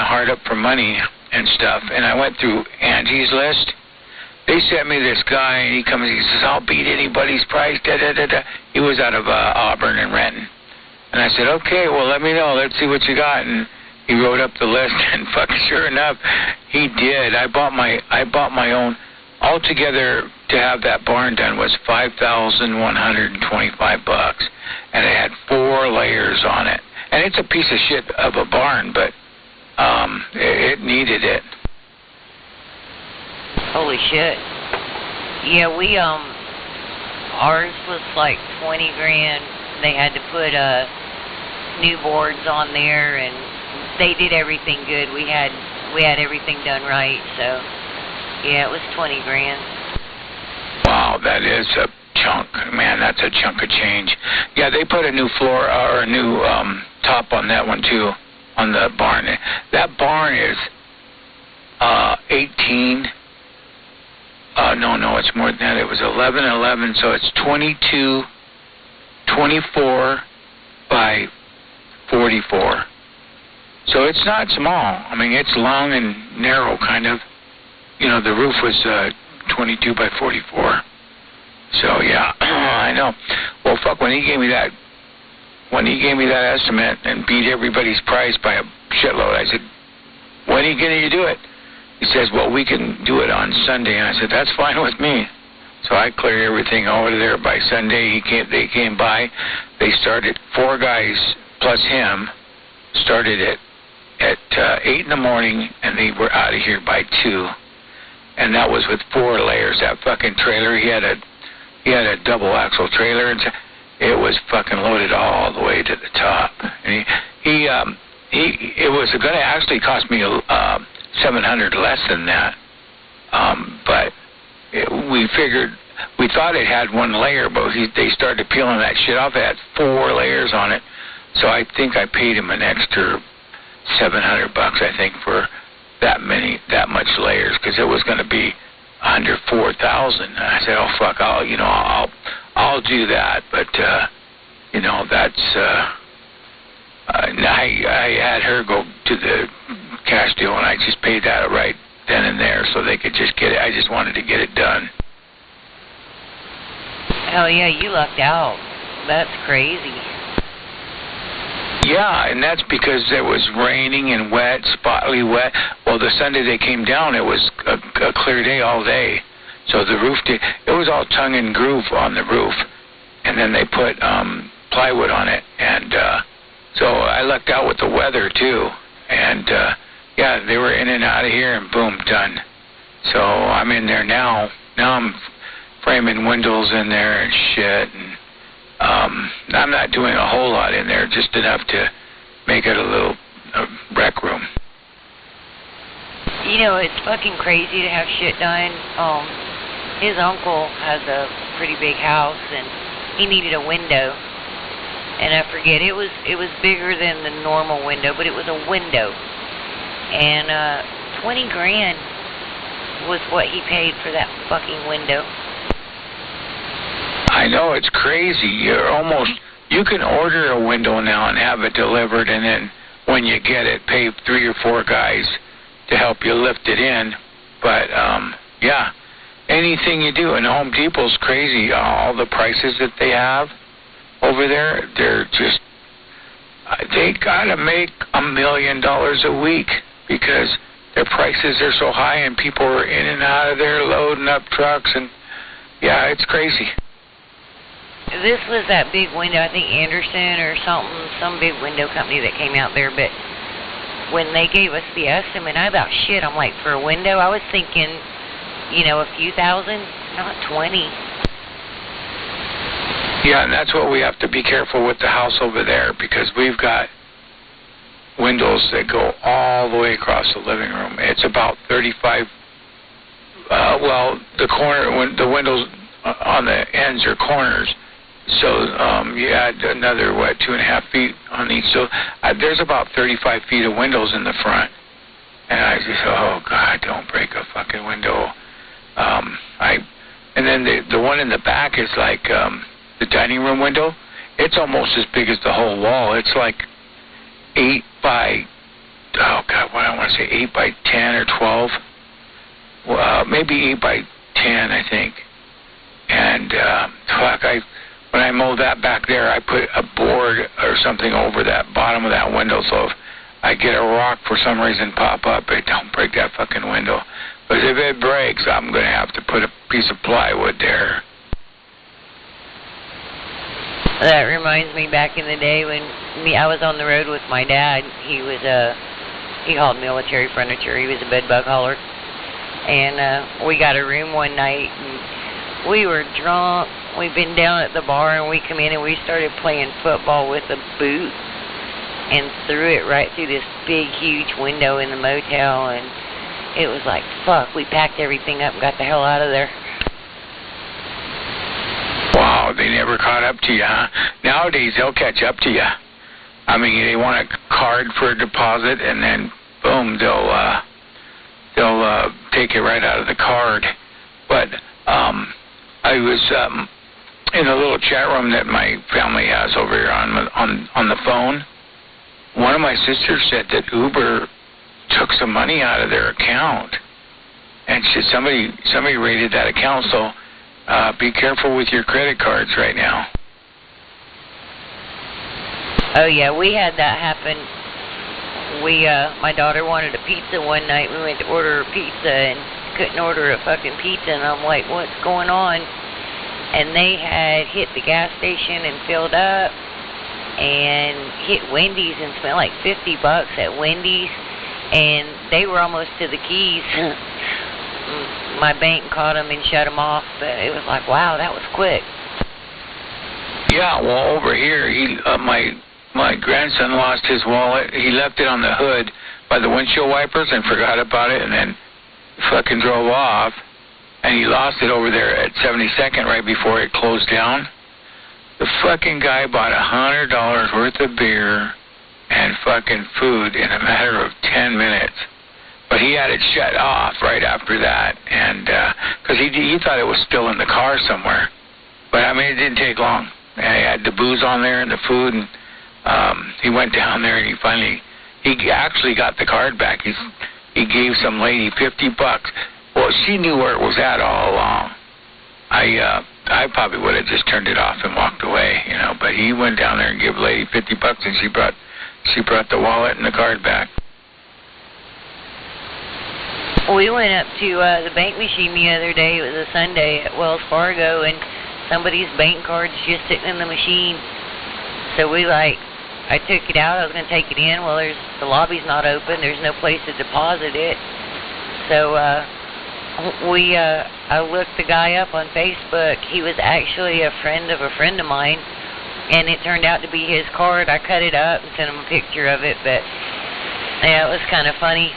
hard up for money and stuff, and I went through Angie's List. They sent me this guy, and he comes, he says, I'll beat anybody's price, da-da-da-da. He was out of Auburn and Renton. And I said, okay, well, let me know. Let's see what you got. And he wrote up the list, and fucking sure enough, he did. I bought my own. Altogether, to have that barn done was $5,125, and it had 4 layers on it. And it's a piece of shit of a barn, but it needed it. Holy shit. Yeah, ours was like 20 grand. They had to put new boards on there, and they did everything good. We had everything done right, so yeah, it was 20 grand. Wow, that is a chunk. Man, that's a chunk of change. Yeah, they put a new floor or a new top on that one too, on the barn. That barn is 18. No, it's more than that. It was 11, so it's 24 by 44. So it's not small. I mean, it's long and narrow, kind of. You know, the roof was 22 by 44. So yeah, I know. Well, fuck, when he gave me that estimate and beat everybody's price by a shitload, I said, when are you going to do it? He says, well, we can do it on Sunday. And I said, that's fine with me. So I cleared everything over there by Sunday. They came by. They started, 4 guys plus him started at 8 in the morning, and they were out of here by 2. And that was with 4 layers. That fucking trailer, he had a double axle trailer, and it was fucking loaded all the way to the top. And it was going to actually cost me $700 less than that, but we thought it had 1 layer, but they started peeling that shit off. It had 4 layers on it, so I think I paid him an extra $700, I think, for that much layers, because it was going to be under 4,000. And I said, oh fuck, I'll do that, but that's. I had her go to the cash deal, and I just paid that right then and there so they could just get it. I just wanted to get it done. Hell yeah, you lucked out. That's crazy. Yeah, and that's because it was raining and wet, spotty wet. Well, the Sunday they came down, it was a clear day all day. So the roof, it was all tongue and groove on the roof. And then they put plywood on it, and so I lucked out with the weather, too. And, yeah, they were in and out of here, and boom, done. So I'm in there now. Now I'm framing windows in there and shit. And I'm not doing a whole lot in there, just enough to make it a little rec room. You know, it's fucking crazy to have shit done. His uncle has a pretty big house, and he needed a window. And I forget, it was bigger than the normal window, but it was a window. And 20 grand was what he paid for that fucking window. I know, it's crazy. You can order a window now and have it delivered, and then when you get it, pay 3 or 4 guys to help you lift it in. But, yeah, anything you do, and Home Depot's crazy. All the prices that they have over there, they're just, they gotta make $1 million a week because their prices are so high and people are in and out of there loading up trucks, and yeah, it's crazy. This was that big window, I think Anderson or something, some big window company that came out there, but when they gave us the estimate, I'm like, for a window, I was thinking, a few thousand, not 20. Yeah, and that's what we have to be careful with the house over there, because we've got windows that go all the way across the living room. It's about 35, the windows on the ends are corners. So you add another, 2.5 feet on each. So there's about 35 feet of windows in the front. And I just, oh, God, don't break a fucking window. And then the one in the back is like the dining room window. It's almost as big as the whole wall. It's like 8 by oh God, what I want to say, 8 by 10 or 12. Maybe 8 by 10, I think. And when I mowed that back there, I put a board or something over that bottom of that window, so if I get a rock for some reason pop up, it don't break that fucking window. But if it breaks, I'm going to have to put a piece of plywood there. That reminds me back in the day when I was on the road with my dad. He hauled military furniture. He was a bed bug hauler. And we got a room one night, and we were drunk. We'd been down at the bar, and we come in, and we started playing football with a boot and threw it right through this big, huge window in the motel, and it was like, fuck, we packed everything up and got the hell out of there. Wow, they never caught up to you, huh? Nowadays, they'll catch up to you. I mean, they want a card for a deposit, and then, boom, they'll take it right out of the card. But I was in a little chat room that my family has over here on the phone. One of my sisters said that Uber took some money out of their account, and somebody raided that account. So be careful with your credit cards right now. Oh yeah, we had that happen. My daughter wanted a pizza one night. We went to order a pizza and couldn't order a fucking pizza, and I'm like, what's going on? And they had hit the gas station and filled up and hit Wendy's and spent like $50 at Wendy's, and they were almost to the keys. My bank caught them and shut them off, but it was like, wow, that was quick. Yeah, well, over here, my grandson lost his wallet. He left it on the hood by the windshield wipers and forgot about it, and then fucking drove off. And he lost it over there at 72nd right before it closed down. The fucking guy bought $100 worth of beer and fucking food in a matter of 10 minutes. But he had it shut off right after that, and because he thought it was still in the car somewhere. But, I mean, it didn't take long. And he had the booze on there and the food, and he went down there, and he actually got the card back. He gave some lady $50. Well, she knew where it was at all along. I probably would have just turned it off and walked away, you know. But he went down there and gave the lady $50, and she brought the wallet and the card back. We went up to the bank machine the other day. It was a Sunday at Wells Fargo, and somebody's bank card's just sitting in the machine. So I took it out. I was going to take it in. Well, the lobby's not open. There's no place to deposit it. So I looked the guy up on Facebook. He was actually a friend of mine, and it turned out to be his card. I cut it up and sent him a picture of it, but yeah, it was kind of funny.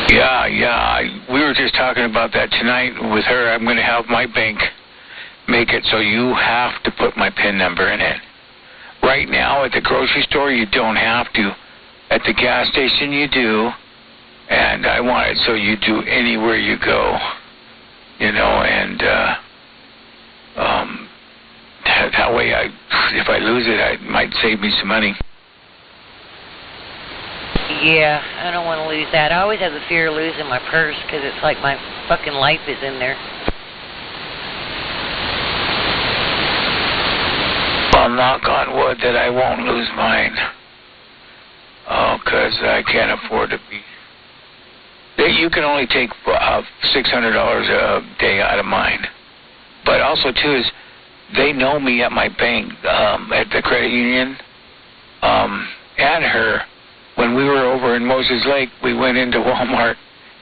Yeah. We were just talking about that tonight with her. I'm going to have my bank make it so you have to put my PIN number in it. Right now at the grocery store, you don't have to. At the gas station, you do. And I want it so you do anywhere you go, you know, and that way if I lose it, it might save me some money. Yeah, I don't want to lose that. I always have the fear of losing my purse because it's like my fucking life is in there. I'll knock on wood that I won't lose mine. Oh, because I can't afford to be. You can only take $600 a day out of mine. But also, too, is they know me at my bank, at the credit union, and her. When we were over in Moses Lake, we went into Walmart,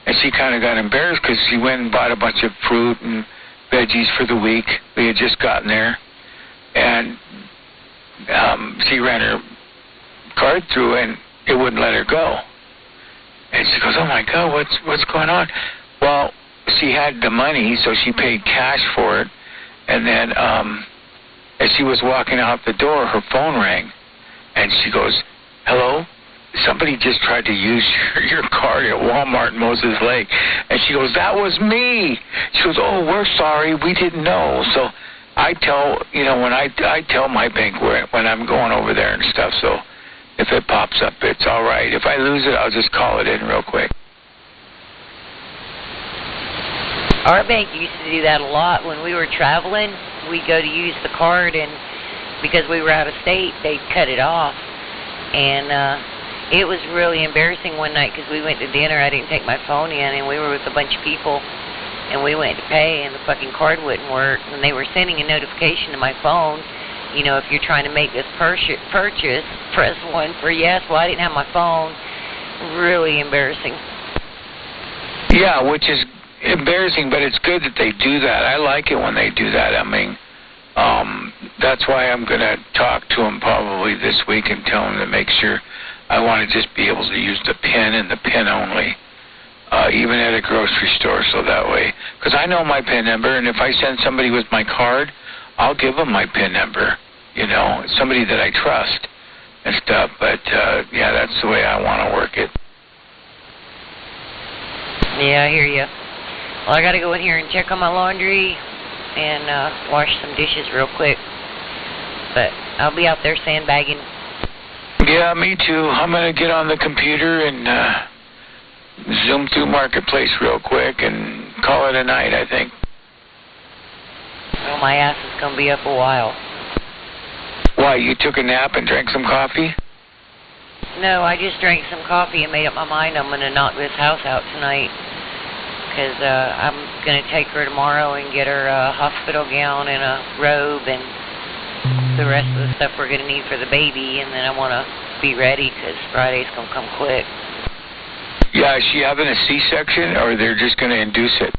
and she kind of got embarrassed because she went and bought a bunch of fruit and veggies for the week. We had just gotten there, and she ran her card through, and it wouldn't let her go. And she goes, oh, my God, what's going on? Well, she had the money, so she paid cash for it. And then as she was walking out the door, her phone rang. And she goes, hello? Somebody just tried to use your card at Walmart in Moses Lake. And she goes, that was me. She goes, oh, we're sorry. We didn't know. So I tell, when I tell my bank when I'm going over there and stuff. So If it pops up, it's all right. If I lose it, I'll just call it in real quick. Our bank used to do that a lot when we were traveling. We'd go to use the card, and because we were out of state, they'd cut it off. And it was really embarrassing one night because we went to dinner. I didn't take my phone in, and we were with a bunch of people, and we went to pay, and the fucking card wouldn't work. And they were sending a notification to my phone, you know, if you're trying to make this purchase, press 1 for yes. Well, I didn't have my phone. Really embarrassing. Yeah, which is embarrassing, but it's good that they do that. I like it when they do that. I mean, that's why I'm going to talk to them probably this week and tell them to make sure. I want to just be able to use the PIN and the PIN only, even at a grocery store, so that way. Because I know my PIN number, and if I send somebody with my card, I'll give them my PIN number, you know, somebody that I trust and stuff. But, yeah, that's the way I want to work it. Yeah, I hear you. Well, I got to go in here and check on my laundry and wash some dishes real quick. But I'll be out there sandbagging. Yeah, me too. I'm going to get on the computer and zoom through Marketplace real quick and call it a night, I think. Well, my ass is going to be up a while. Why, you took a nap and drank some coffee? No, I just drank some coffee and made up my mind I'm going to knock this house out tonight. Because I'm going to take her tomorrow and get her a hospital gown and a robe and the rest of the stuff we're going to need for the baby. And then I want to be ready because Friday's going to come quick. Yeah, is she having a C-section or they're just going to induce it?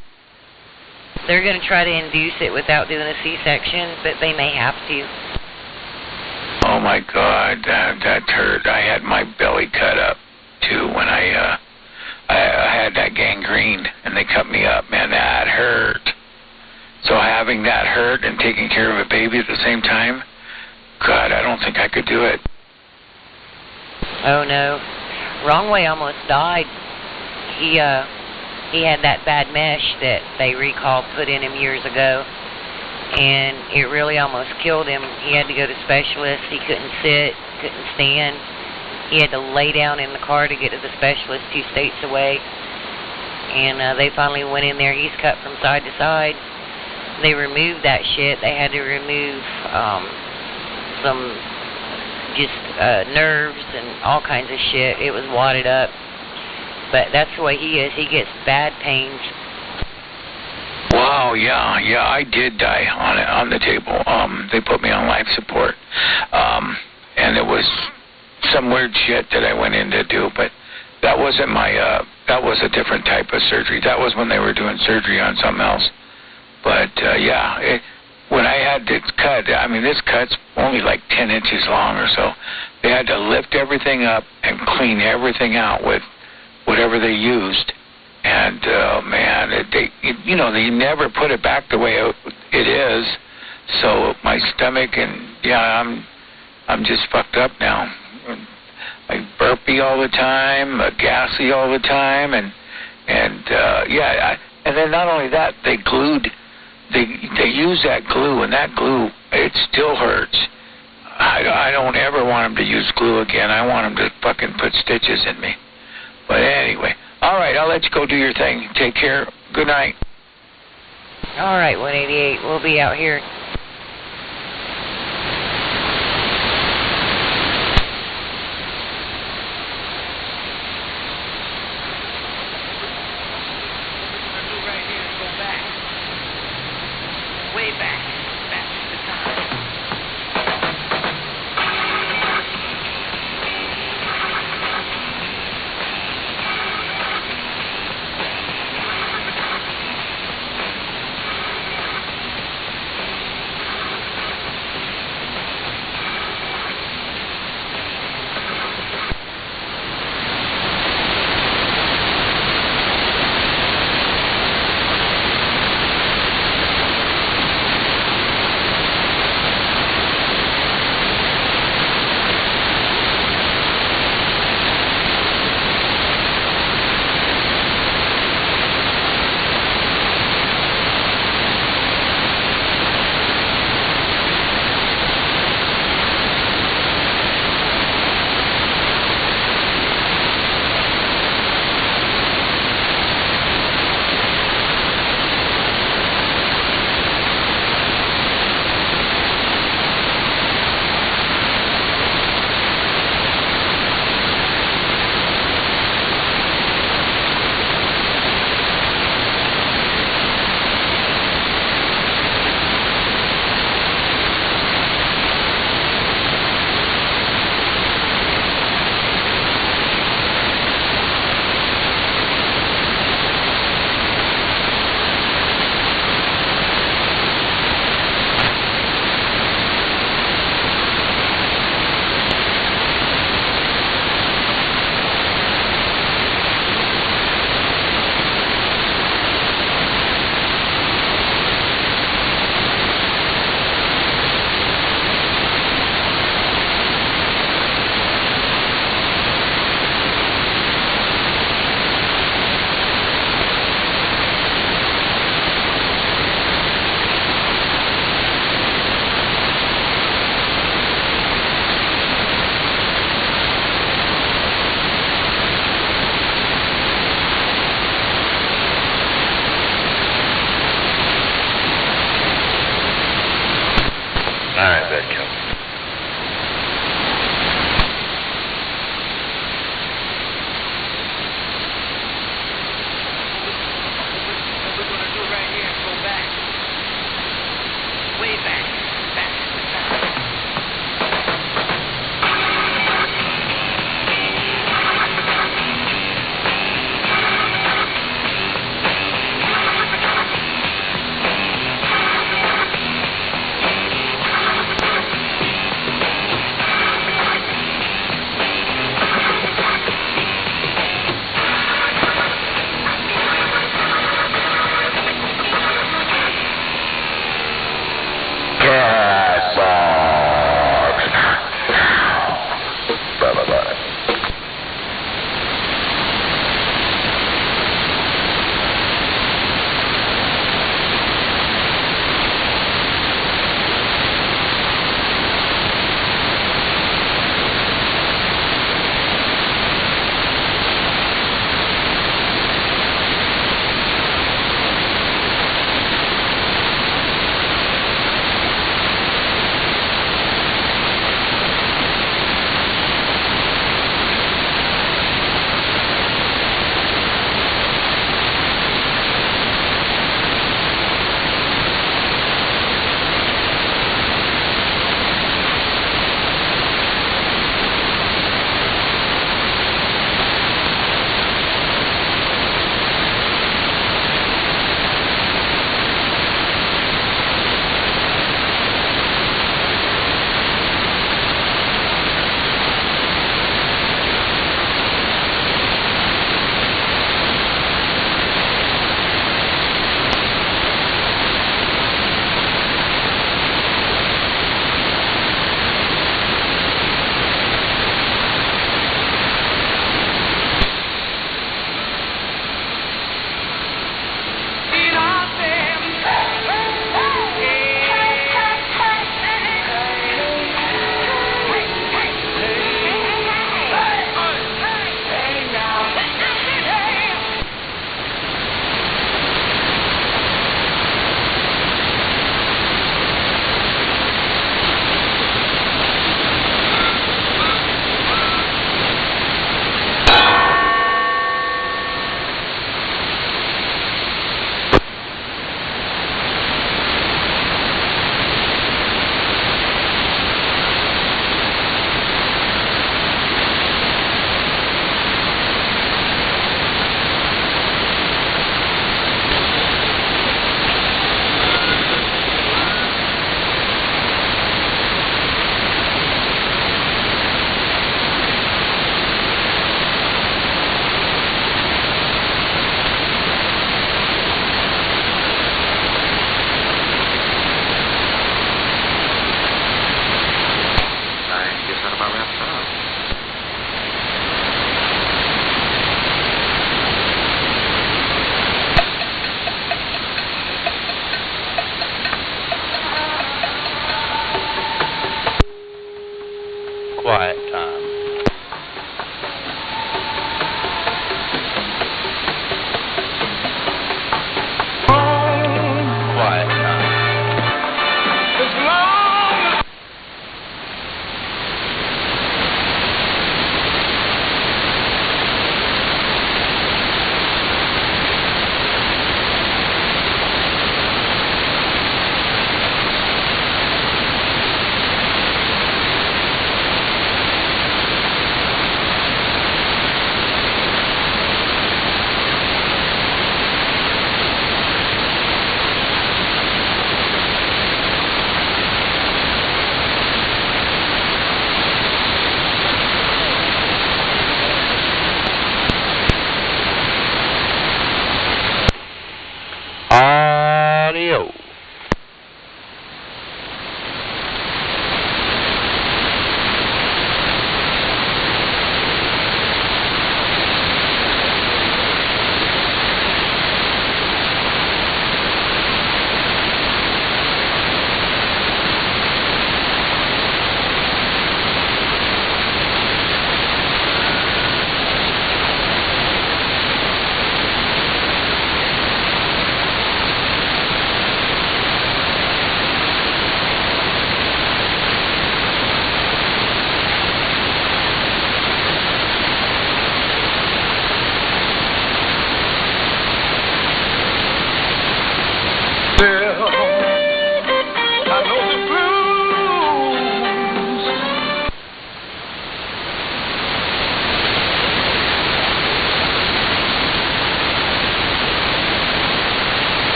They're going to try to induce it without doing a C-section, but they may have to. Oh, my God, that hurt. I had my belly cut up, too, when I had that gangrene, and they cut me up. Man, that hurt. So having that hurt and taking care of a baby at the same time, God, I don't think I could do it. Oh, no. Wrong Way almost died. He had that bad mesh that they recalled put in him years ago, and it really almost killed him. He had to go to specialists. He couldn't sit, couldn't stand. He had to lay down in the car to get to the specialist 2 states away, and they finally went in there. He's cut from side to side. They removed that shit. They had to remove some just nerves and all kinds of shit. It was wadded up. But that's the way he is. He gets bad pains. Wow, yeah, I did die on the table. They put me on life support. And it was some weird shit that I went in to do, but that wasn't my, that was a different type of surgery. That was when they were doing surgery on something else. But, yeah, when I had this cut, I mean, this cut's only like 10 inches long or so. They had to lift everything up and clean everything out with whatever they used, and man, they never put it back the way it is. So my stomach and I'm just fucked up now. I burpy all the time, gassy all the time, and then not only that, they use that glue, and that glue it still hurts. I don't ever want them to use glue again. I want them to fucking put stitches in me. But anyway, all right, I'll let you go do your thing. Take care. Good night. All right, 188. We'll be out here. Way back. Back to the time.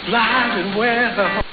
light and where the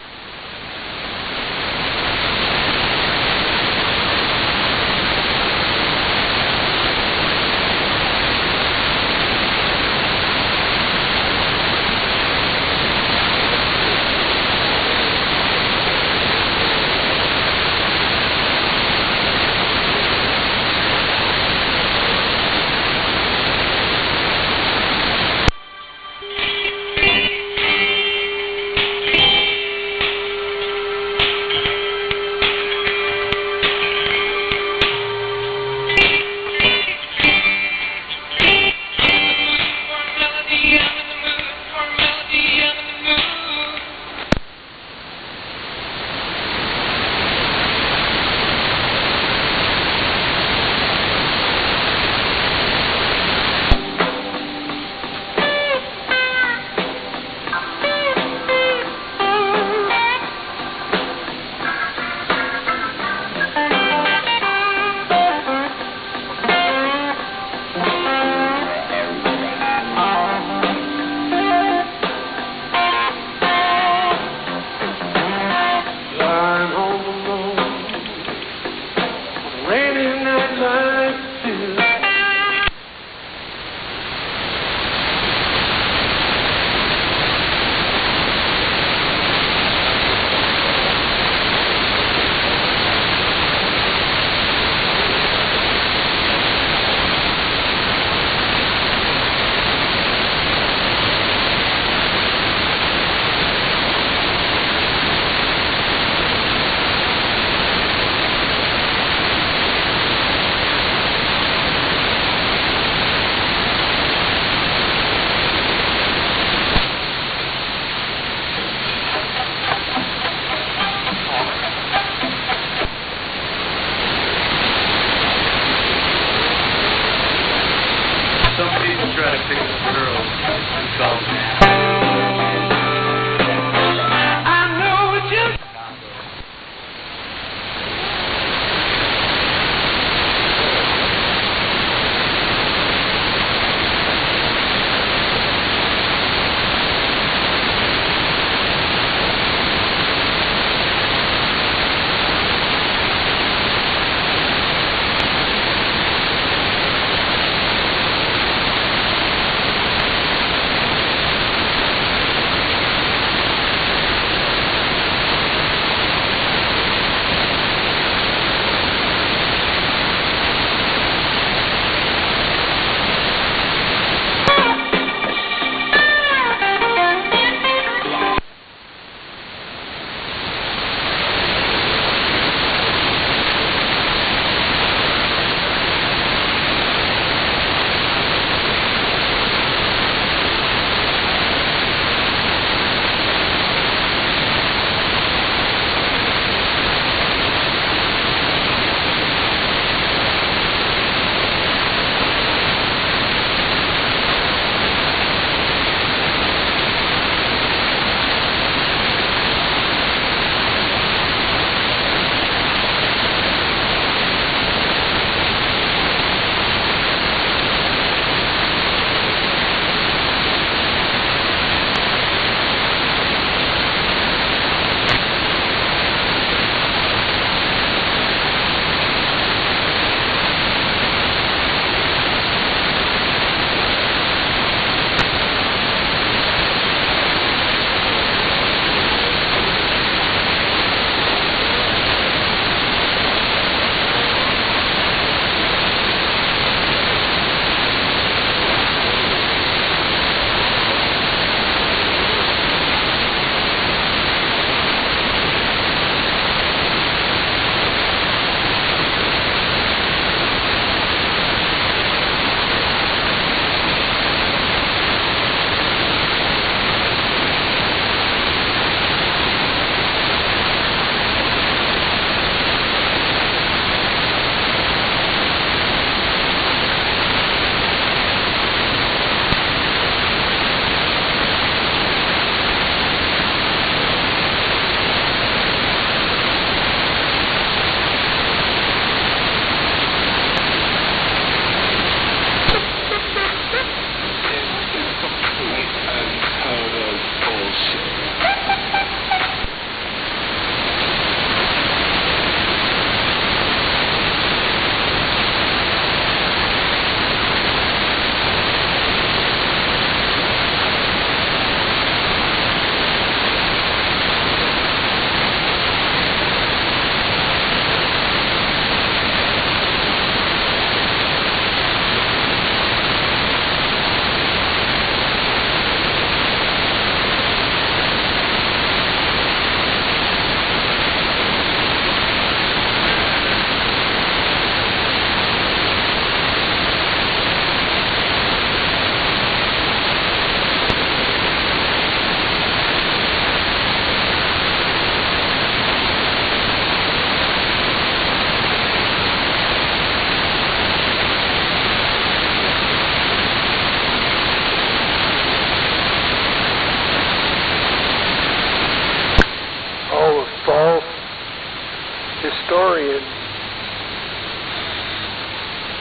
historian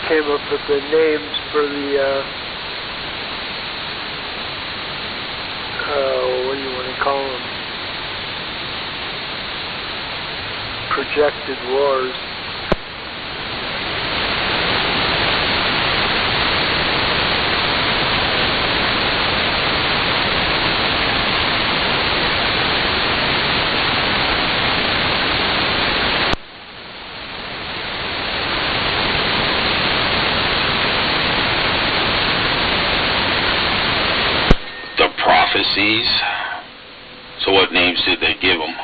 came up with the names for the, what do you want to call them? Projected wars. So what names did they give them?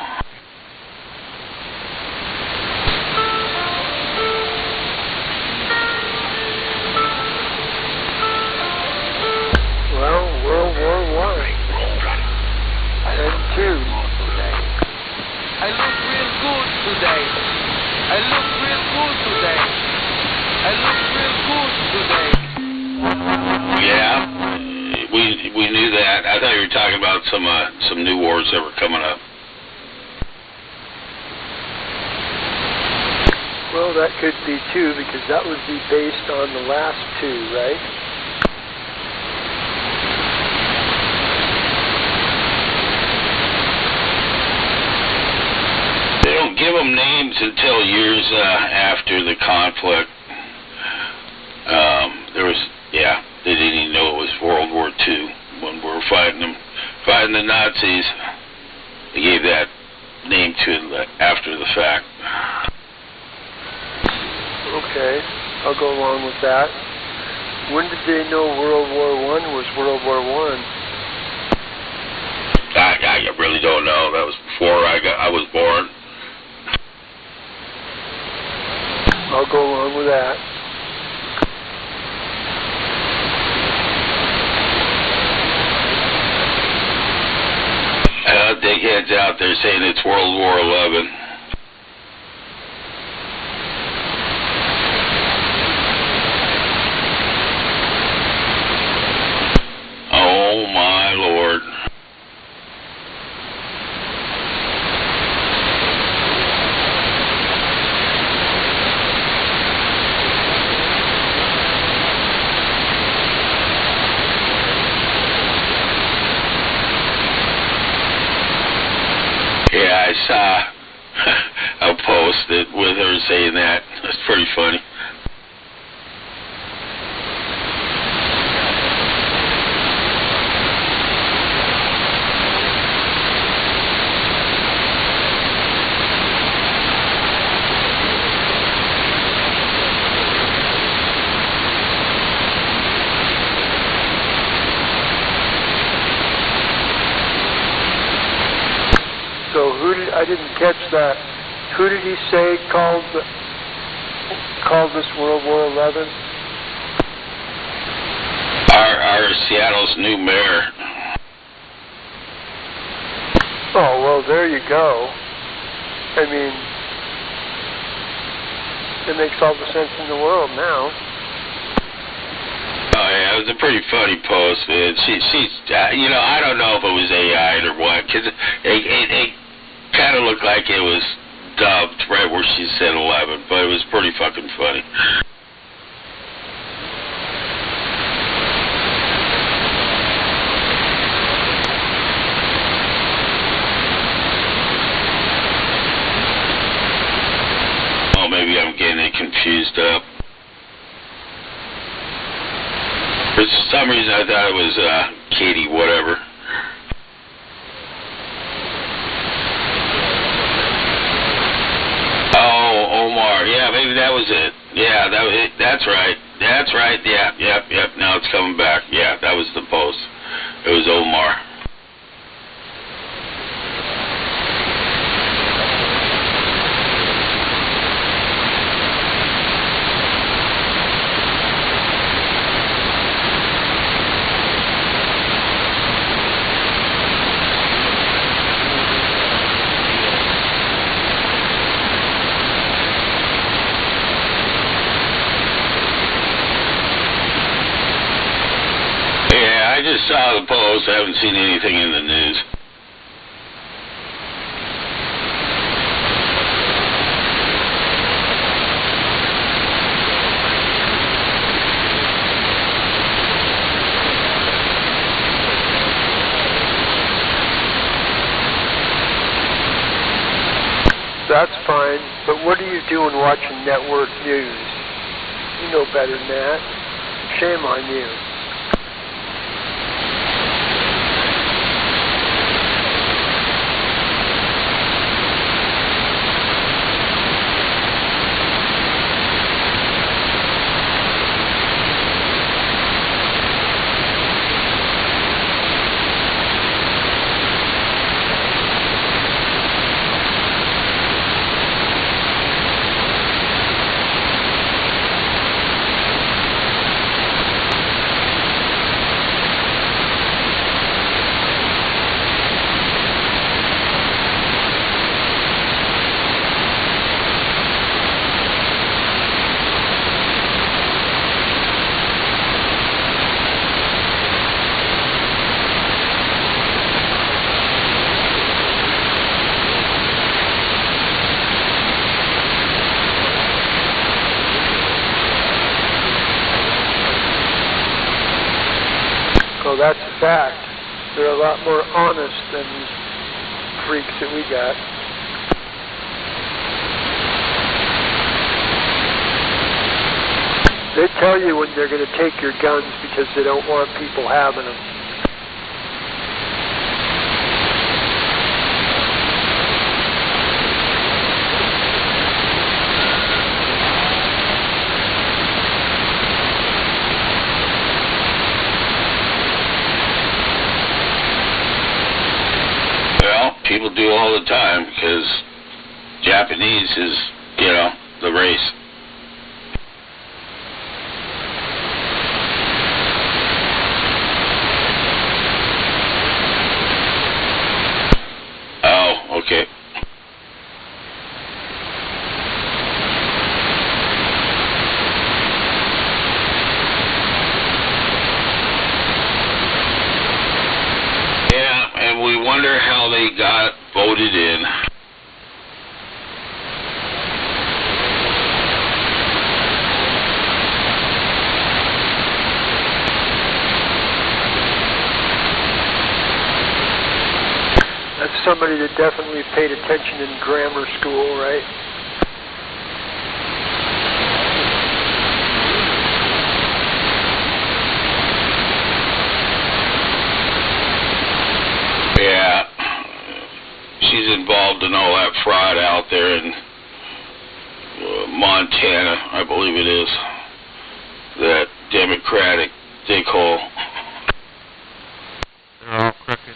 Well, World War I and II. I look real good today. I look real good today. I look real good today. Yeah. We knew that. I thought you were talking about some new wars that were coming up. Well, that could be too, because that would be based on the last two, right? They don't give them names until years after the conflict. They didn't even know it was World War II when we were fighting the Nazis. They gave that name to it after the fact. Okay, I'll go along with that. When did they know World War I was World War I? I really don't know. That was before I was born. I'll go along with that. Dickheads out there saying it's World War XI. Oh my Lord. Yeah, I saw a post with her saying that. That's pretty funny. So I didn't catch that. Who did he say called this World War XI? Our Seattle's new mayor. Oh, well, there you go. I mean, it makes all the sense in the world now. Oh yeah, it was a pretty funny post, man. She's, I don't know if it was AI or what, because it kind of looked like it was dubbed right where she said 11, but it was pretty fucking funny. Oh, maybe I'm getting it confused up. For some reason, I thought it was Katie, whatever. Oh, Omar. Yeah, maybe that was it. Yeah, that's right. That's right. Yeah, yep. Now it's coming back. Yeah, that was the post. It was Omar. I just saw the post. I haven't seen anything in the news. But what are you doing watching network news? You know better than that. Shame on you. So that's a fact. They're a lot more honest than these freaks that we got. They tell you when they're going to take your guns because they don't want people having them. People do all the time because Japanese is, the race. Oh, okay. Yeah, and we wonder how they got voted in. That's somebody that definitely paid attention in grammar school, right? Yeah. She's involved in all that fraud out there in Montana, I believe it is. That Democratic dickhole. They're all crooked.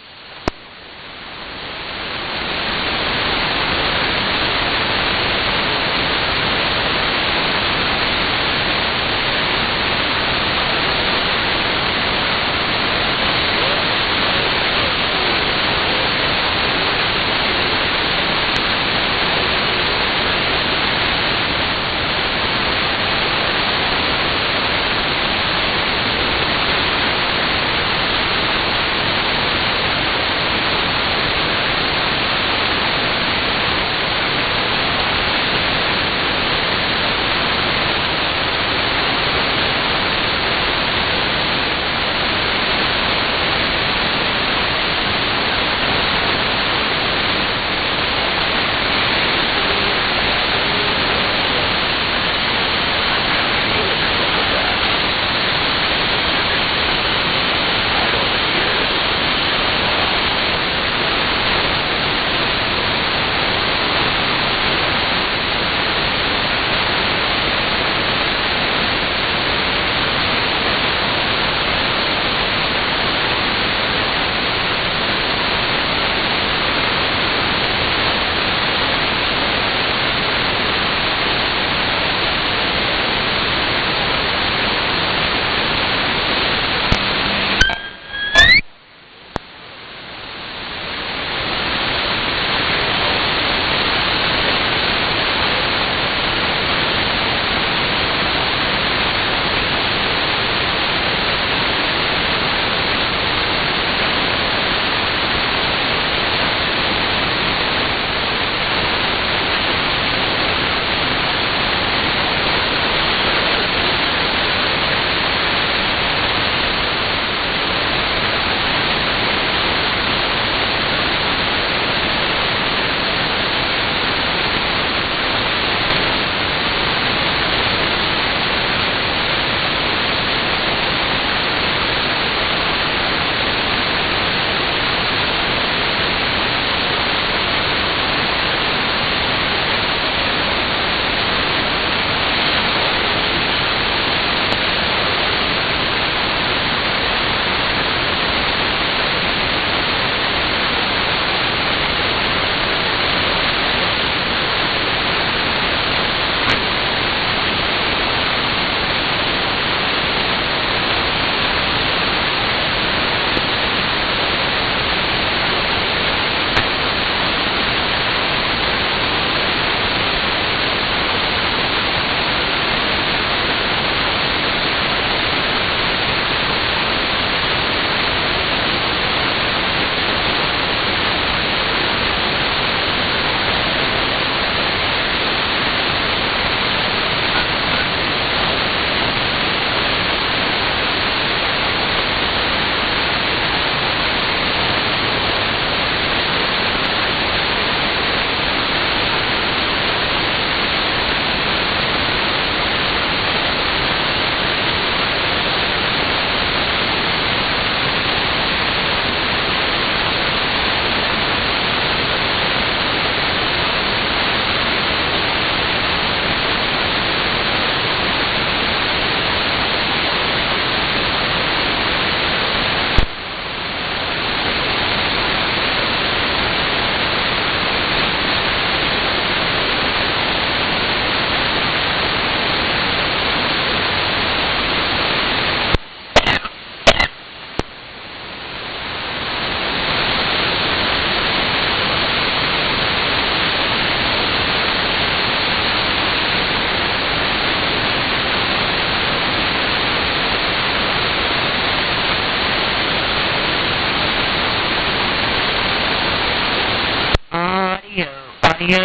Audio,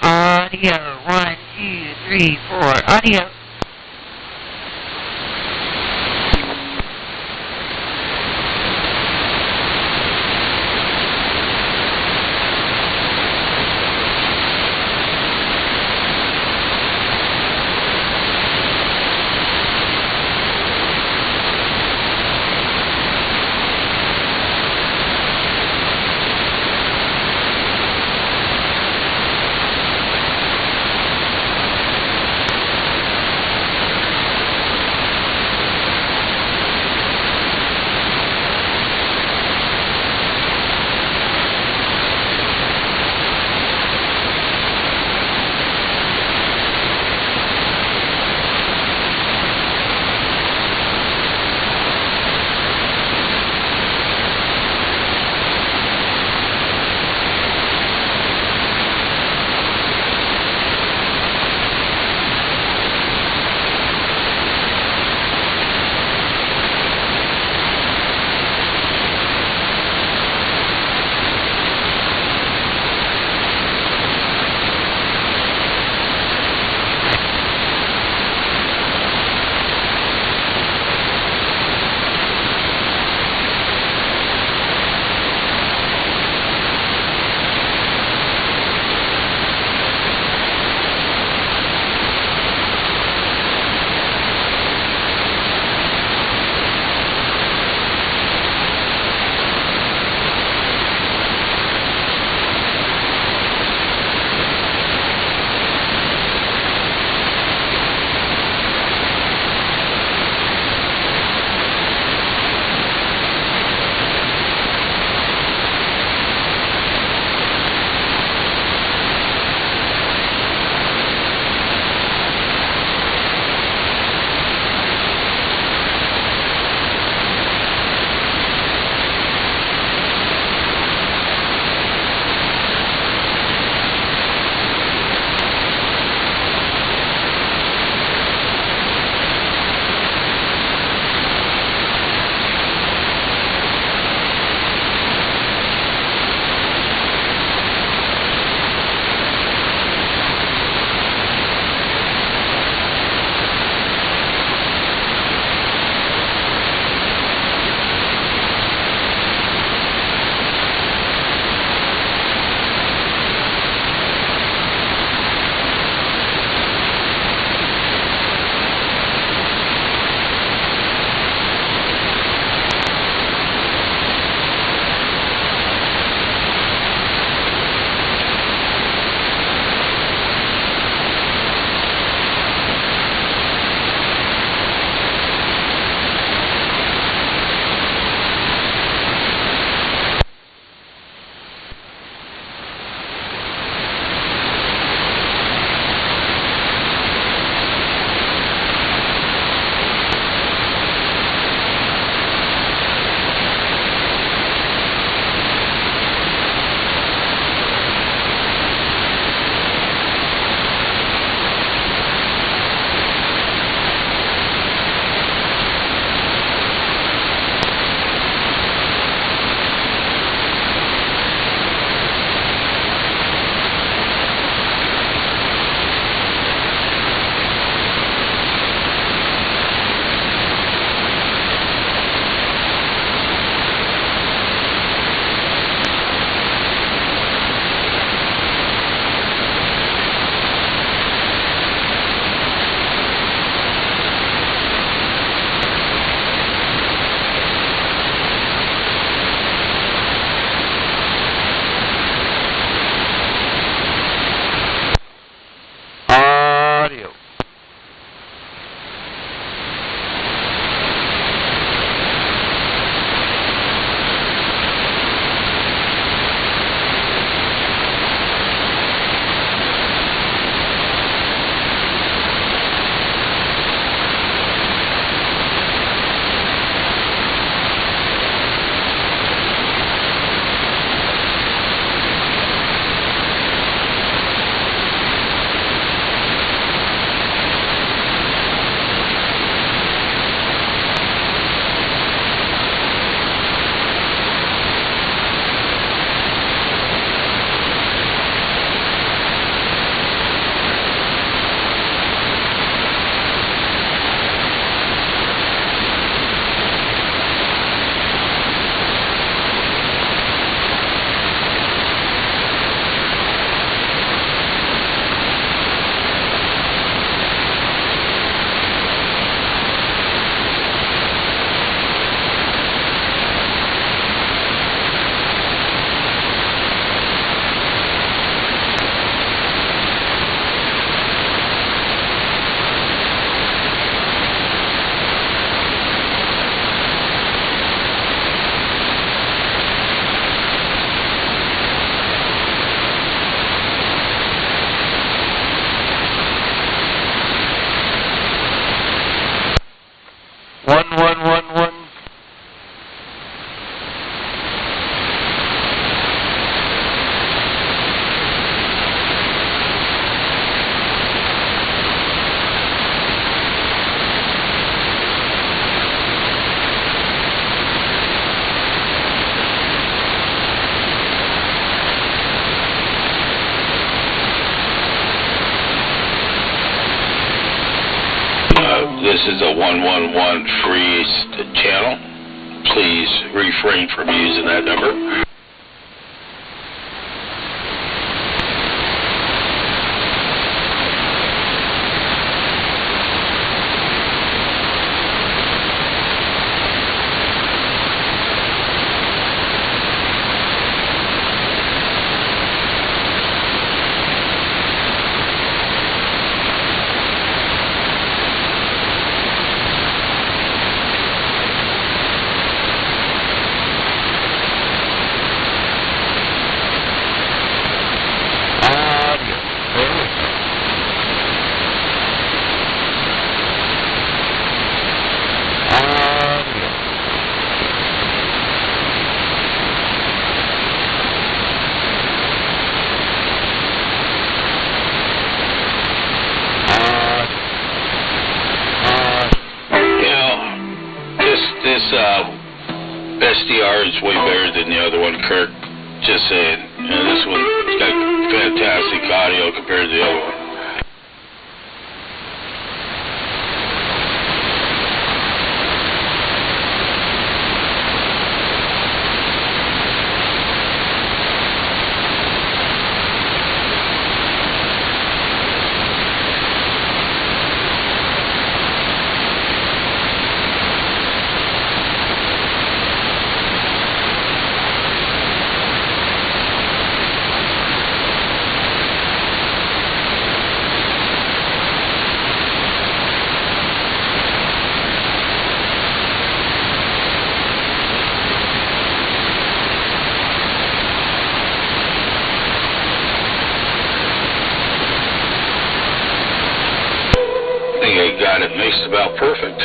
audio. 1, 2, 3, 4. Audio. This is a 111 free channel. Please refrain from using that number. SDR is way better than the other one, Kirk. Just saying. This one's got fantastic audio compared to the other one. I got it mixed about perfect.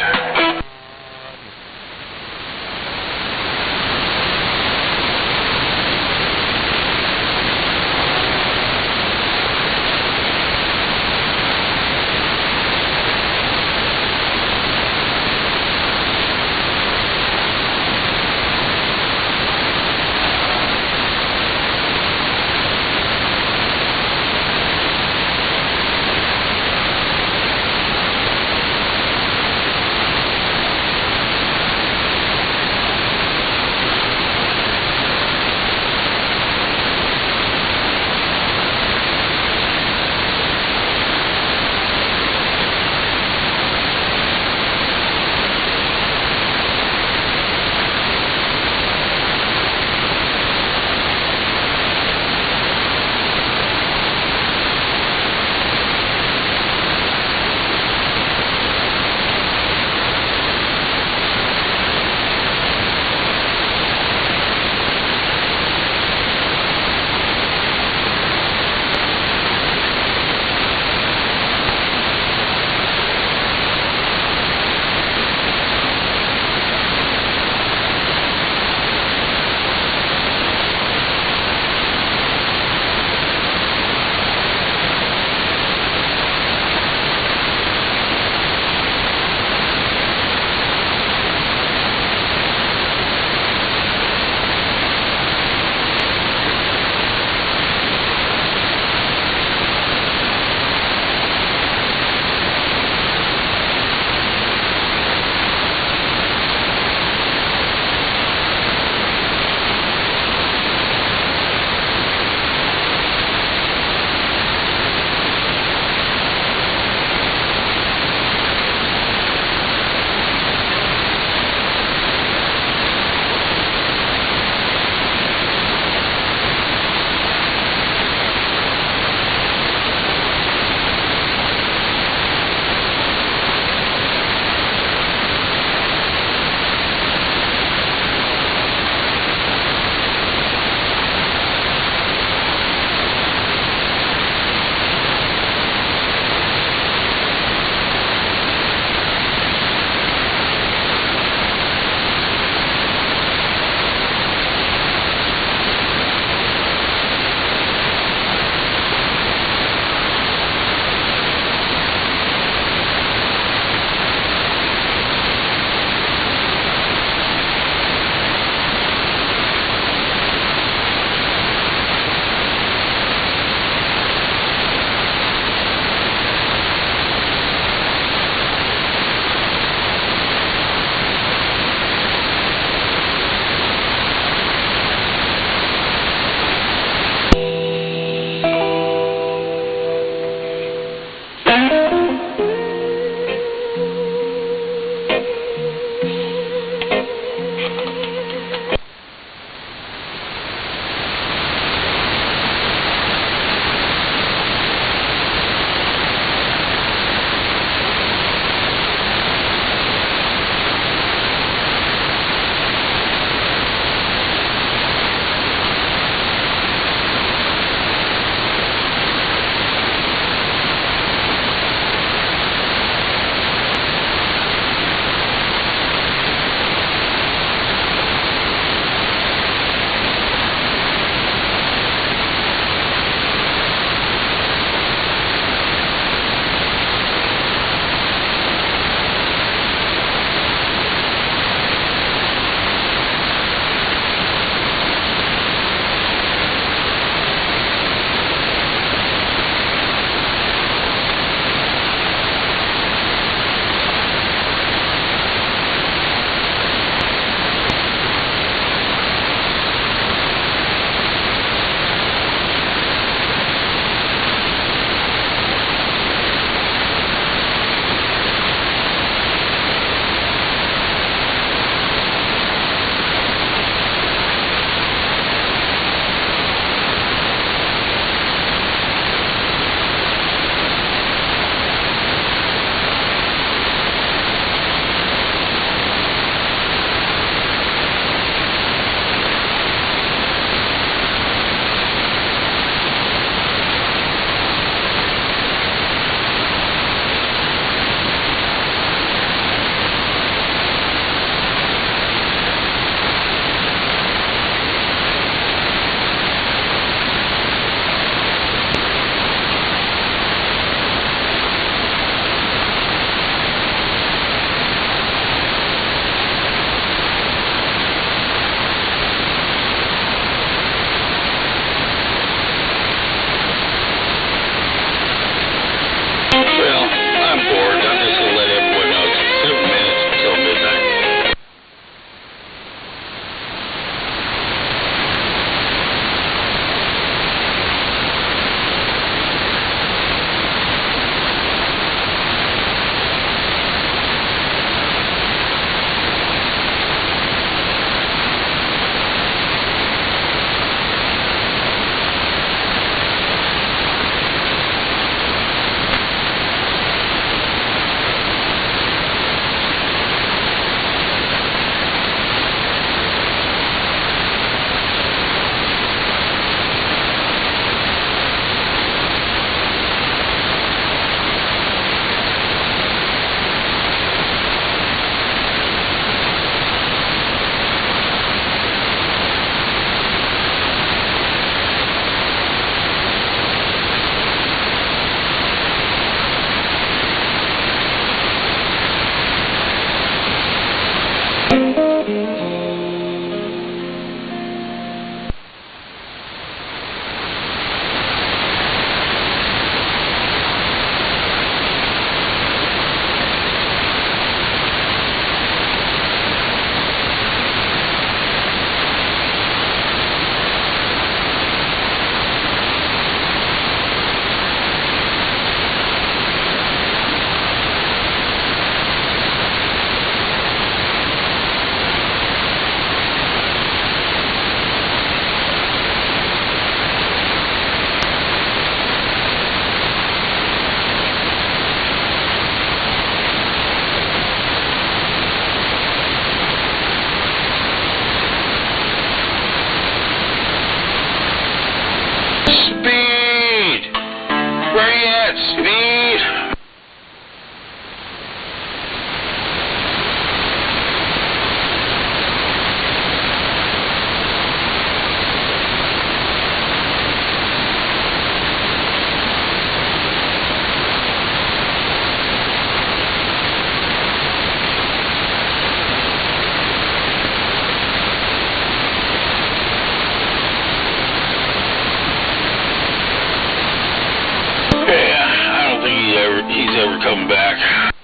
He's ever come back.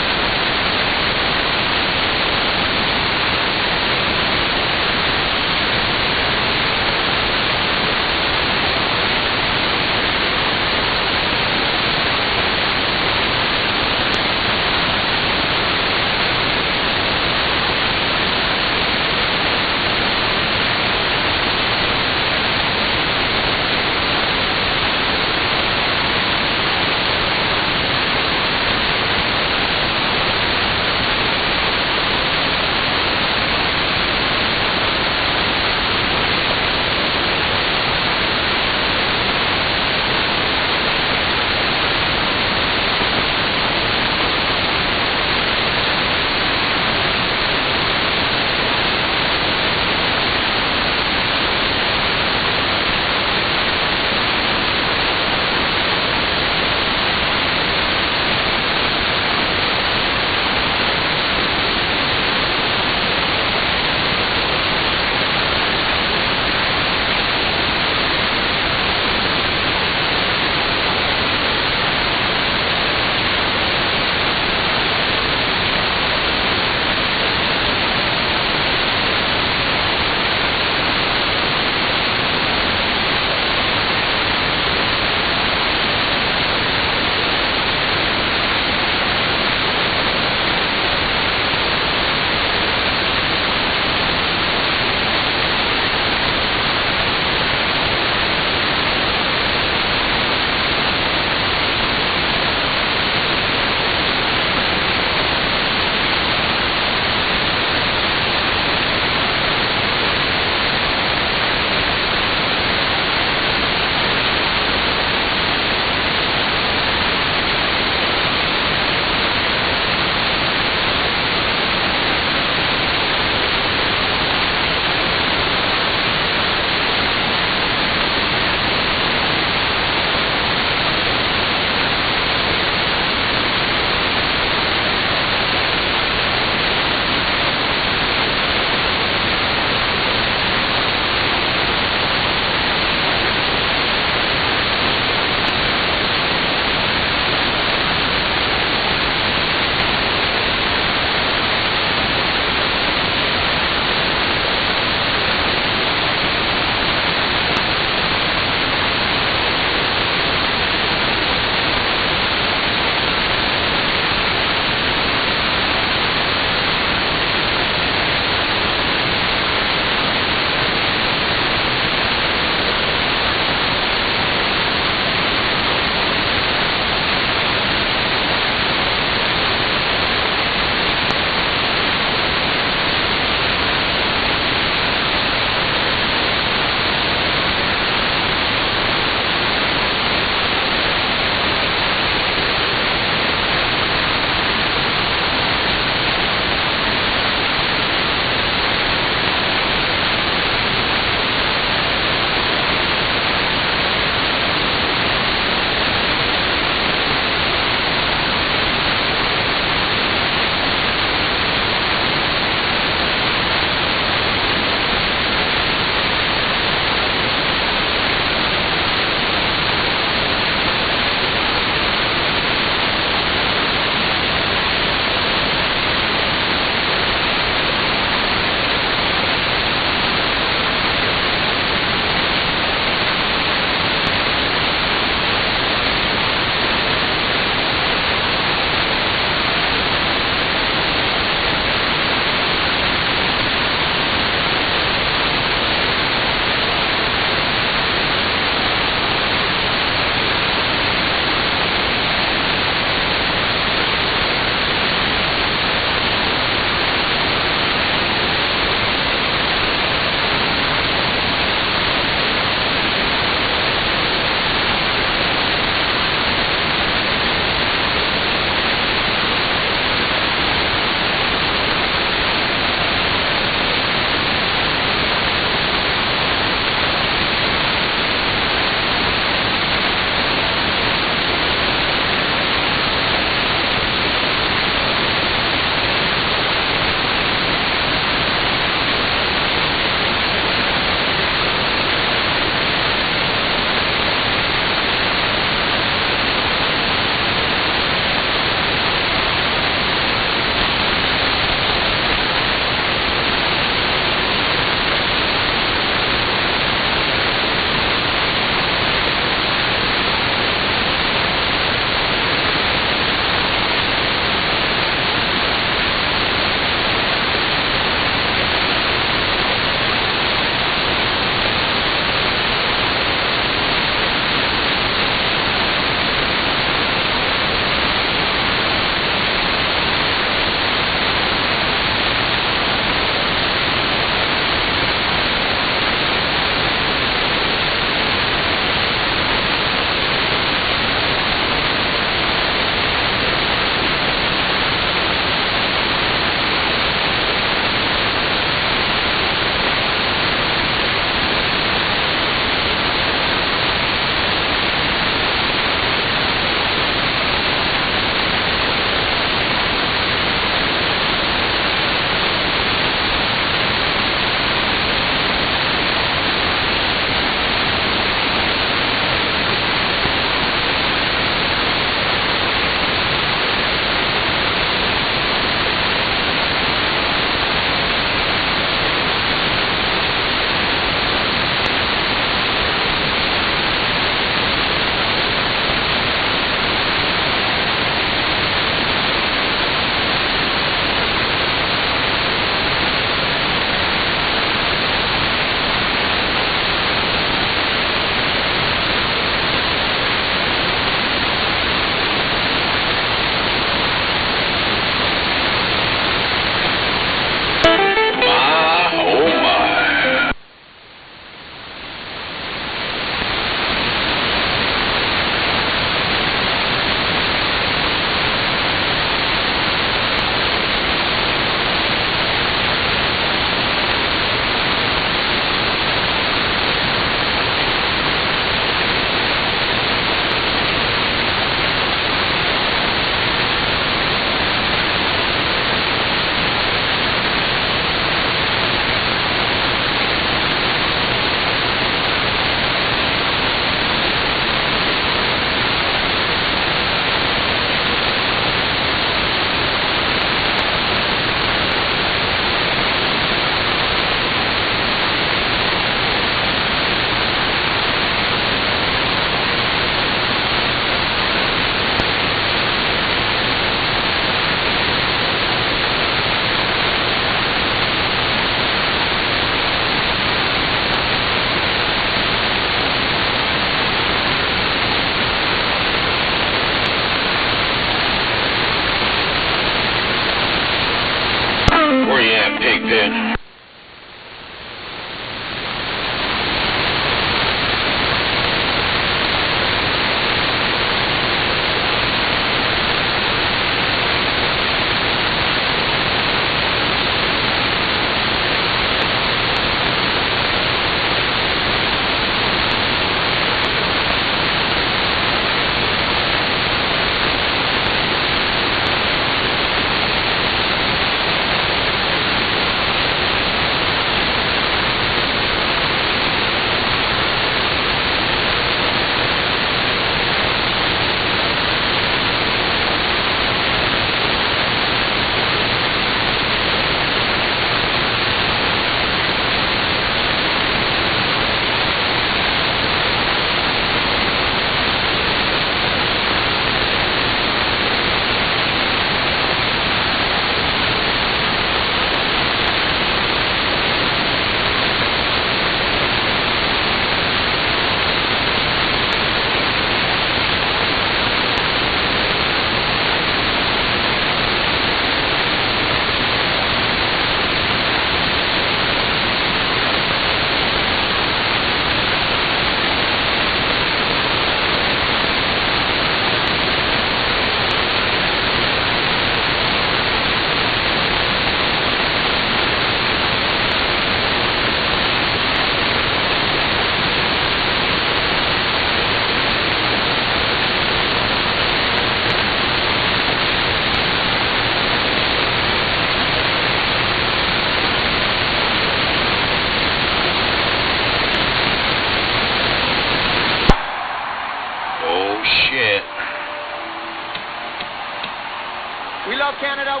out, Canada.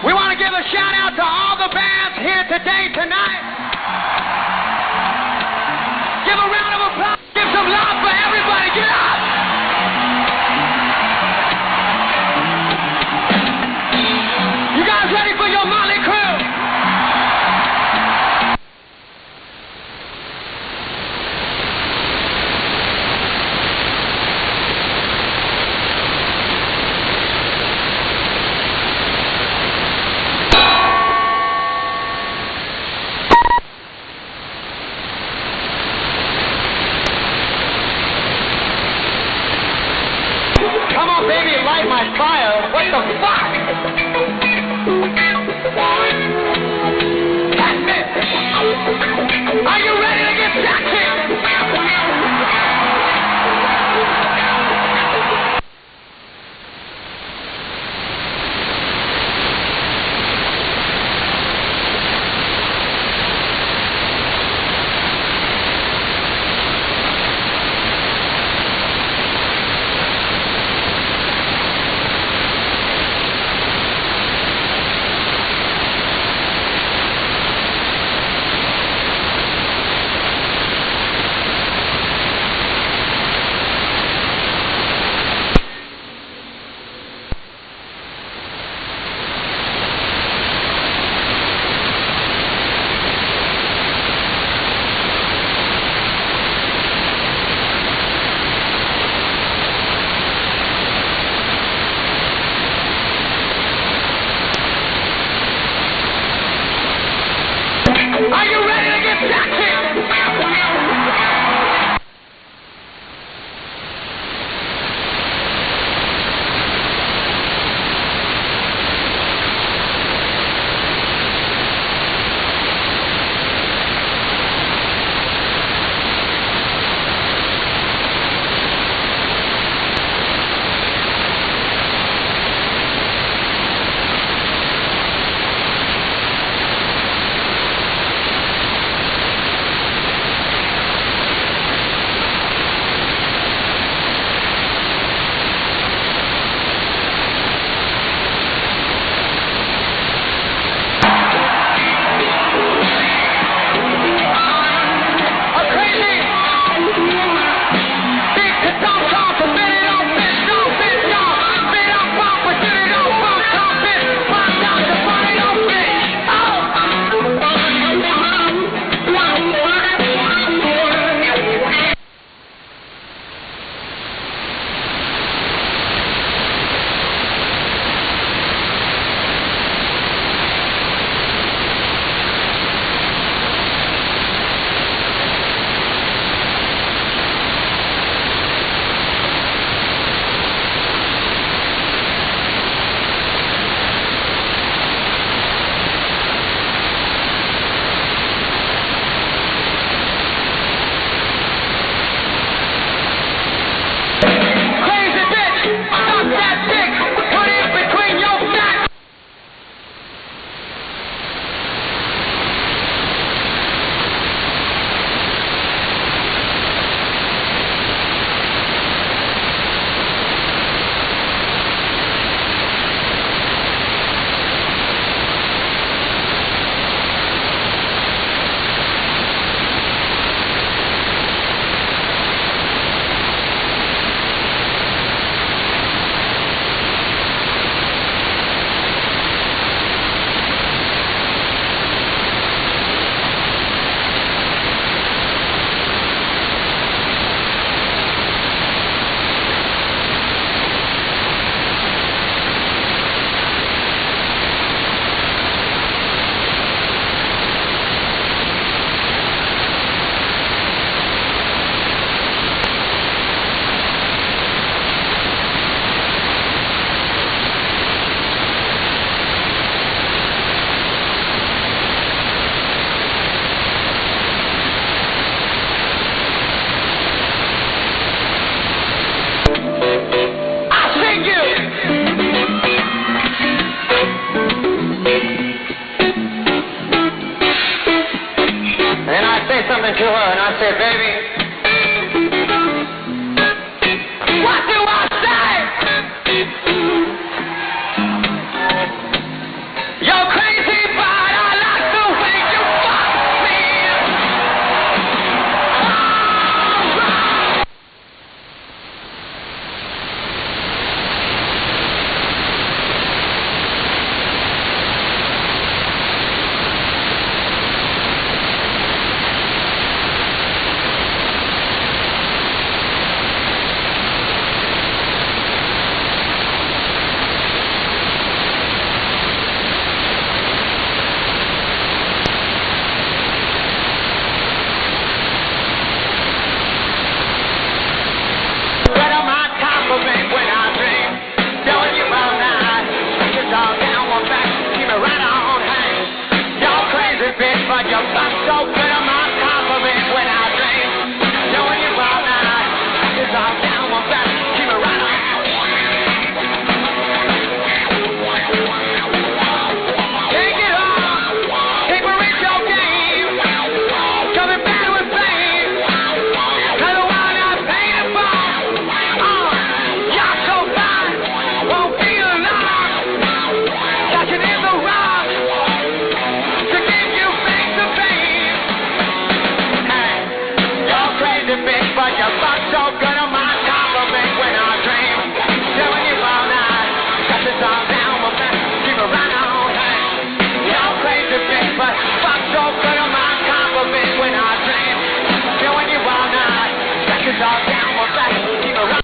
We want to give a shout out to all the bands here today, tonight. Give a round of applause. Give some love for everybody. Get up! You guys ready for your Motley Crue? Come on, baby, light my fire. What the fuck? That's it. Are you ready to get sexy? fuck so good I'm on top of it when I dream. Doing you all night, it's all down my back, keep it right on. Take it on, take a reach your game. Coming back with fame. Cause the one I paid it for. You're so fine, won't be alone. Catching in the rock to give you face to face. Hey, you're crazy bitch, but you fuck so good I'm on top of it when I dream. Doing you all night, got this all down my back, keep it right on. Hey, you're crazy bitch, but fuck so good I'm on top of it when I dream. Doing you all night, got this all down my back, keep it right on.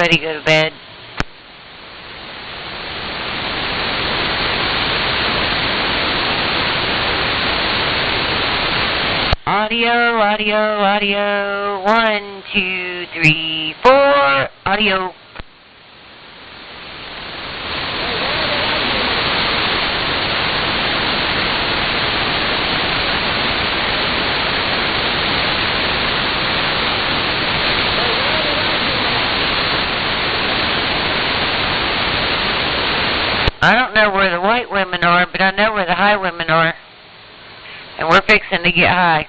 everybody go to bed. Audio, audio, audio. 1, 2, 3, 4. Audio. I don't know where the white women are, but I know where the high women are. And we're fixing to get high.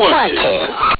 One, two.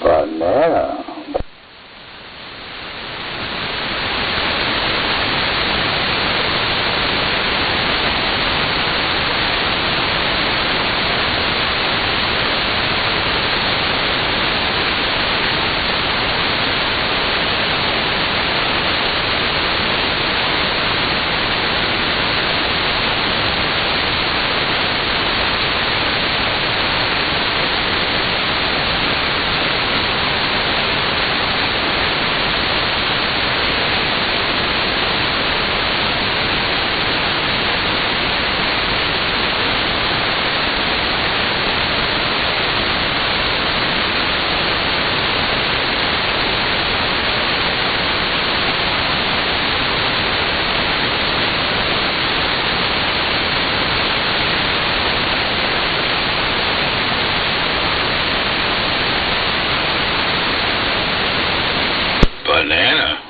Banana. Banana.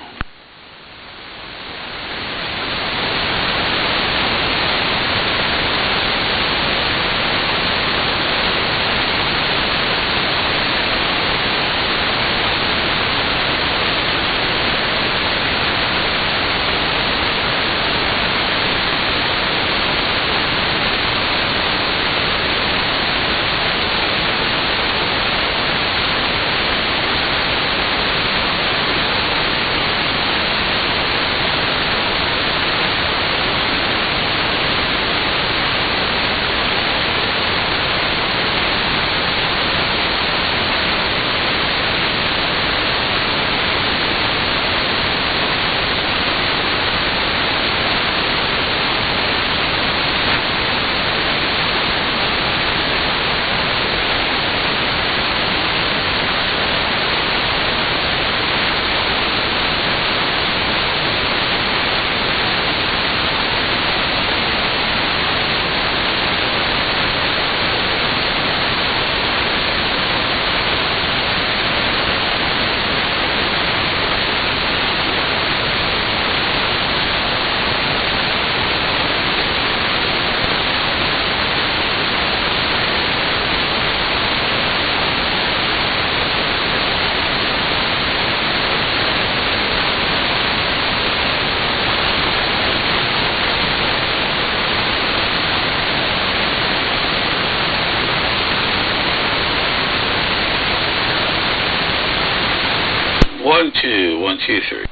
One, two, 1, 2, 3.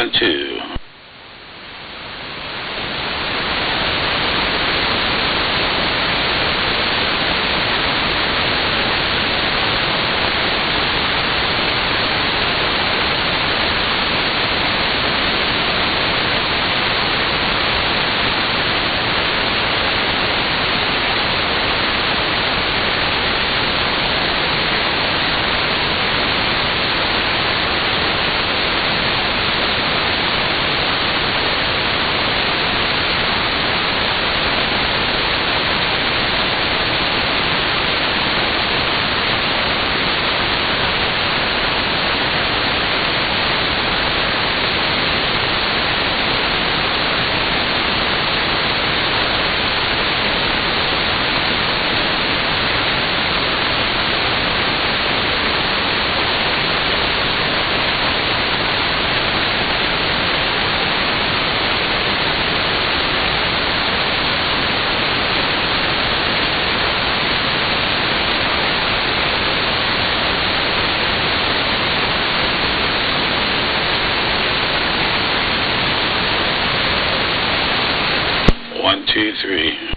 1, 2. One, two, three.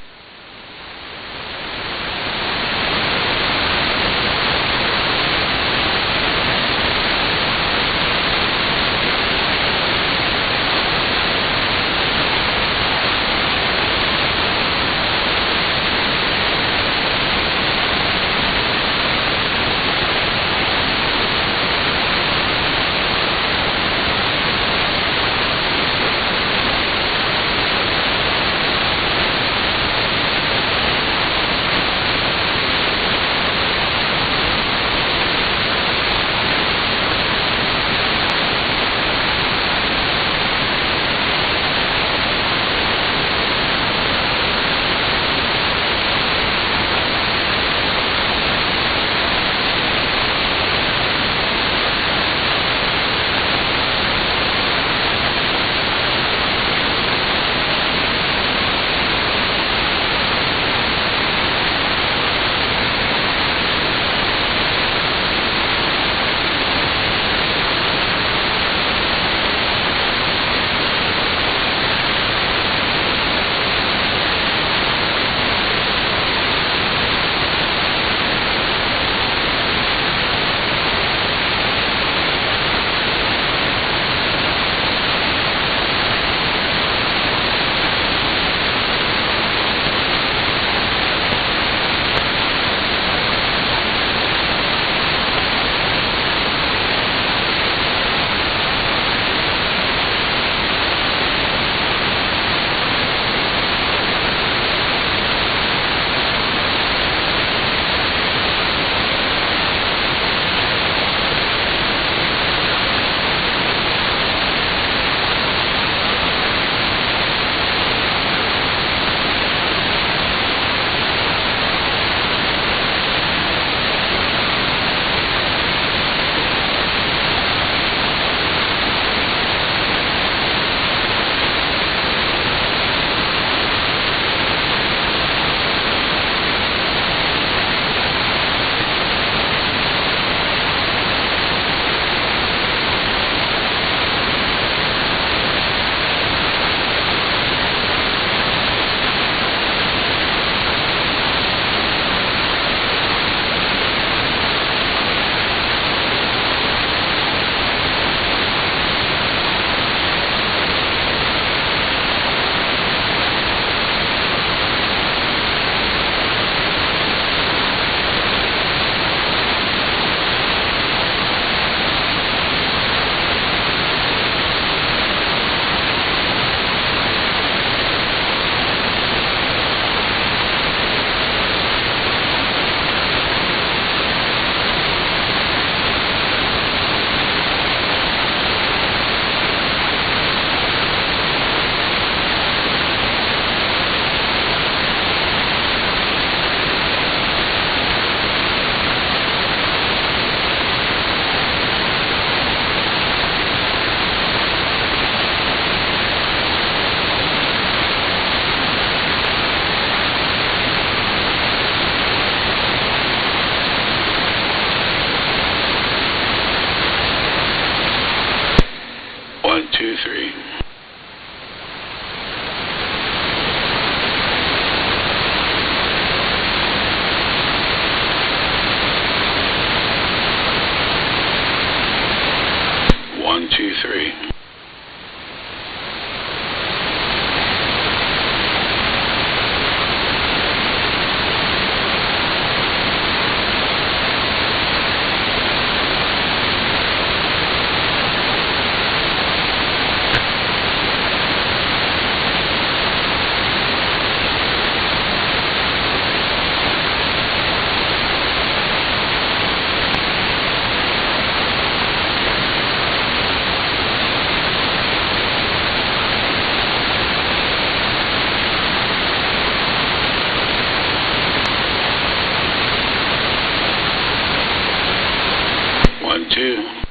2.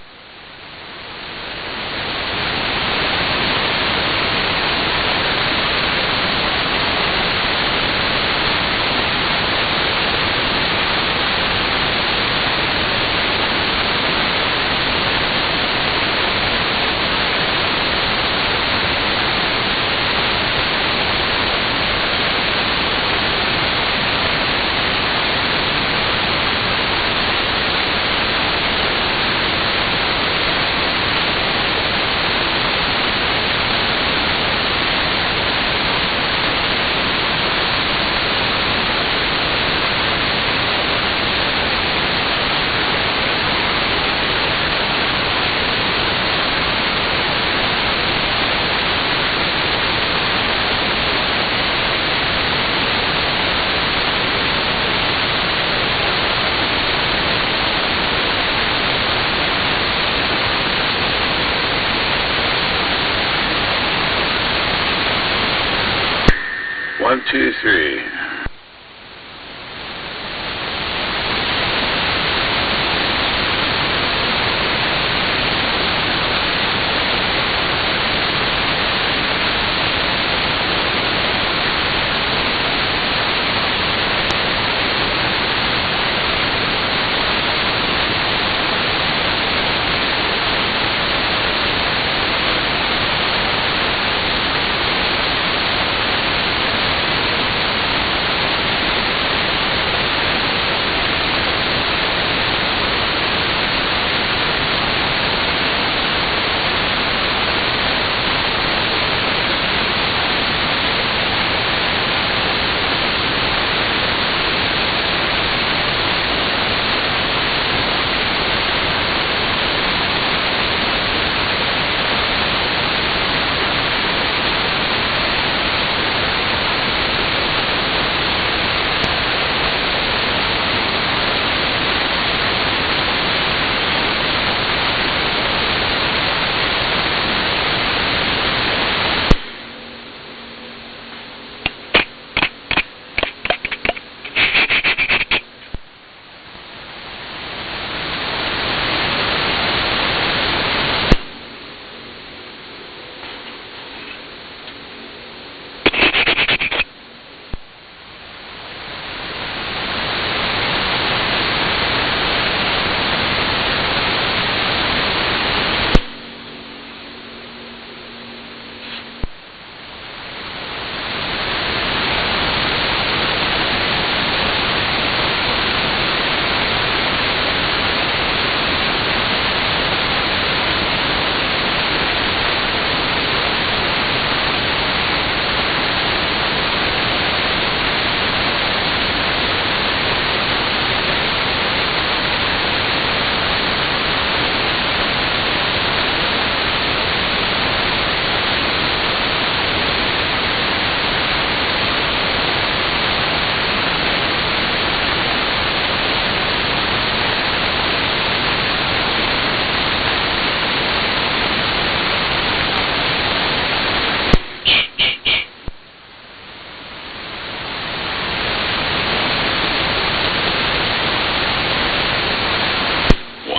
One, two, three.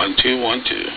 One, two, one, two.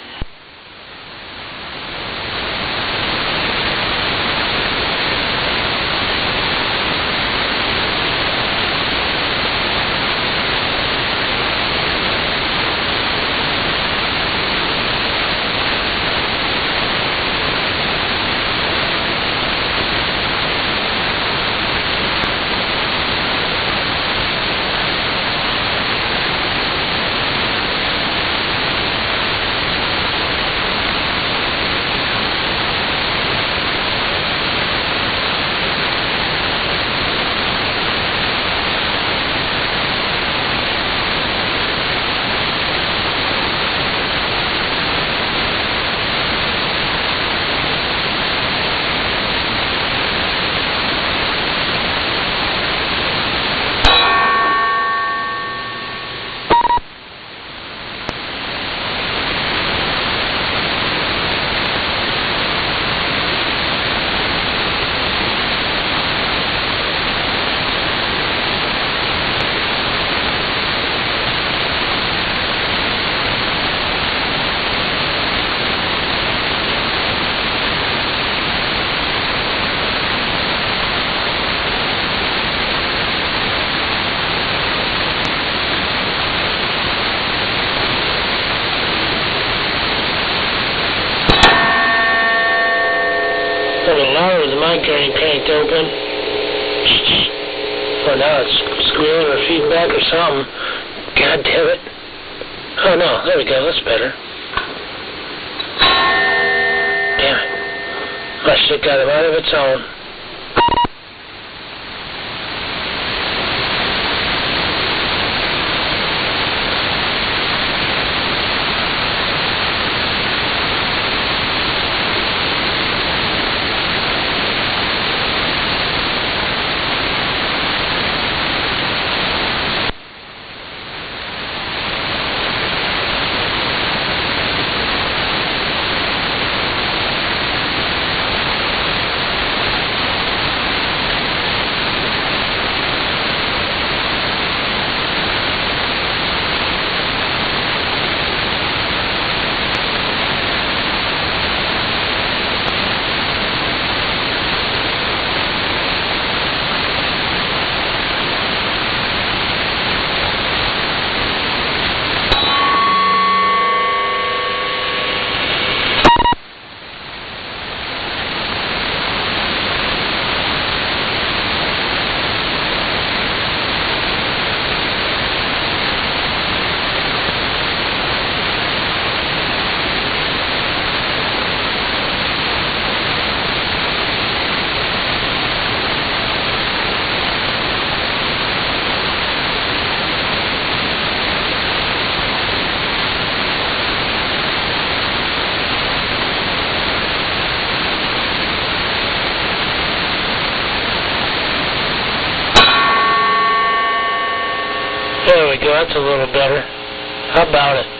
little louder with the mic cranked open. Oh, now it's squealing or feedback or something. God damn it. Oh, no. There we go. That's better. Damn it. My shit got him out of its own. There we go, that's a little better. How about it?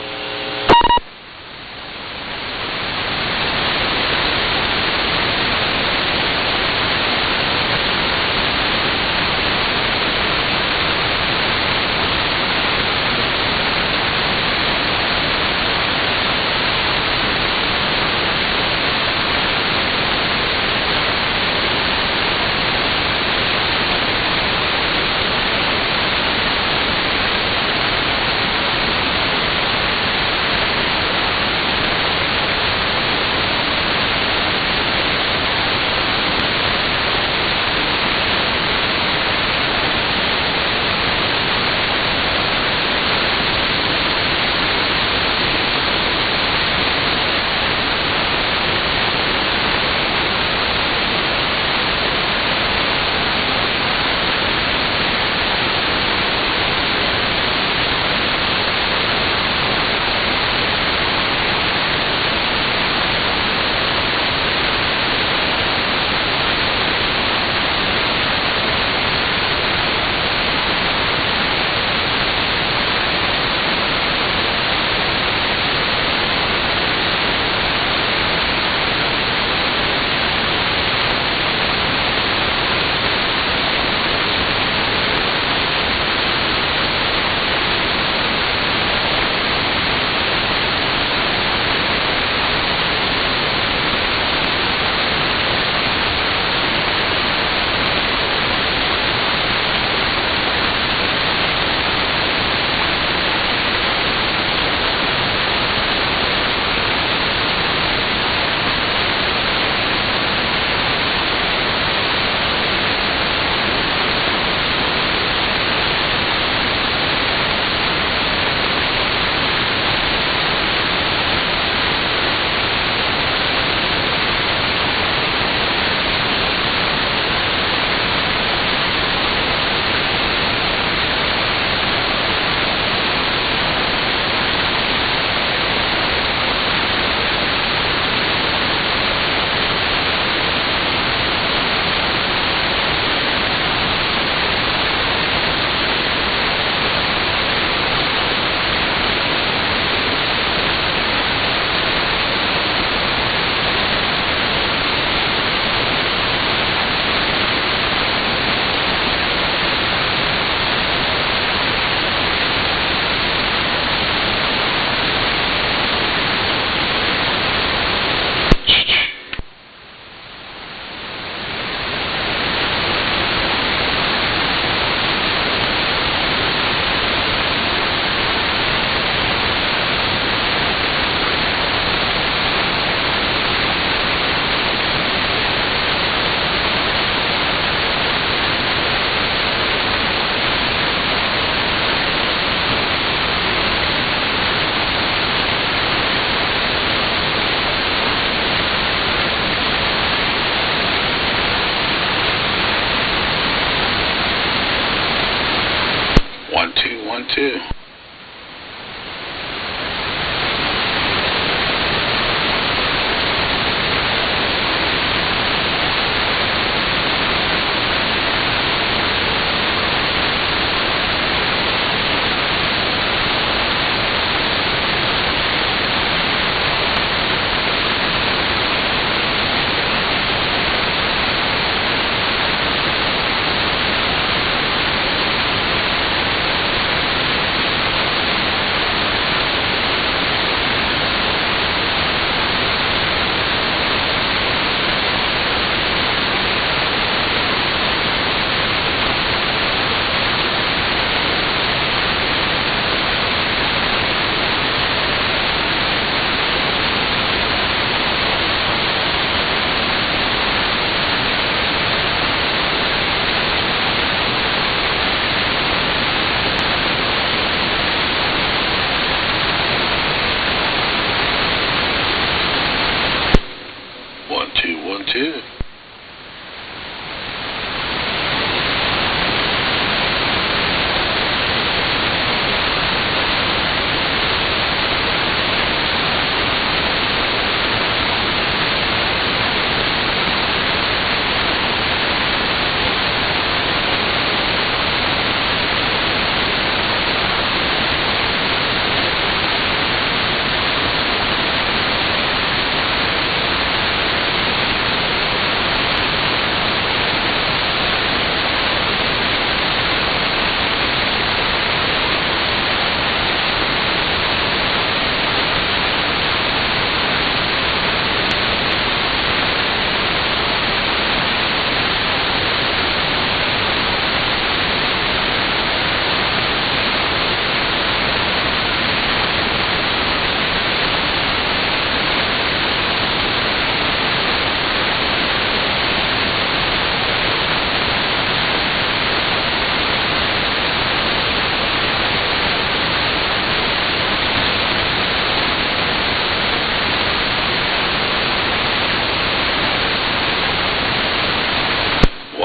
2.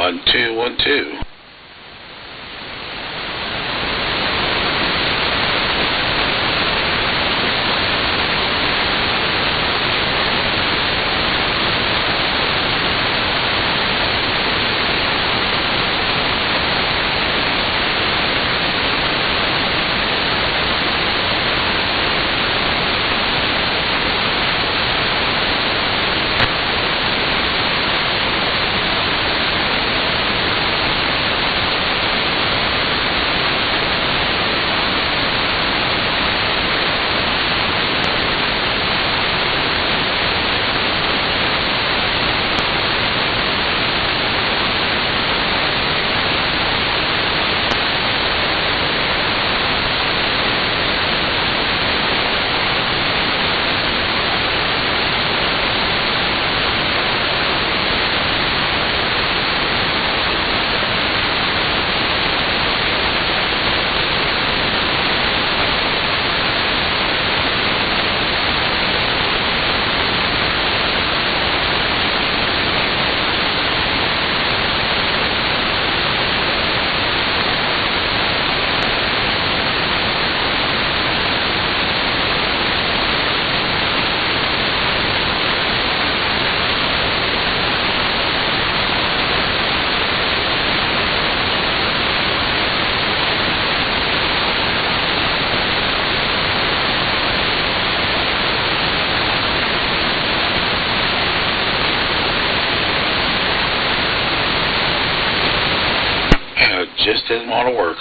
One, two, 1, 2. Just didn't want to work.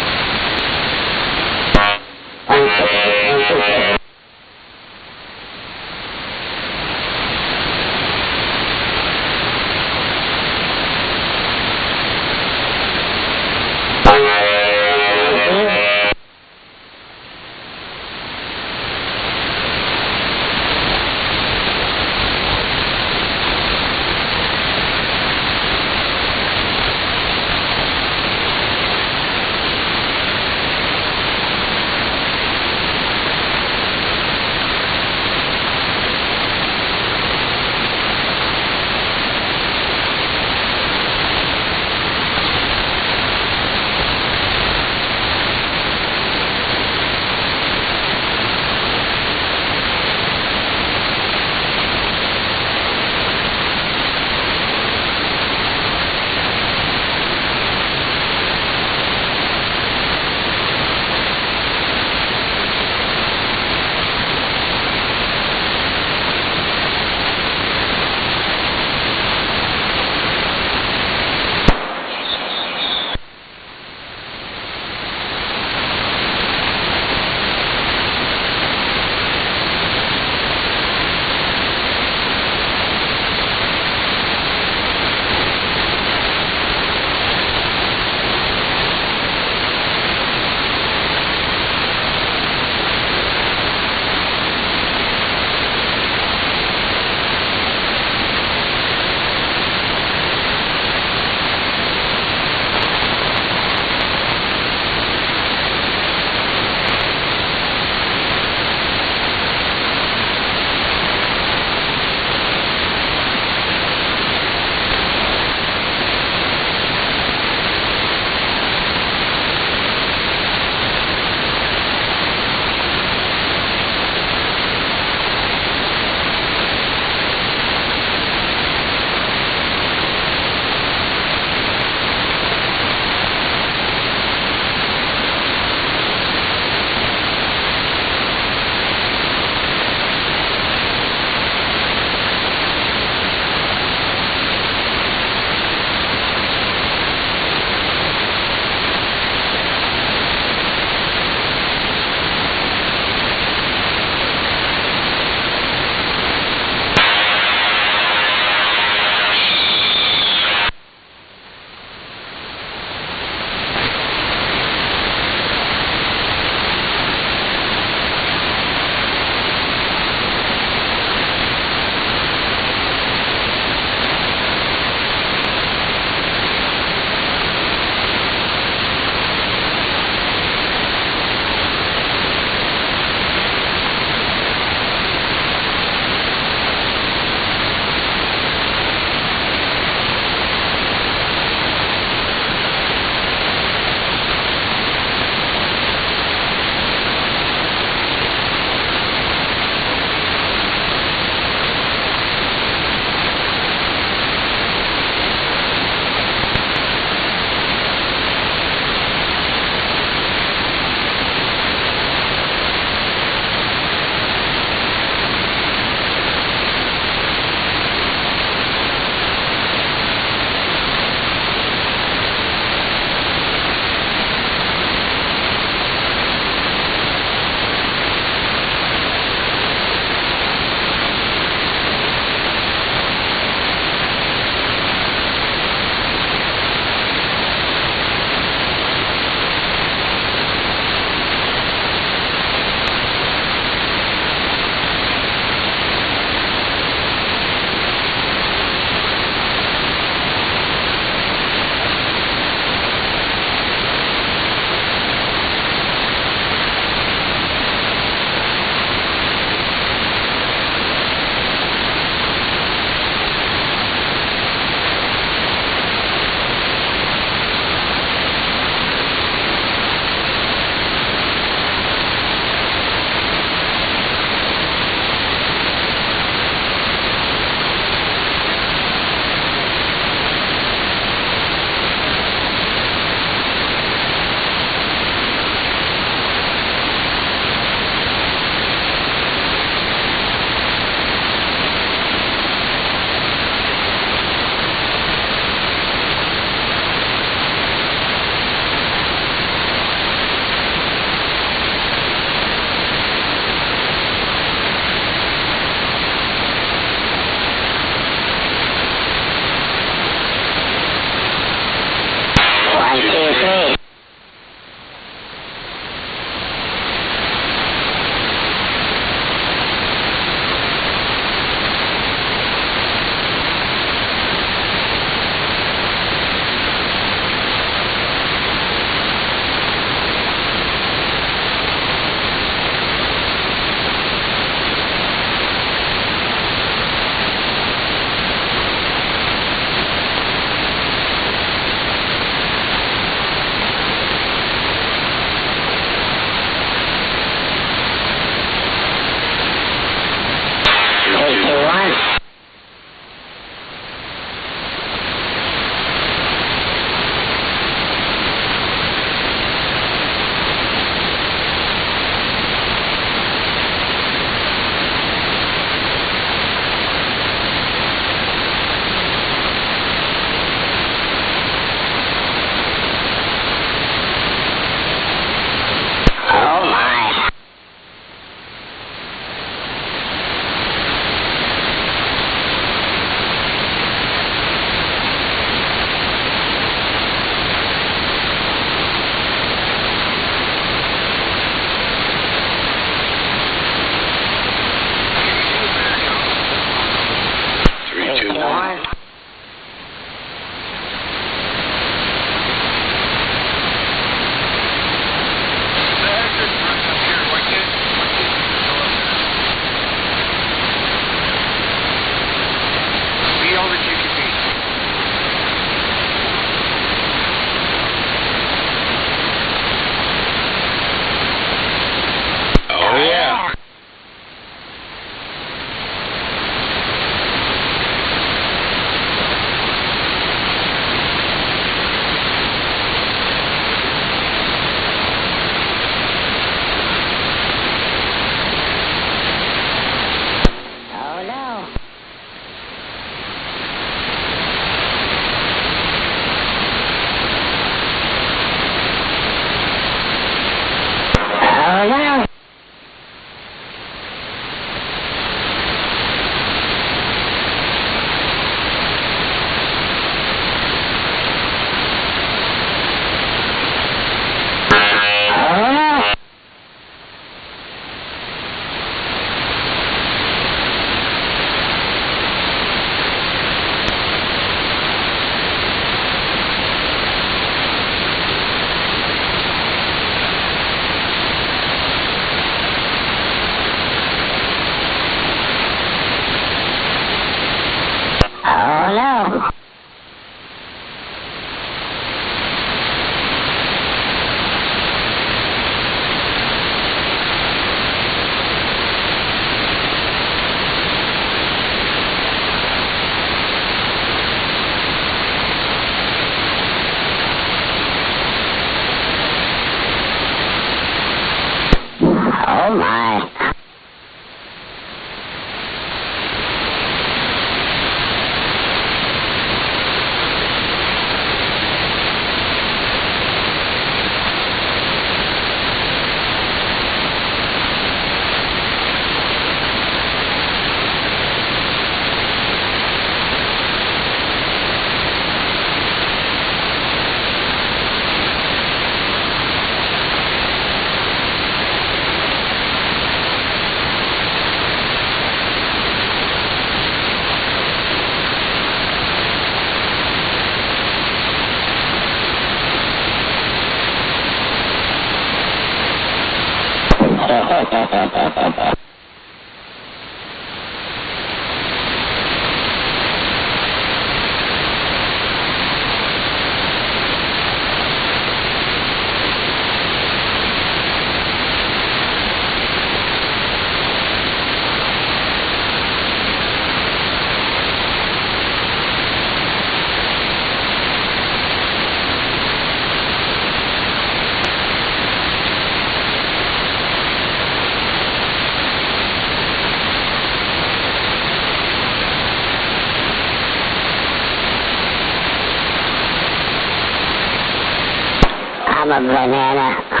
I'm a banana.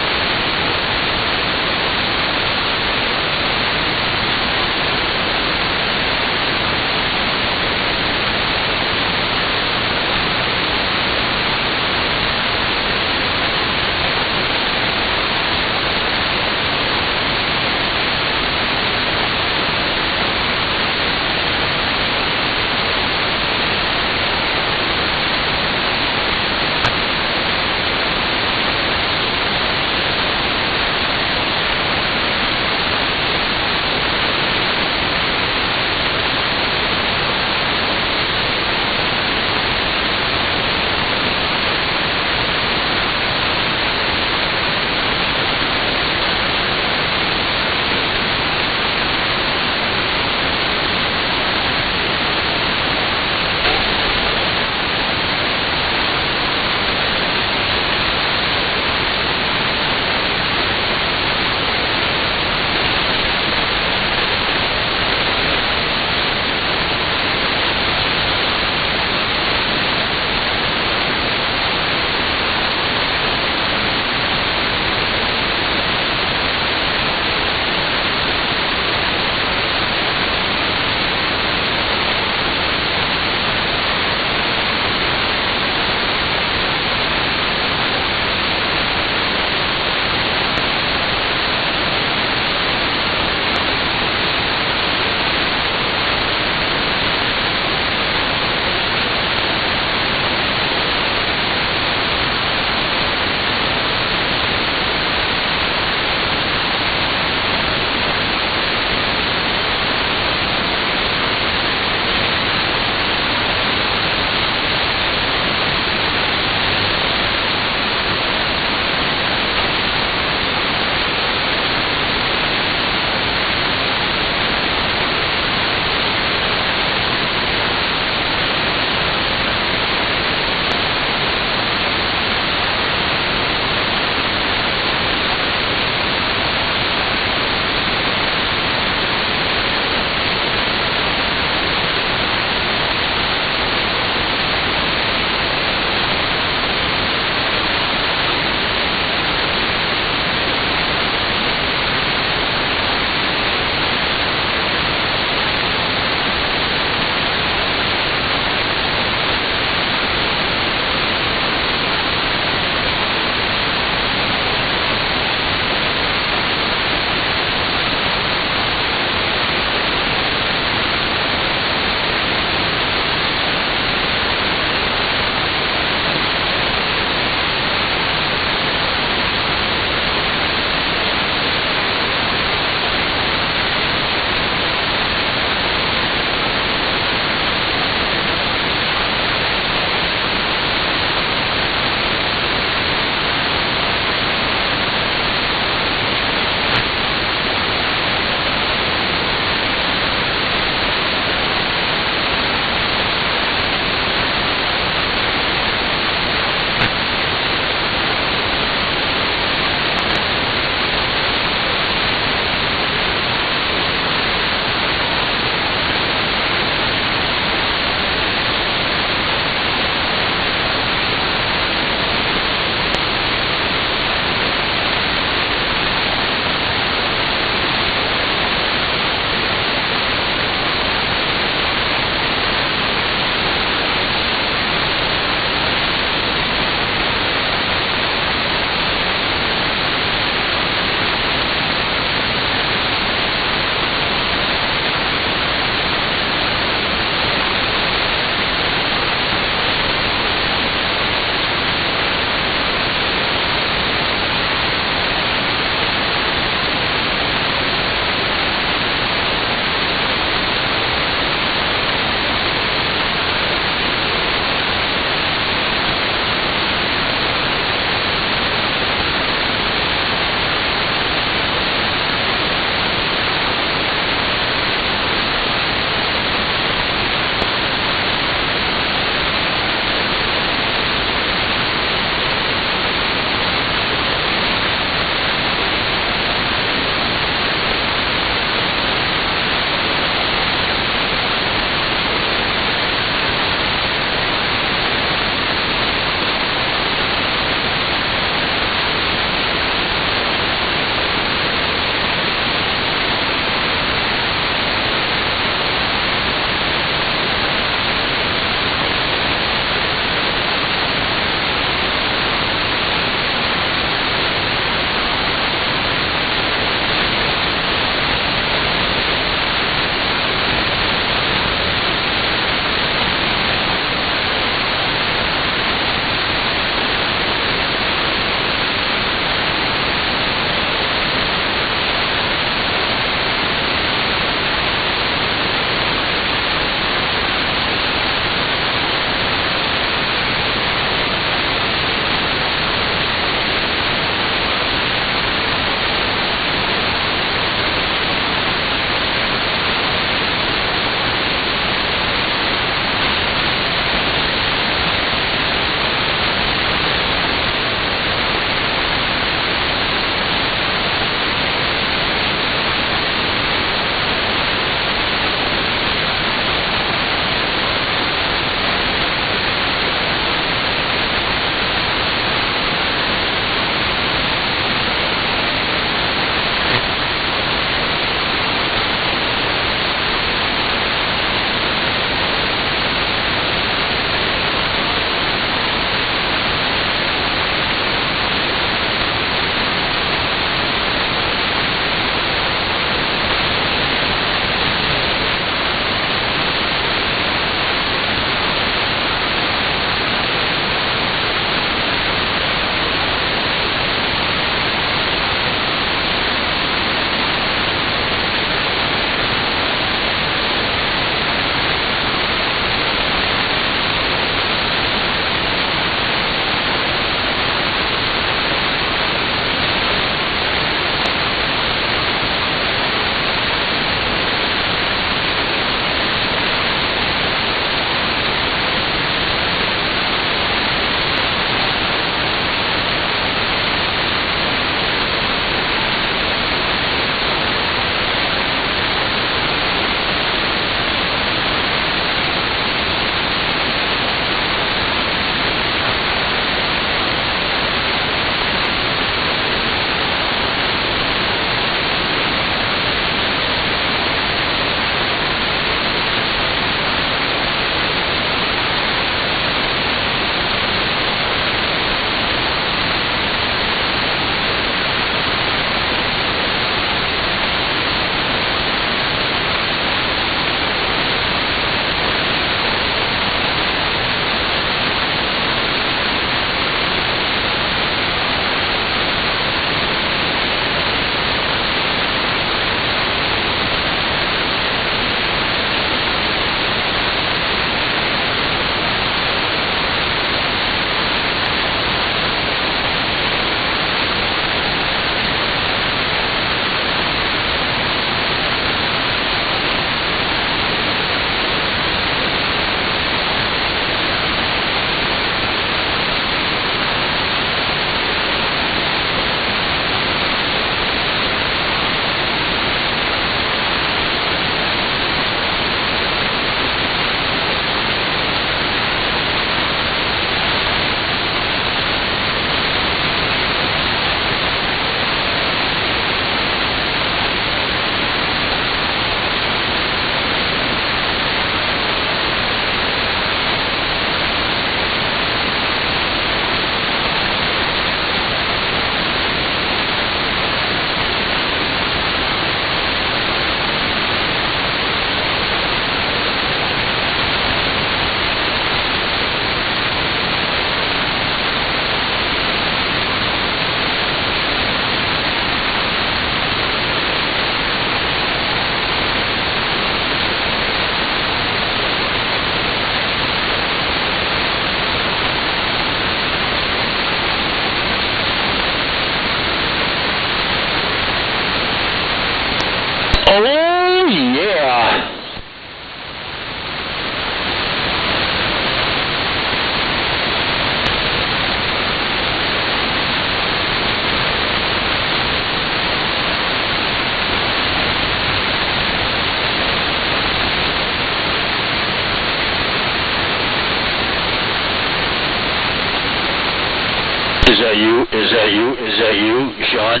Is that you? Is that you? Is that you, Sean?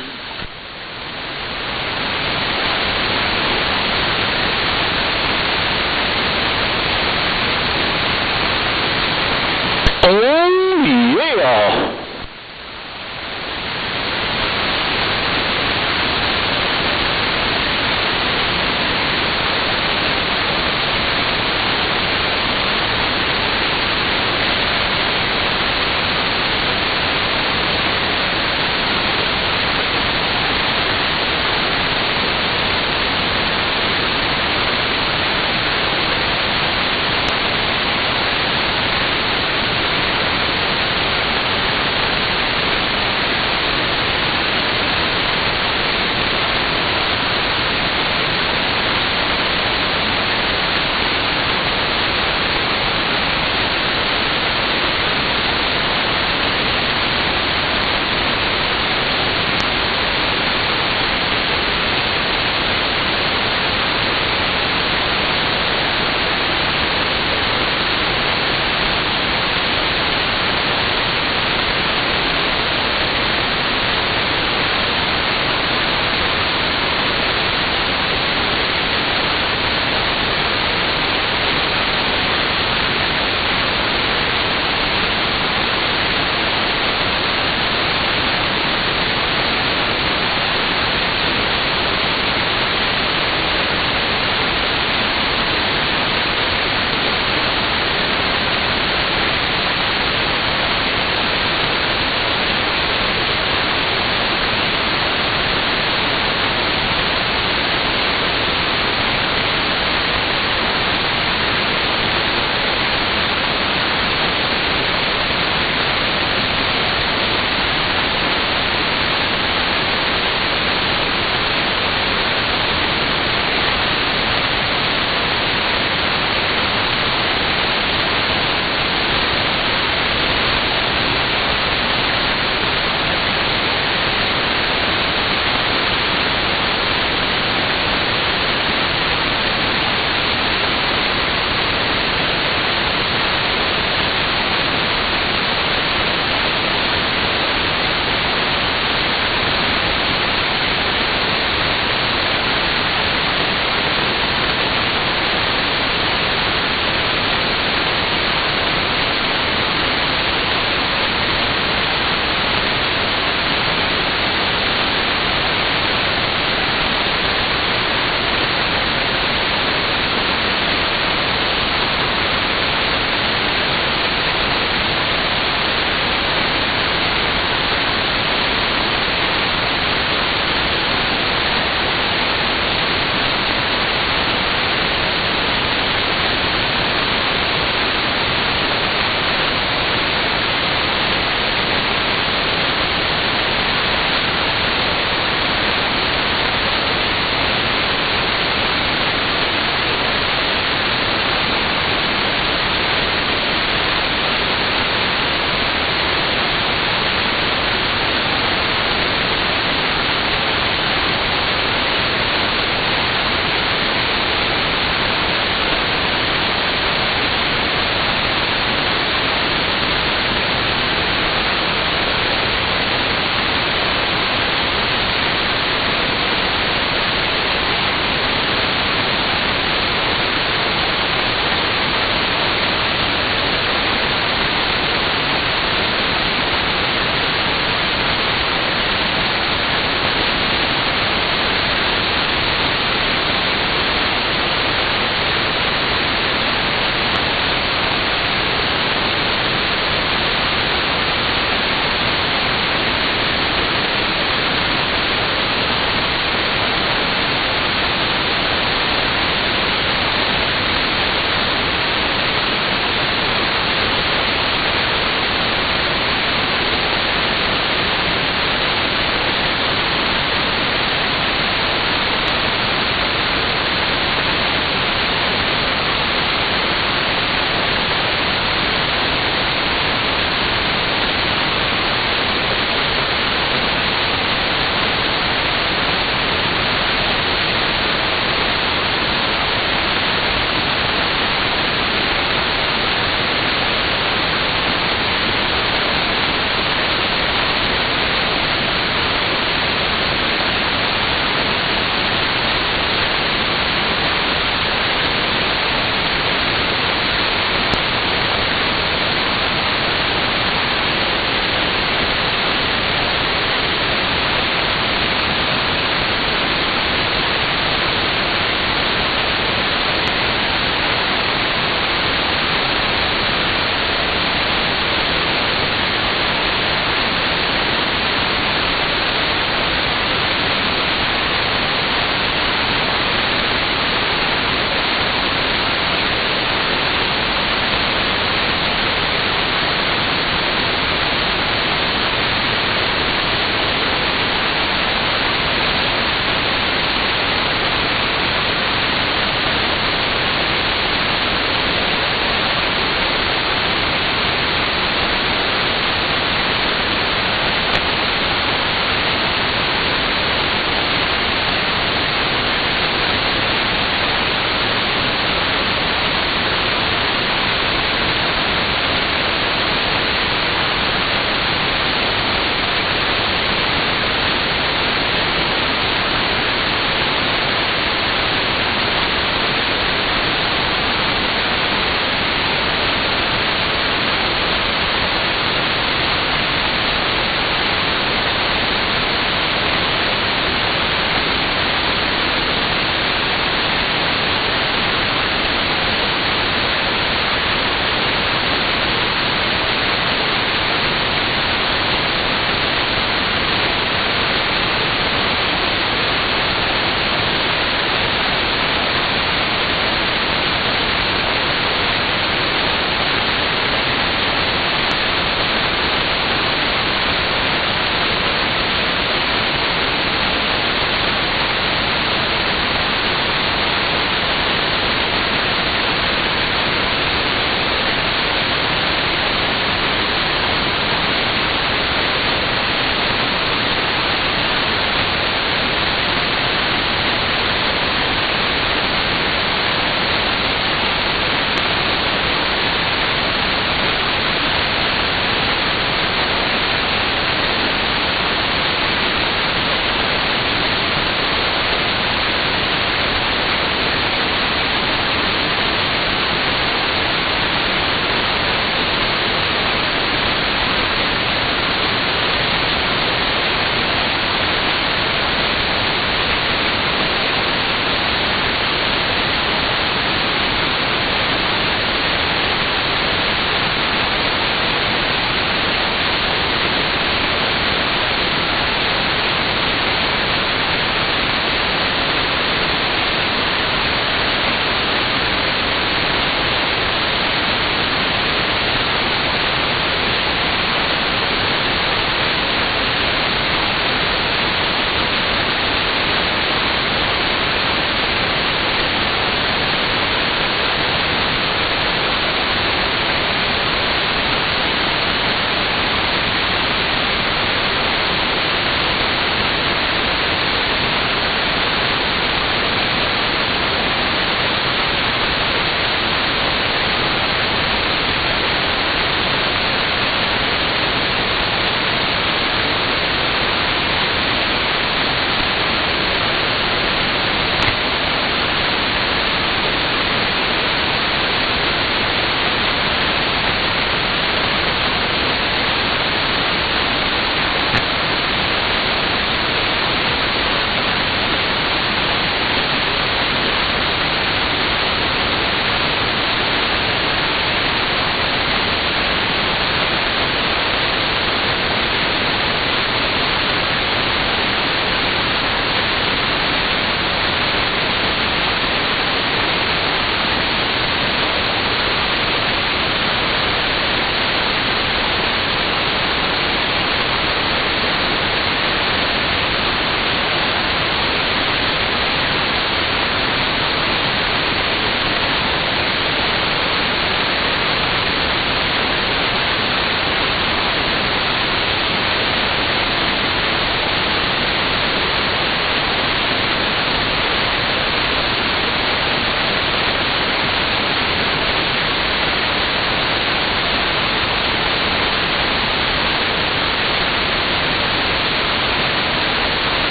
Oh, yeah.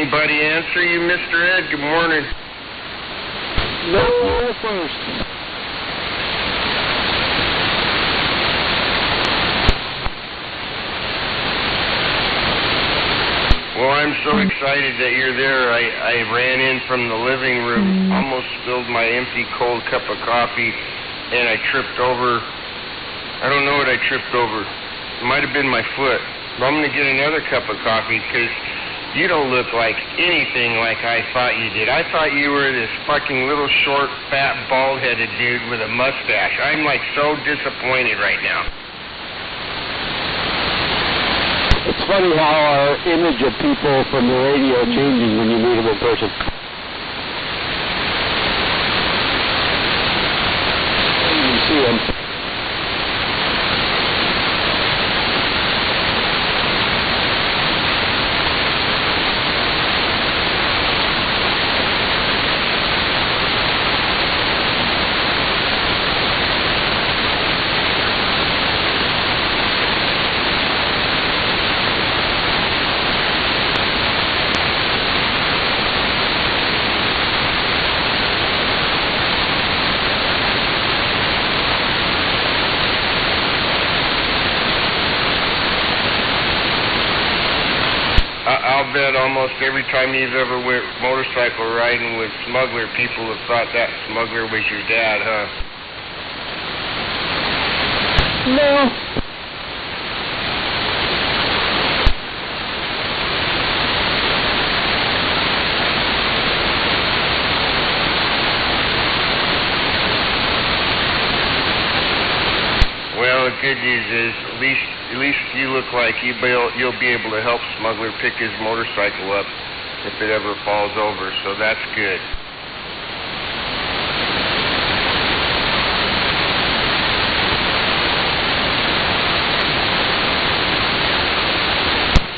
anybody answer you, Mr. Ed? Good morning. No, you first. Well, I'm so excited that you're there. I ran in from the living room, almost spilled my empty cold cup of coffee, and I tripped over. I don't know what I tripped over. It might have been my foot. But I'm going to get another cup of coffee because you don't look like anything like I thought you did. I thought you were this fucking little short, fat, bald-headed dude with a mustache. I'm like so disappointed right now. It's funny how our image of people from the radio changes when you meet them in person. You see them. I'll bet almost every time you've ever went motorcycle riding with Smuggler, people have thought that Smuggler was your dad, huh? No. Well, the good news is, at least you look like you'll be able to help Smuggler pick his motorcycle up if it ever falls over, so that's good.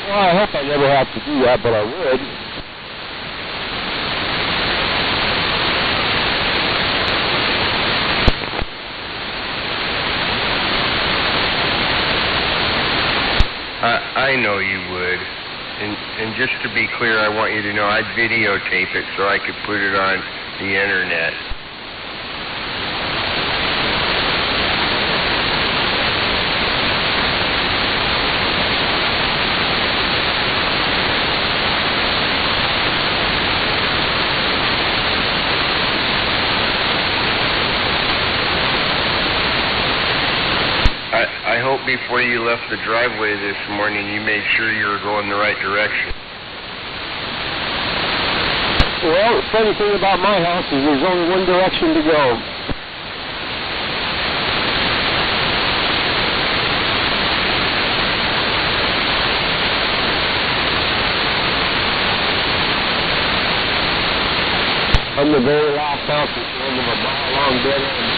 Well, I hope I never have to do that, but I would. I know you would. And just to be clear, I want you to know I'd videotape it so I could put it on the internet. I hope before you left the driveway this morning you made sure you were going the right direction. Well, the funny thing about my house is there's only one direction to go. I'm the very last house at the end of a mile-long dead end.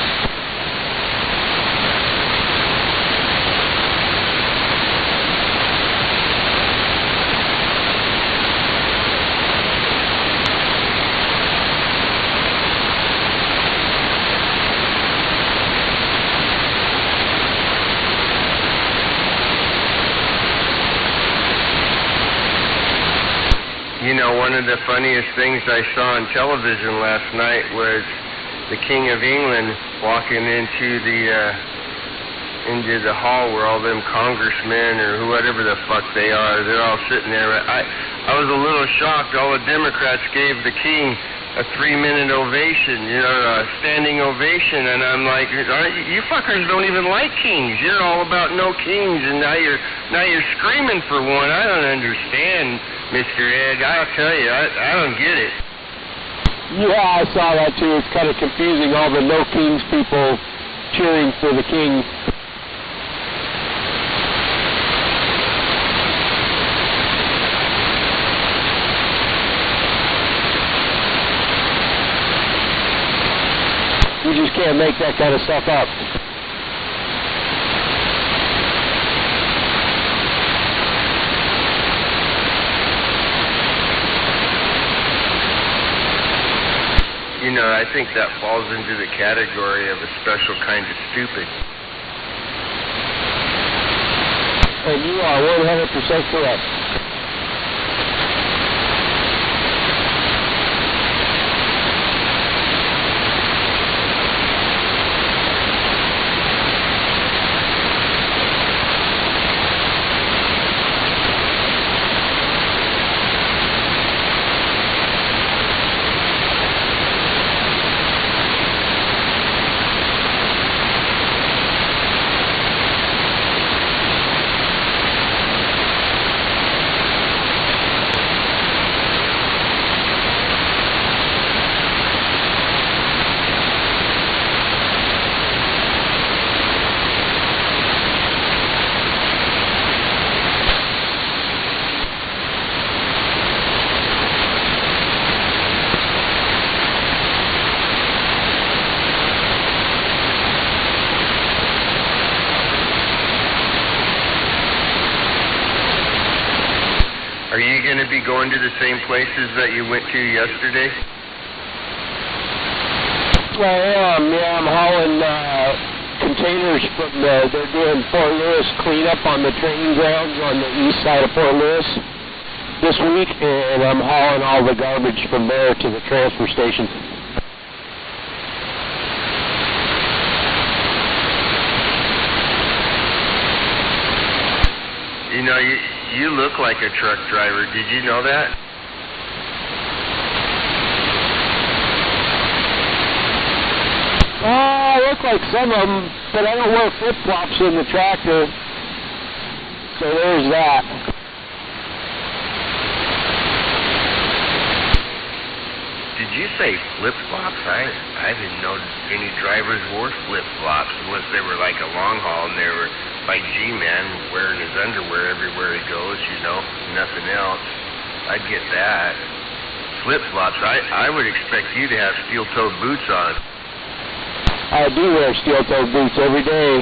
You know, one of the funniest things I saw on television last night was the King of England walking into the hall where all them congressmen or whatever the fuck they are, they're all sitting there. I was a little shocked. All the Democrats gave the king a 3-minute ovation, a standing ovation, and I'm like, you fuckers don't even like kings. You're all about no kings, and now you're screaming for one. I don't understand, Mr. Ed. I'll tell you, I don't get it. Yeah, I saw that too. It's kind of confusing, all the no kings people cheering for the king. You just can't make that kind of stuff up. You know, I think that falls into the category of a special kind of stupid. And you are 100% correct. Are you going to be going to the same places that you went to yesterday? I am. Yeah, I'm hauling containers from they're doing Fort Lewis cleanup on the training grounds on the east side of Fort Lewis this week, and I'm hauling all the garbage from there to the transfer station. You know, you look like a truck driver. Did you know that? I look like some of them, but I don't wear flip-flops in the tractor. So there's that. Did you say flip-flops? I didn't know any drivers wore flip-flops unless they were like a long haul and they were like G-Man wearing his underwear everywhere he goes, you know, nothing else. I'd get that. Flip-flops, I would expect you to have steel-toed boots on. I do wear steel-toed boots every day.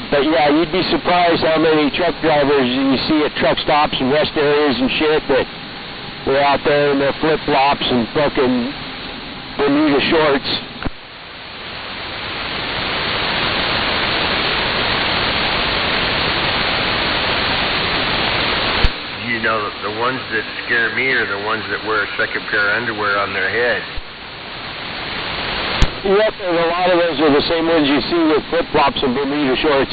But yeah, you'd be surprised how many truck drivers you see at truck stops and rest areas and shit that they're out there in their flip-flops and fucking Bermuda shorts. You know, the ones that scare me are the ones that wear a second pair of underwear on their head. Yep, and a lot of those are the same ones you see with flip-flops and Bermuda shorts.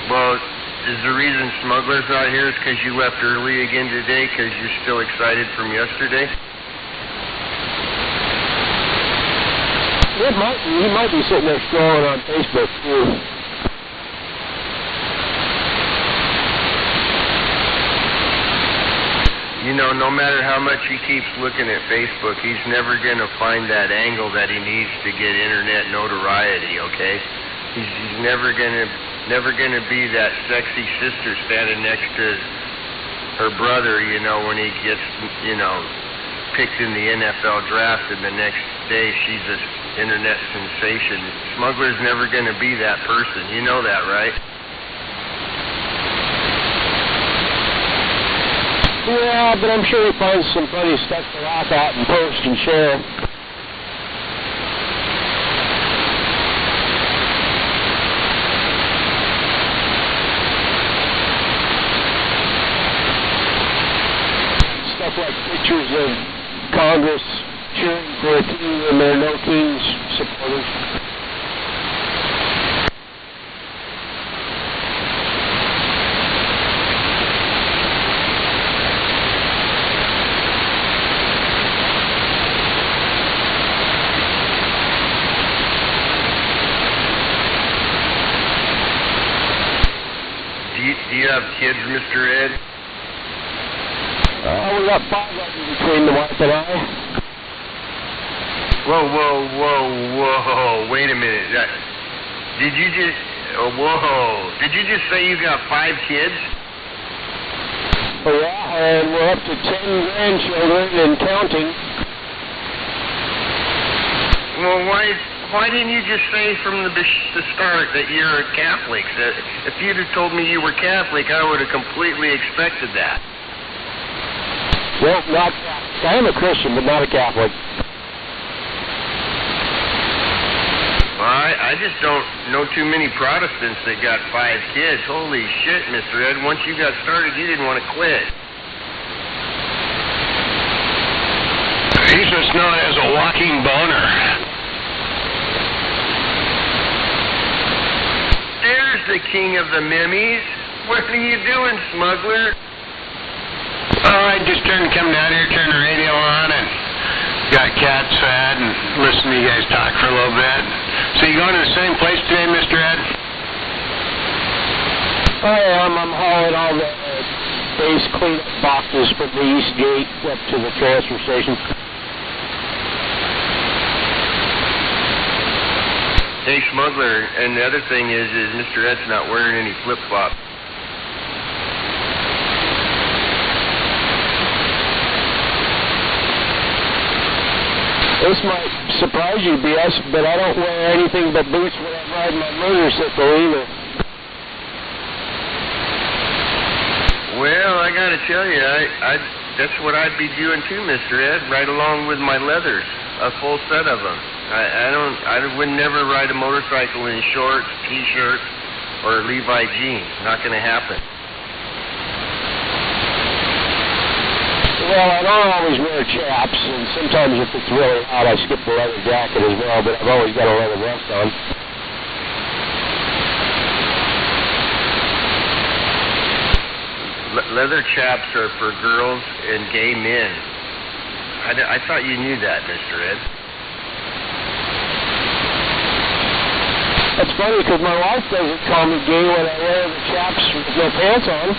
Well, is the reason Smuggler's not here is because you left early again today because you're still excited from yesterday? He might be sitting there scrolling on Facebook, too. You know, no matter how much he keeps looking at Facebook, he's never going to find that angle that he needs to get internet notoriety, okay? He's never going to be that sexy sister standing next to her brother, you know, when he gets, you know, picked in the NFL draft and the next day she's a internet sensation. Smuggler's never going to be that person. You know that, right? Yeah, but I'm sure he finds some funny stuff to laugh at and post and share. Stuff like pictures of Congress cheering for a team and they're no Kings supporters. Do you have kids, Mr. Ed? We got 5 of them between the wife and I. Whoa, wait a minute. Did you just say you got 5 kids? Oh, yeah, and we're up to 10 grandchildren and counting. Well, why didn't you just say from the start that you're a Catholic? If you'd have told me you were Catholic, I would have completely expected that. Well, not Catholic. I am a Christian, but not a Catholic. Well, I just don't know too many Protestants that got 5 kids. Holy shit, Mr. Ed. Once you got started, you didn't want to quit. He's just known as a walking boner. There's the king of the memes. What are you doing, smuggler? Oh, I just come down here, turn the radio on, and got cats fed and listen to you guys talk for a little bit. So you going to the same place today, Mr. Ed? I am. I'm hauling all the base cleanup boxes from the east gate up to the transfer station. Hey, smuggler, and the other thing is Mr. Ed's not wearing any flip-flops. This might surprise you, BS, but I don't wear anything but boots when I'm riding my motorcycle either. Well, I gotta tell you, that's what I'd be doing too, Mr. Ed, right along with my leathers, a full set of them. I would never ride a motorcycle in shorts, t-shirts, or Levi jeans. Not gonna happen. Well, I don't always wear chaps, and sometimes if it's really hot, I skip the leather jacket as well, but I've always got a leather vest on. Leather chaps are for girls and gay men. I thought you knew that, Mr. Ed. That's funny, because my wife doesn't call me gay when I wear the chaps with no pants on.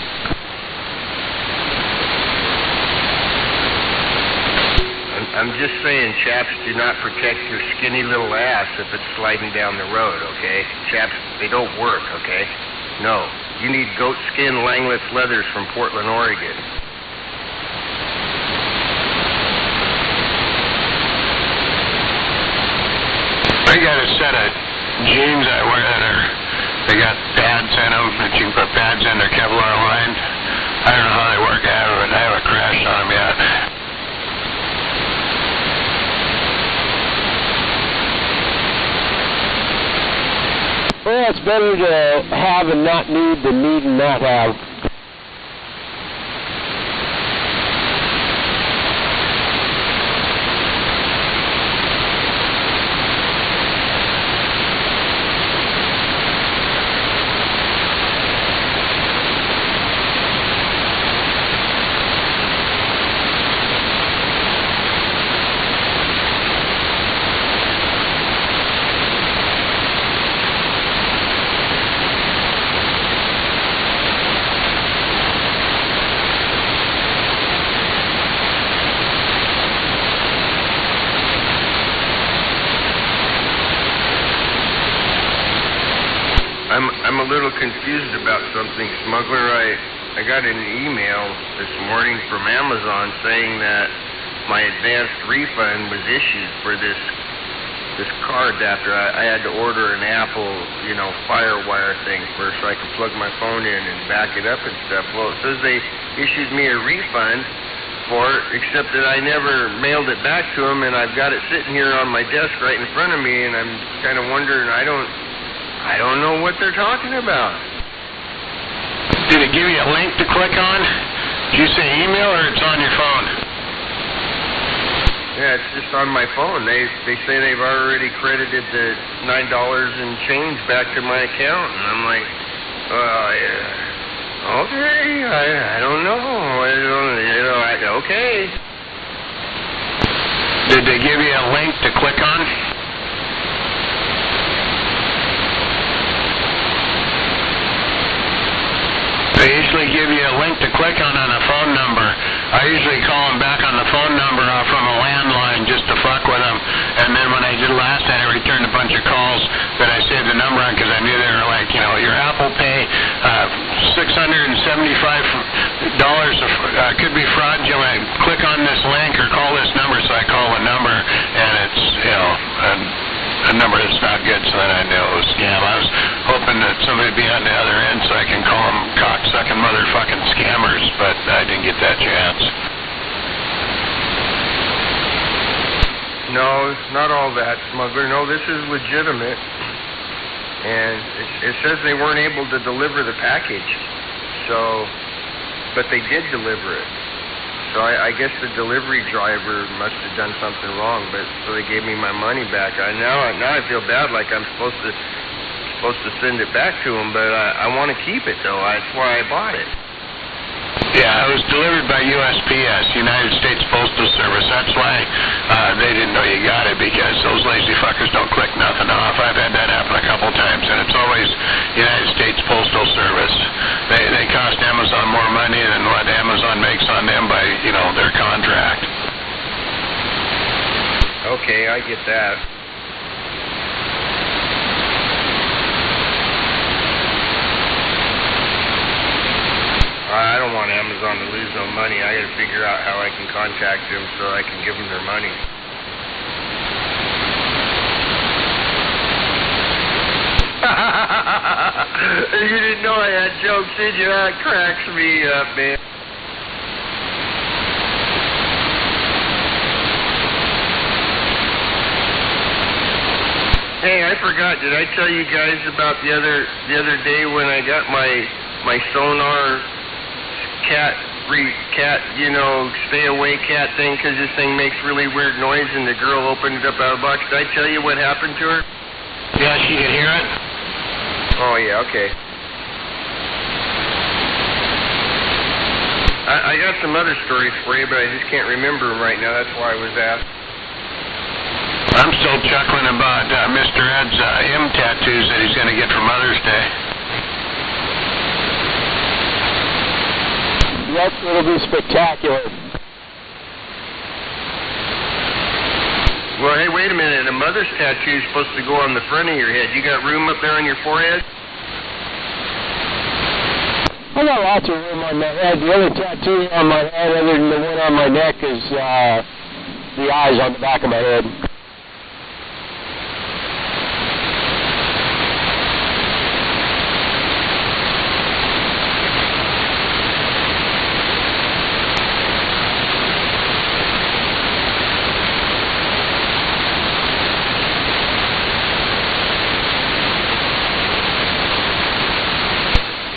I'm just saying chaps do not protect your skinny little ass if it's sliding down the road, okay? Chaps, they don't work, okay? No. You need goat skin Langlet's leathers from Portland, Oregon. I got a set of jeans I wear that they got pads in them that you can put pads in, they're Kevlar lined. I don't know how they work. I haven't crashed on them yet. Well, it's better to have and not need than need and not have. I'm a little confused about something, Smuggler. I got an email this morning from Amazon saying that my advanced refund was issued for this card adapter. I had to order an Apple, FireWire thing first so I could plug my phone in and back it up and stuff. Well, it says they issued me a refund for it, except that I never mailed it back to them, and I've got it sitting here on my desk right in front of me, and I'm kind of wondering, I don't know what they're talking about. Did it give you a link to click on? Did you say email or it's on your phone? Yeah, it's just on my phone. They say they've already credited the $9 and change back to my account, and I'm like, okay, I don't know. Okay. Did they give you a link to click on? They usually give you a link to click on a phone number. I usually call them back on the phone number from a landline just to fuck with them. And then when I did last night, I returned a bunch of calls that I saved the number on because I knew they were like, your Apple Pay, $675 could be fraudulent. Click on this link or call this number. So I call the number, and it's, a number that's not good, so then I knew it was a scam. I was hoping that somebody would be on the other end so I can call them cocksucking motherfucking scammers, but I didn't get that chance. No, not all that, Smuggler. No, this is legitimate. And it says they weren't able to deliver the package, but they did deliver it. So I guess the delivery driver must have done something wrong, so they gave me my money back. Now I feel bad, like I'm supposed to send it back to them, but I want to keep it though. That's why I bought it. Yeah, it was delivered by USPS, United States Postal Service. That's why they didn't know you got it, because those lazy fuckers don't click nothing off. I've had that happen a couple times, and it's always United States Postal Service. They cost Amazon more money than what Amazon makes on them by, their contract. Okay, I get that. I don't want Amazon to lose no money. I got to figure out how I can contact them so I can give them their money. You didn't know I had jokes in you. That cracks me up, man. Hey, I forgot. Did I tell you guys about the other day when I got my sonar cat, you know, stay away cat thing, because this thing makes really weird noise, and the girl opened it up out of the box. Did I tell you what happened to her? Yeah, she could hear it. Oh yeah, okay. I got some other stories for you, but I just can't remember them right now. That's why I was asked. I'm still chuckling about Mr. Ed's M tattoos that he's going to get for Mother's Day. Yep, it'll be spectacular. Well, hey, wait a minute. A mother's tattoo is supposed to go on the front of your head. You got room up there on your forehead? I got lots of room on my head. The other tattoo on my head, other than the one on my neck, is the eyes on the back of my head.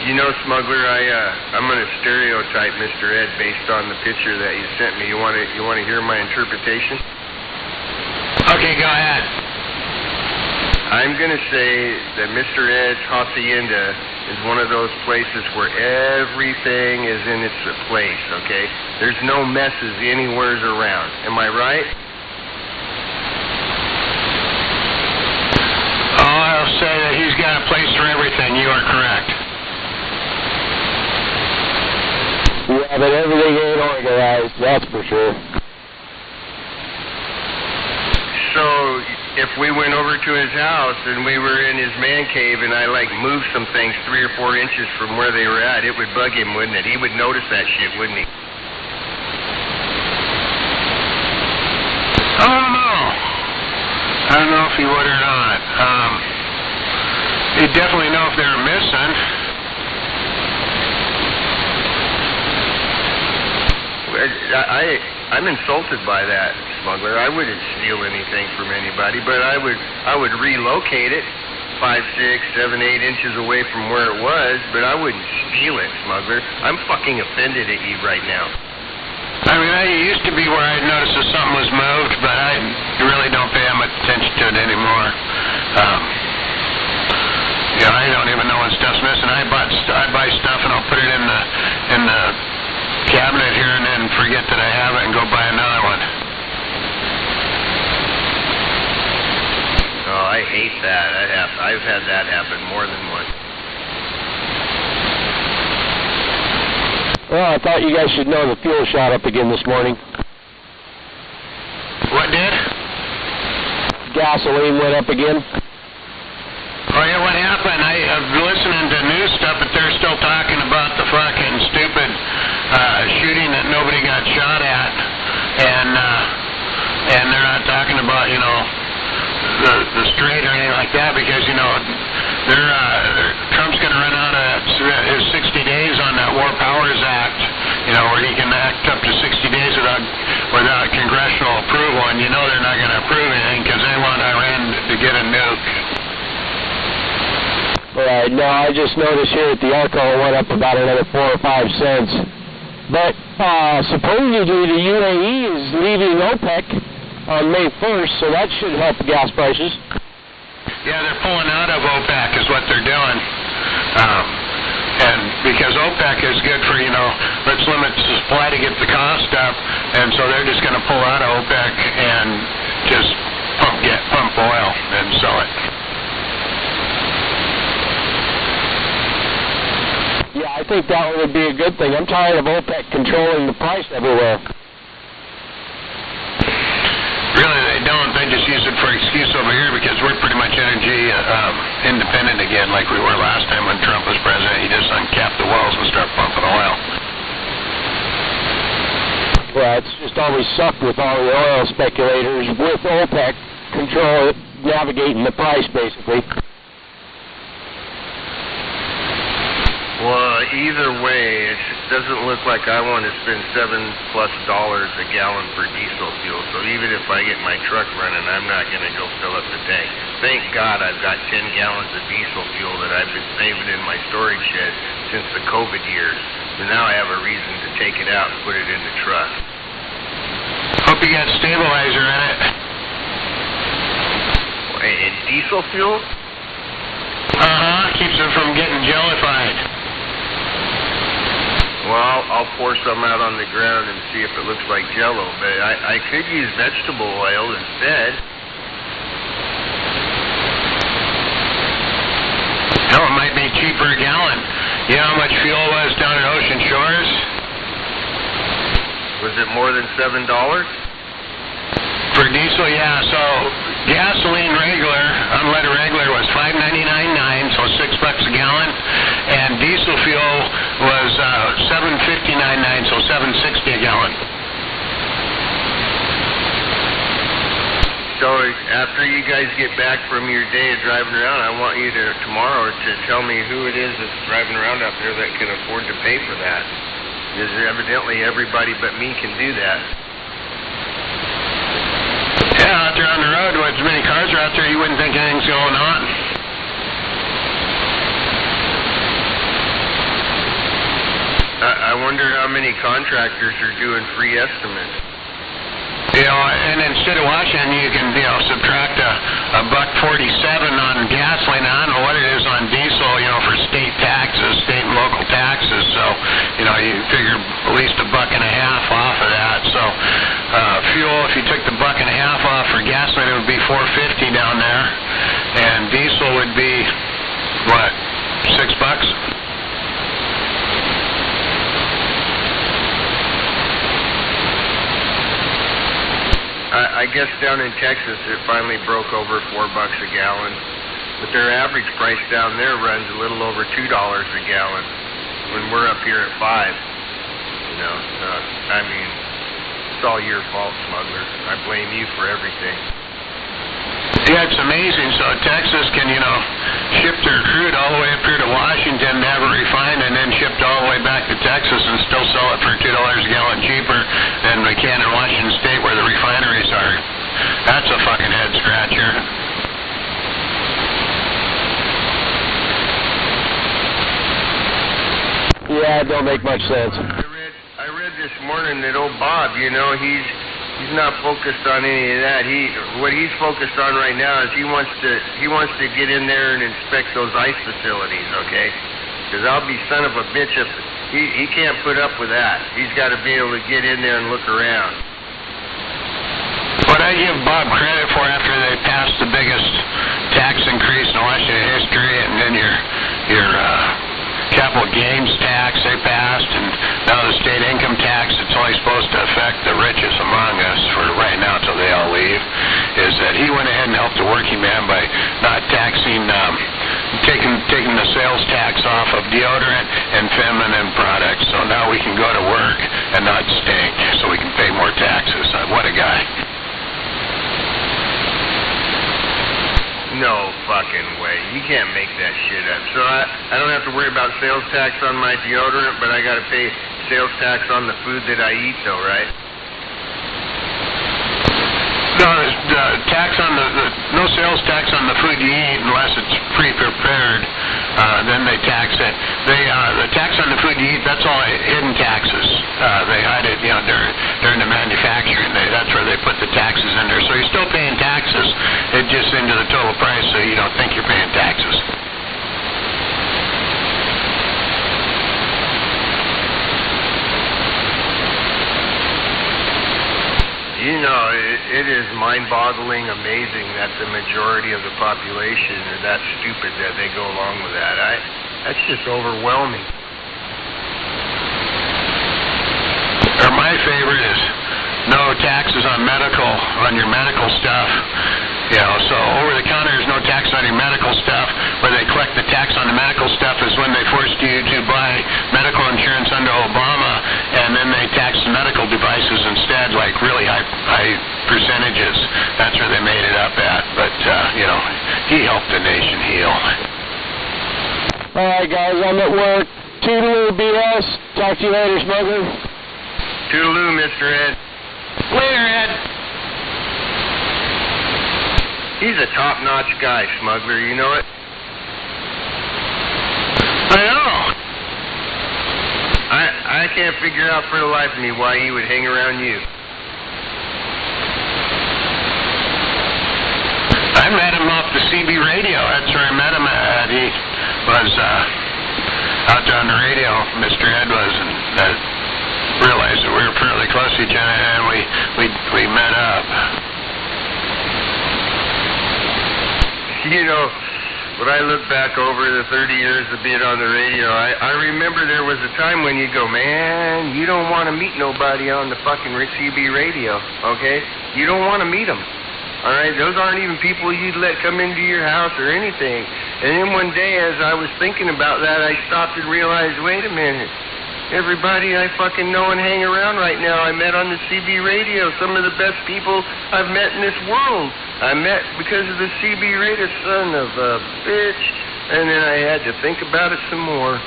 You know, Smuggler, I'm going to stereotype Mr. Ed based on the picture that you sent me. You want to hear my interpretation? Okay, go ahead. I'm going to say that Mr. Ed's hacienda is one of those places where everything is in its place, okay? There's no messes anywhere around. Am I right? Oh, I'll say that he's got a place for everything. You are correct. Yeah, but everything ain't organized, that's for sure. So, if we went over to his house and we were in his man cave and I, moved some things 3 or 4 inches from where they were at, it would bug him, wouldn't it? He would notice that shit, wouldn't he? I don't know. I don't know if he would or not. He'd definitely know if they were missing. I'm insulted by that, Smuggler. I wouldn't steal anything from anybody, but I would relocate it 5, 6, 7, 8 inches away from where it was, but I wouldn't steal it, Smuggler. I'm fucking offended at you right now. I mean, it used to be where I'd notice if something was moved, but I really don't pay that much attention to it anymore. I don't even know when stuff's missing. I buy stuff and I'll put it in the cabinet here and then forget that I have it and go buy another one. Oh, I hate that. I've had that happen more than once. Well, I thought you guys should know the fuel shot up again this morning. What did? Gasoline went up again. Oh, yeah, what happened? I've been listening to news stuff, but they're still talking about the fucking stupid shooting that nobody got shot at, and they're not talking about, the strait or anything like that, because, Trump's going to run out of his 60 days on that War Powers Act, where he can act up to 60 days without congressional approval, and they're not going to approve anything because they want Iran to get a nuke. Right, no, I just noticed here that the alcohol went up about another 4 or 5 cents. But supposedly the UAE is leaving OPEC on May 1st, so that should help gas prices. Yeah, they're pulling out of OPEC is what they're doing. And because OPEC is good for, let's limit the supply to get the cost up, and so they're just going to pull out of OPEC and just pump oil and sell it. Yeah, I think that would be a good thing. I'm tired of OPEC controlling the price everywhere. Really, they don't. They just use it for excuse over here because we're pretty much energy independent again like we were last time when Trump was president. He just uncapped the wells and started pumping oil. Well, it's just always sucked with all the oil speculators with OPEC navigating the price, basically. either way, it doesn't look like I want to spend $7+ a gallon for diesel fuel. So even if I get my truck running, I'm not going to go fill up the tank. Thank God I've got 10 gallons of diesel fuel that I've been saving in my storage shed since the COVID years. So now I have a reason to take it out and put it in the truck. Hope you got stabilizer in it. And diesel fuel? Keeps it from getting jellified. Well, I'll pour some out on the ground and see if it looks like Jell-O, but I could use vegetable oil instead. Hell, it might be cheaper a gallon. You know how much fuel was down at Ocean Shores? Was it more than $7? For diesel, yeah. So gasoline regular, unleaded regular was $5.99.9, so $6 a gallon, and diesel fuel was $7.59.9, so $7.60 a gallon. So after you guys get back from your day of driving around, I want you to tomorrow to tell me who it is that's driving around out there that can afford to pay for that. Because evidently everybody but me can do that. Yeah, out there on the road, with as many cars are out there, you wouldn't think anything's going on. I wonder how many contractors are doing free estimates. You know, and instead of washing, you can, subtract a $1.47 on gasoline. I don't know what it is on diesel, for state taxes, state and local taxes. So, you figure at least $1.50 off of that. So, fuel, if you took the $1.50 off for gasoline, it would be $4.50 down there, and diesel would be what, $6? I guess down in Texas it finally broke over $4 a gallon, but their average price down there runs a little over $2 a gallon when we're up here at $5. It's all your fault, smuggler. I blame you for everything. Yeah, it's amazing. So Texas can, ship their crude all the way up here to Washington, have it refined, and then shipped all the way back to Texas and still sell it for $2 a gallon cheaper than we can in Washington State where the refineries are. That's a fucking head scratcher. Yeah, it don't make much sense. I read this morning that old Bob, he's not focused on any of that. What he's focused on right now is he wants to get in there and inspect those ice facilities, okay? Because I'll be son of a bitch if he can't put up with that. He's got to be able to get in there and look around. What I give Bob credit for after they passed the biggest tax increase in Washington history, and then your capital gains tax they passed, and now the state income tax, it's only supposed to affect the richest among us for right now until they all leave, is that he went ahead and helped the working man by not taxing, taking the sales tax off of deodorant and feminine products. So now we can go to work and not stink, so we can pay more taxes. What a guy. No fucking way. You can't make that shit up. So I don't have to worry about sales tax on my deodorant, but I got to pay sales tax on the food that I eat, though, right? No, tax on no sales tax on the food you eat unless it's pre-prepared. Then they tax it. The tax on the food you eat, that's all hidden taxes. They hide it, during the manufacturing. That's where they put the taxes in there. So you're still paying taxes. It's just into the total price, so you don't think you're paying taxes. It is mind-boggling, amazing that the majority of the population are that stupid that they go along with that. That's just overwhelming. Or my favorite is no taxes on your medical stuff. So over the counter there's no tax on your medical stuff. Where they collect the tax on the medical stuff is when they forced you to buy medical insurance under Obama, and then they tax the medical devices instead, like really high percentages. That's where they made it up at. But he helped the nation heal. All right, guys, I'm at work. toodaloo, BS. Talk to you later, Smuggler. Toodaloo, Mr. Ed. Later, Ed. He's a top-notch guy, Smuggler, you know it? I know. I can't figure out for the life of me why he would hang around you. I met him off the CB radio. That's where I met him at. He was out there on the radio, Mr. Ed was, and I realized that we were fairly close to each other, and we met up. You know, when I look back over the 30 years of being on the radio, I remember there was a time when you go, man, you don't want to meet nobody on the fucking CB radio, okay? You don't want to meet them. All right, those aren't even people you'd let come into your house or anything. And then one day, as I was thinking about that, I stopped and realized, wait a minute. Everybody I fucking know and hang around right now, I met on the CB radio. Some of the best people I've met in this world. I met because of the CB radio, son of a bitch. And then I had to think about it some more.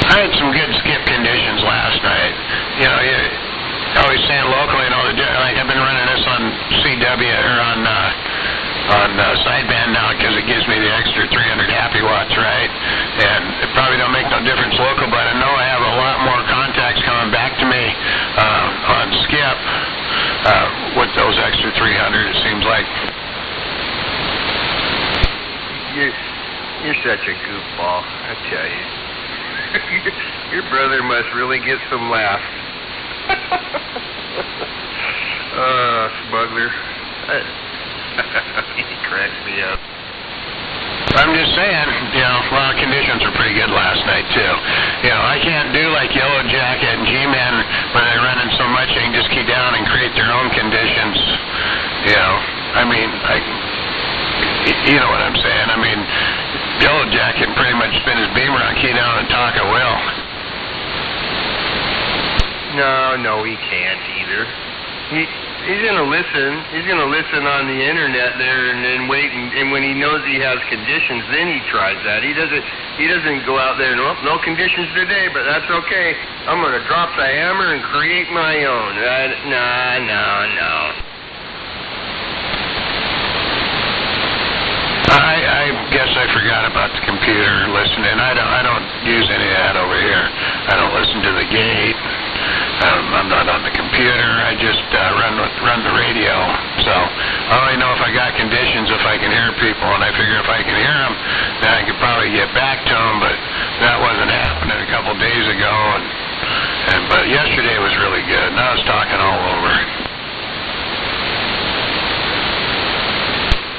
I had some good skip conditions last night. You know, you always saying locally, you know, like I've been running this on CW or on sideband now because it gives me the extra 300 happy watts, right? And it probably don't make no difference local, but I know I have a lot more contacts coming back to me on skip with those extra 300. It seems like. You're such a goofball, I tell you. Your brother must really get some laughs. Smuggler. He cracks me up. I'm just saying, you know, a lot of conditions were pretty good last night, too. You know, I can't do like Yellow Jacket and G-Man when they're running so much they can just key down and create their own conditions. You know, I mean, you know what I'm saying. I mean, Yellow Jacket can pretty much spin his beamer on key down and talk at will. No, he can't either. He's gonna listen. He's gonna listen on the internet there and then wait. And when he knows he has conditions, then he tries that. He doesn't go out there and no conditions today, but that's okay. I'm gonna drop the hammer and create my own. No. I guess I forgot about the computer listening. I don't use any of that over here. I don't listen to the gate. I'm not on the computer. I just run the radio. So I only know if I got conditions if I can hear people, and I figure if I can hear them, then I could probably get back to them. But that wasn't happening a couple days ago, but yesterday was really good. And I was talking all over.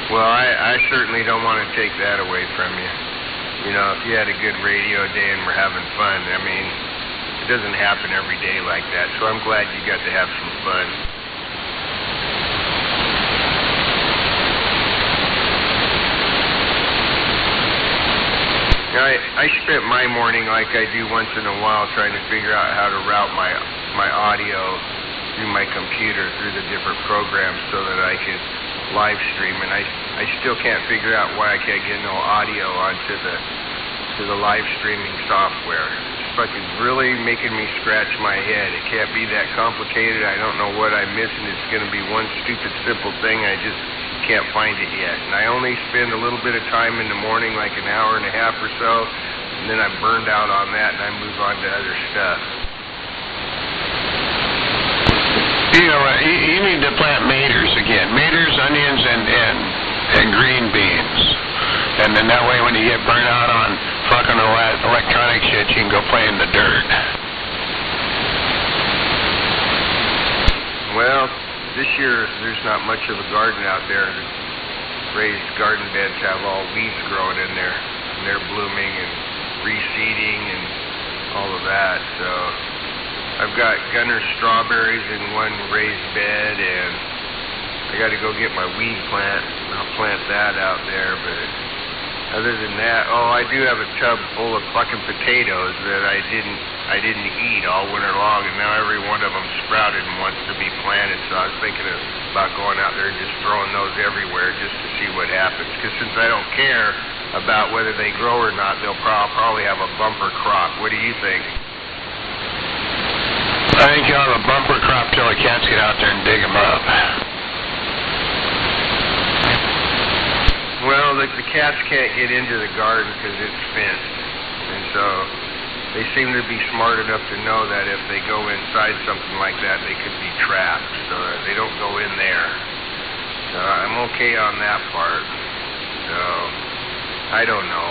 Well, I certainly don't want to take that away from you. You know, if you had a good radio day and we're having fun, I mean, it doesn't happen every day like that, so I'm glad you got to have some fun. I spent my morning like I do once in a while trying to figure out how to route my audio through my computer, through the different programs so that I could live stream, and I still can't figure out why I can't get no audio onto the live streaming software. It's fucking really making me scratch my head. It can't be that complicated. I don't know what I'm missing. It's going to be one stupid simple thing. I just can't find it yet. And I only spend a little bit of time in the morning, like an hour and a half or so, and then I'm burned out on that and I move on to other stuff. You know, you need to plant maters again. Maters, onions, and green beans. And then that way when you get burnt out on fucking electronic shit, you can go play in the dirt. Well, this year there's not much of a garden out there. The raised garden beds have all weeds growing in there. And they're blooming and reseeding and all of that, so I've got Gunner strawberries in one raised bed, and I got to go get my weed plant, and I'll plant that out there, but Other than that, I do have a tub full of fucking potatoes that I didn't eat all winter long, and now every one of them sprouted and wants to be planted. So I was thinking about going out there and just throwing those everywhere just to see what happens. Because since I don't care about whether they grow or not, they'll probably have a bumper crop. What do you think? I think you'll have a bumper crop till the cats get out there and dig them up. Well, the cats can't get into the garden because it's fenced, and so they seem to be smart enough to know that if they go inside something like that, they could be trapped, so they don't go in there. So I'm okay on that part. So I don't know.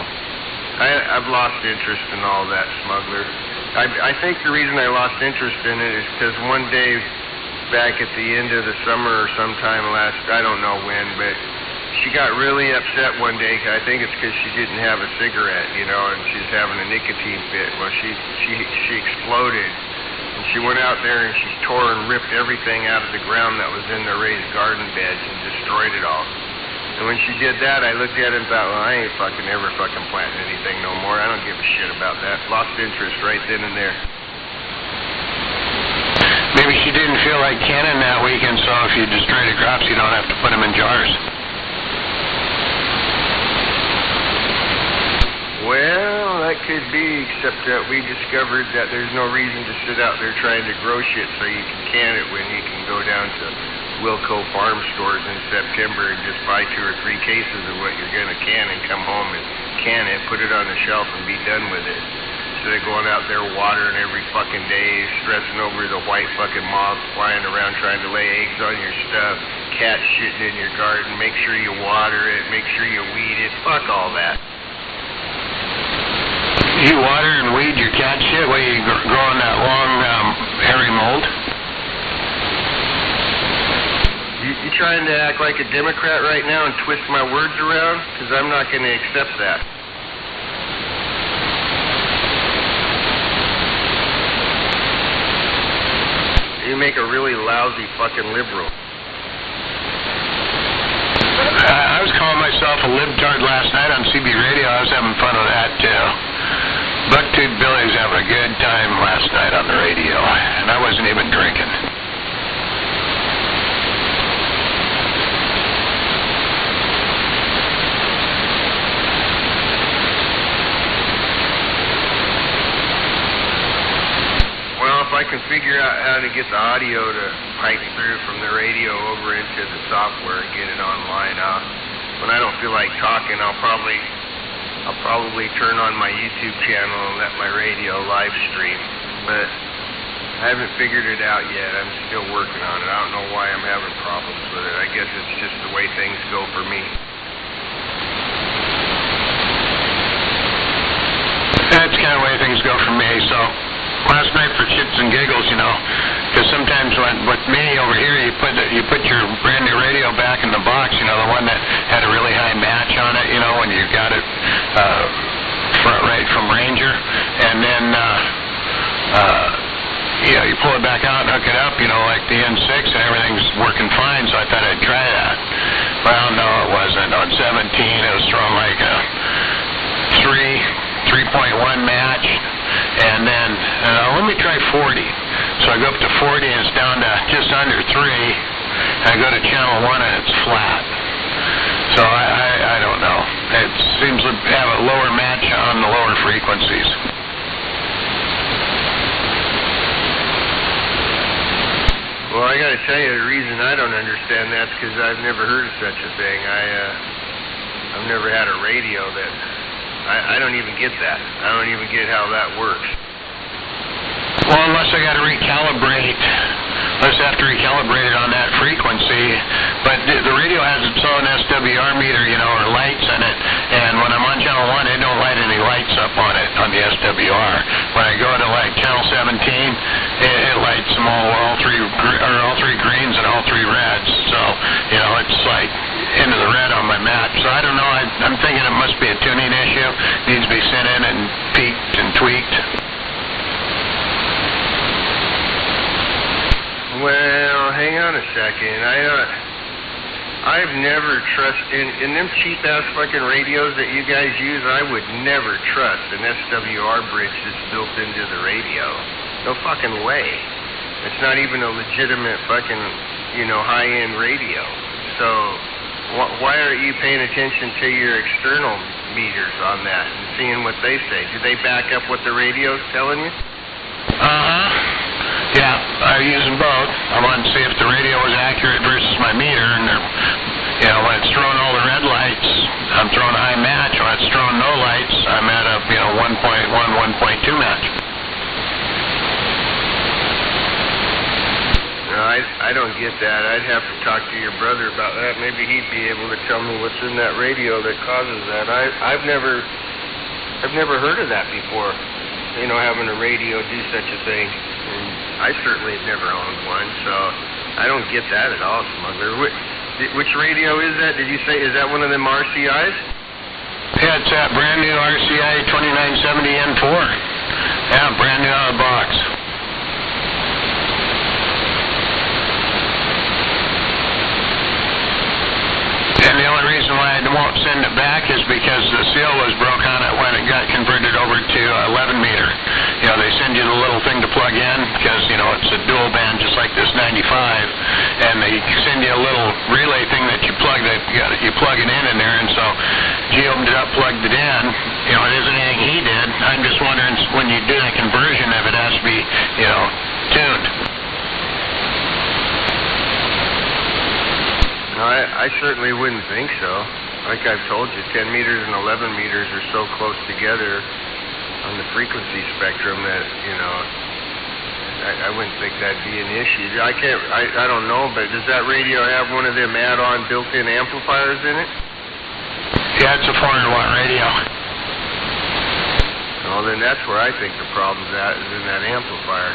I've lost interest in all that, smuggler. I think the reason I lost interest in it is because one day back at the end of the summer or sometime I don't know when, but she got really upset one day. I think it's because she didn't have a cigarette, and she's having a nicotine fit. Well, she exploded, and she went out there and she tore and ripped everything out of the ground that was in the raised garden beds and destroyed it all. And when she did that, I looked at it and thought, well, I ain't ever planting anything no more. I don't give a shit about that. Lost interest right then and there. Maybe she didn't feel like canning that weekend, so if you destroy the crops, you don't have to put them in jars. Well, that could be, except that we discovered that there's no reason to sit out there trying to grow shit so you can can it when you can go down to Wilco Farm stores in September and just buy 2 or 3 cases of what you're going to can and come home and can it, put it on the shelf and be done with it. Instead of going out there watering every fucking day, stressing over the white fucking moths flying around trying to lay eggs on your stuff, cats shitting in your garden, make sure you water it, make sure you weed it, fuck all that. You water and weed your cat shit while you growing that long, hairy mold? You trying to act like a Democrat right now and twist my words around? Because I'm not going to accept that. You make a really lousy fucking liberal. I was calling myself a libtard last night on CB radio. I was having fun with that, too. Bucktooth Billy was having a good time last night on the radio, and I wasn't even drinking. Well, if I can figure out how to get the audio to pipe through from the radio over into the software and get it online, when I don't feel like talking, I'll probably turn on my YouTube channel and let my radio live stream. But I haven't figured it out yet. I'm still working on it. I don't know why I'm having problems with it. I guess it's just the way things go for me. That's kind of the way things go for me, so last night for shits and giggles, because sometimes with me over here, you put your brand new radio back in the box, the one that had a really high match on it, when you got it right from Ranger, and then you pull it back out and hook it up, like the N6, and everything's working fine, so I thought I'd try that. Well, no, it wasn't. On 17, it was throwing like a 3.1 match. And then, let me try 40. So I go up to 40 and it's down to just under 3. And I go to channel 1 and it's flat. So I don't know. It seems to have a lower match on the lower frequencies. Well, I got to tell you, the reason I don't understand that's because I've never heard of such a thing. I've never had a radio that... I don't even get that. I don't even get how that works. Well, unless I got to recalibrate. Unless I have to recalibrate it on that frequency. But the radio has its own SWR meter, or lights in it. And when I'm on channel 1, it don't light any lights up on it, on the SWR. When I go to like channel 17, it lights them all three greens and all 3 reds. So, it's like into the red on my map. So I don't know. I'm thinking it must be a tuning issue. Needs to be sent in and peaked and tweaked. Well, hang on a second. I've never trusted in them cheap ass fucking radios that you guys use. I would never trust an SWR bridge that's built into the radio. No fucking way. It's not even a legitimate fucking, high-end radio. So why aren't you paying attention to your external meters on that and seeing what they say? Do they back up what the radio's telling you? Yeah, I use them both. I wanted to see if the radio was accurate versus my meter, and when it's throwing all the red lights, I'm throwing a high match. When it's throwing no lights, I'm at a 1.1, 1.2 match. No, I don't get that. I'd have to talk to your brother about that. Maybe he'd be able to tell me what's in that radio that causes that. I've never heard of that before. Having a radio do such a thing. And I certainly have never owned one, so I don't get that at all, Smuggler. Which radio is that? Did you say, is that one of them RCIs? Yeah, it's that brand new RCI 2970 N4. Yeah, brand new out of the box. And the only reason why I won't send it back is because the seal was broke on it when it got converted over to 11 meter. They send you the little thing to plug in because, it's a dual band just like this 95, and they send you a little relay thing that you plug it in there, and so he opened it up, plugged it in. It isn't anything he did. I'm just wondering when you do that conversion if it has to be, tuned. No, I certainly wouldn't think so. Like I've told you, 10 meters and 11 meters are so close together on the frequency spectrum that, I wouldn't think that'd be an issue. I don't know, but does that radio have one of them add-on built-in amplifiers in it? Yeah, it's a 400-watt radio. Well, then that's where I think the problem's at, is in that amplifier.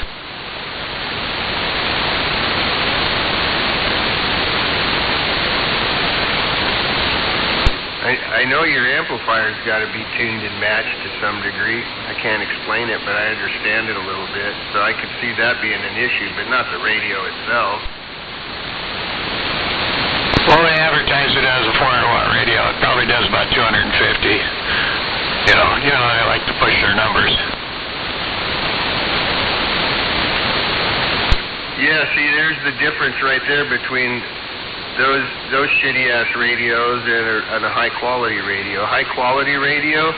I know your amplifier's got to be tuned and matched to some degree. I can't explain it, but I understand it a little bit. So I could see that being an issue, but not the radio itself. Well, they advertise it as a 400-watt radio. It probably does about 250. I like to push their numbers. Yeah, see, there's the difference right there between those shitty ass radios and a high quality radio. High quality radio,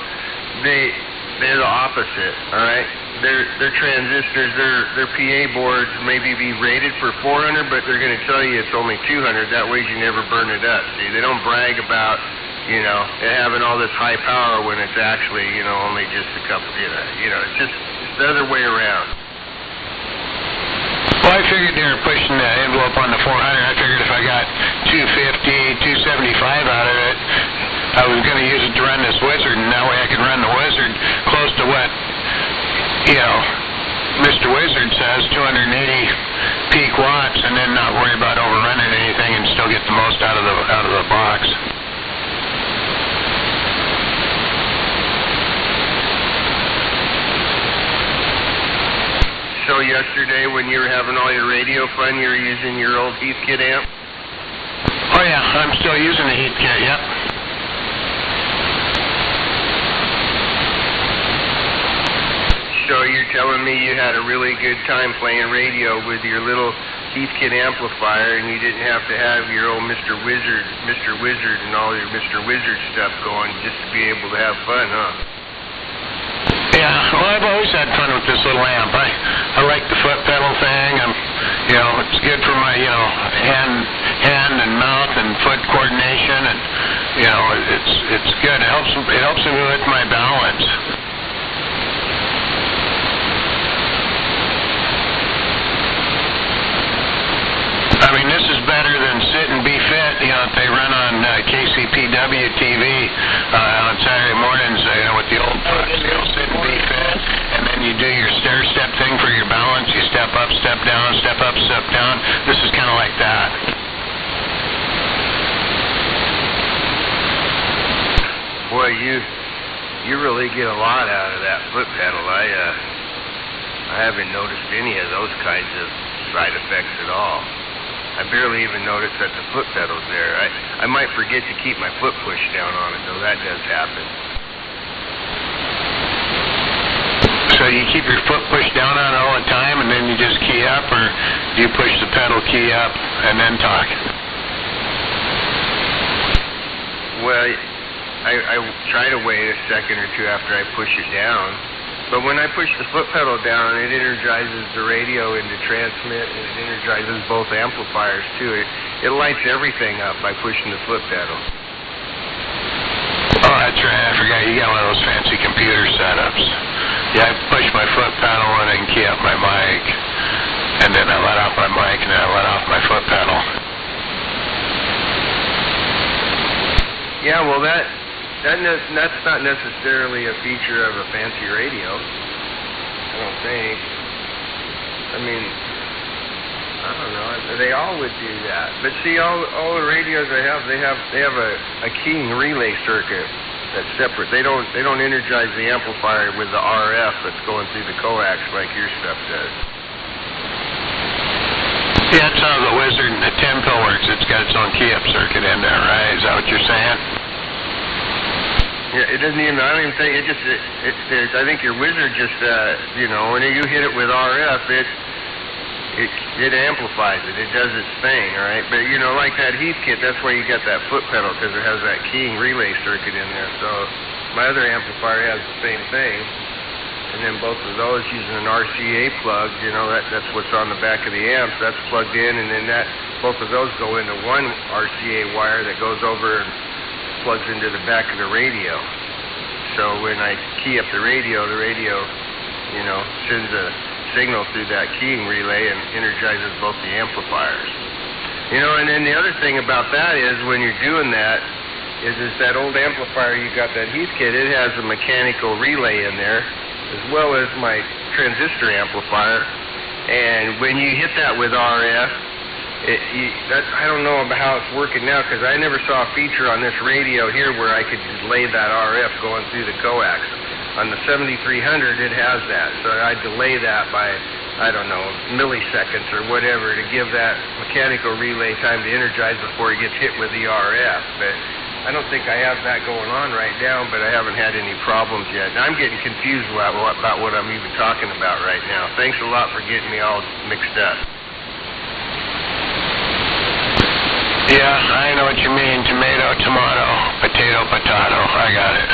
they're the opposite. All right, their transistors, their PA boards maybe be rated for 400, but they're going to tell you it's only 200. That way you never burn it up. See, they don't brag about having all this high power when it's actually only just a couple. It's the other way around. Well, I figured they were pushing the envelope on the 400. I figured if I got 250, 275 out of it, I was going to use it to run this Wizard, and that way I could run the Wizard close to what, Mr. Wizard says, 280 peak watts, and then not worry about overrunning anything and still get the most out of the box. So yesterday when you were having all your radio fun, you were using your old Heathkit amp? Oh yeah, I'm still using the Heathkit, yep. So you're telling me you had a really good time playing radio with your little Heathkit amplifier, and you didn't have to have your old Mr. Wizard and all your Mr. Wizard stuff going just to be able to have fun, huh? Yeah, well, I've always had fun with this little amp. I like the foot pedal thing. It's good for my, hand and mouth and foot coordination, and it's good. It helps me with my balance. I mean, this is better than Sit and Be Fit, that they run on KCPW TV on Saturday mornings, with the old folks. Sit and Be Fit, and then you do your stair-step thing for your balance. You step up, step down, step up, step down. This is kind of like that. Boy, you really get a lot out of that foot pedal. I haven't noticed any of those kinds of side effects at all. I barely even notice that the foot pedal's there. I might forget to keep my foot pushed down on it, though. That does happen. So you keep your foot pushed down on it all the time, and then you just key up, or do you push the pedal, key up, and then talk? Well, I try to wait a second or two after I push it down. But when I push the foot pedal down, it energizes the radio into transmit, and it energizes both amplifiers too. It lights everything up by pushing the foot pedal. Oh, that's right. I forgot you got one of those fancy computer setups. Yeah, I push my foot pedal and then key up my mic, and then I let off my mic, and then I let off my foot pedal. Yeah, well, that's not necessarily a feature of a fancy radio. I don't think. I mean, I don't know. They all would do that. But see, all the radios they have a keying relay circuit that's separate. They don't energize the amplifier with the RF that's going through the coax like your stuff does. Yeah, that's how the Wizard and the Tempo works. It's got its own key-up circuit in there, right? Is that what you're saying? Yeah, it doesn't even. I don't even think it just. I think your Wizard just. When you hit it with RF, it amplifies it. It does its thing, all right. But like that Heathkit, that's why you got that foot pedal, because it has that keying relay circuit in there. So my other amplifier has the same thing, and then both of those using an RCA plug. That's what's on the back of the amps. That's plugged in, and then both of those go into one RCA wire that goes over and plugs into the back of the radio. So when I key up the radio, sends a signal through that keying relay and energizes both the amplifiers. And then the other thing about that is when you're doing that is that old amplifier you got, that Heathkit, it has a mechanical relay in there as well as my transistor amplifier. And when you hit that with RF, I don't know about how it's working now, because I never saw a feature on this radio here where I could delay that RF going through the coax. On the 7300, it has that, so I delay that by, I don't know, milliseconds or whatever to give that mechanical relay time to energize before it gets hit with the RF. But I don't think I have that going on right now, but I haven't had any problems yet. And I'm getting confused about what I'm even talking about right now. Thanks a lot for getting me all mixed up. Yeah, I know what you mean. Tomato, tomato, potato, potato. I got it.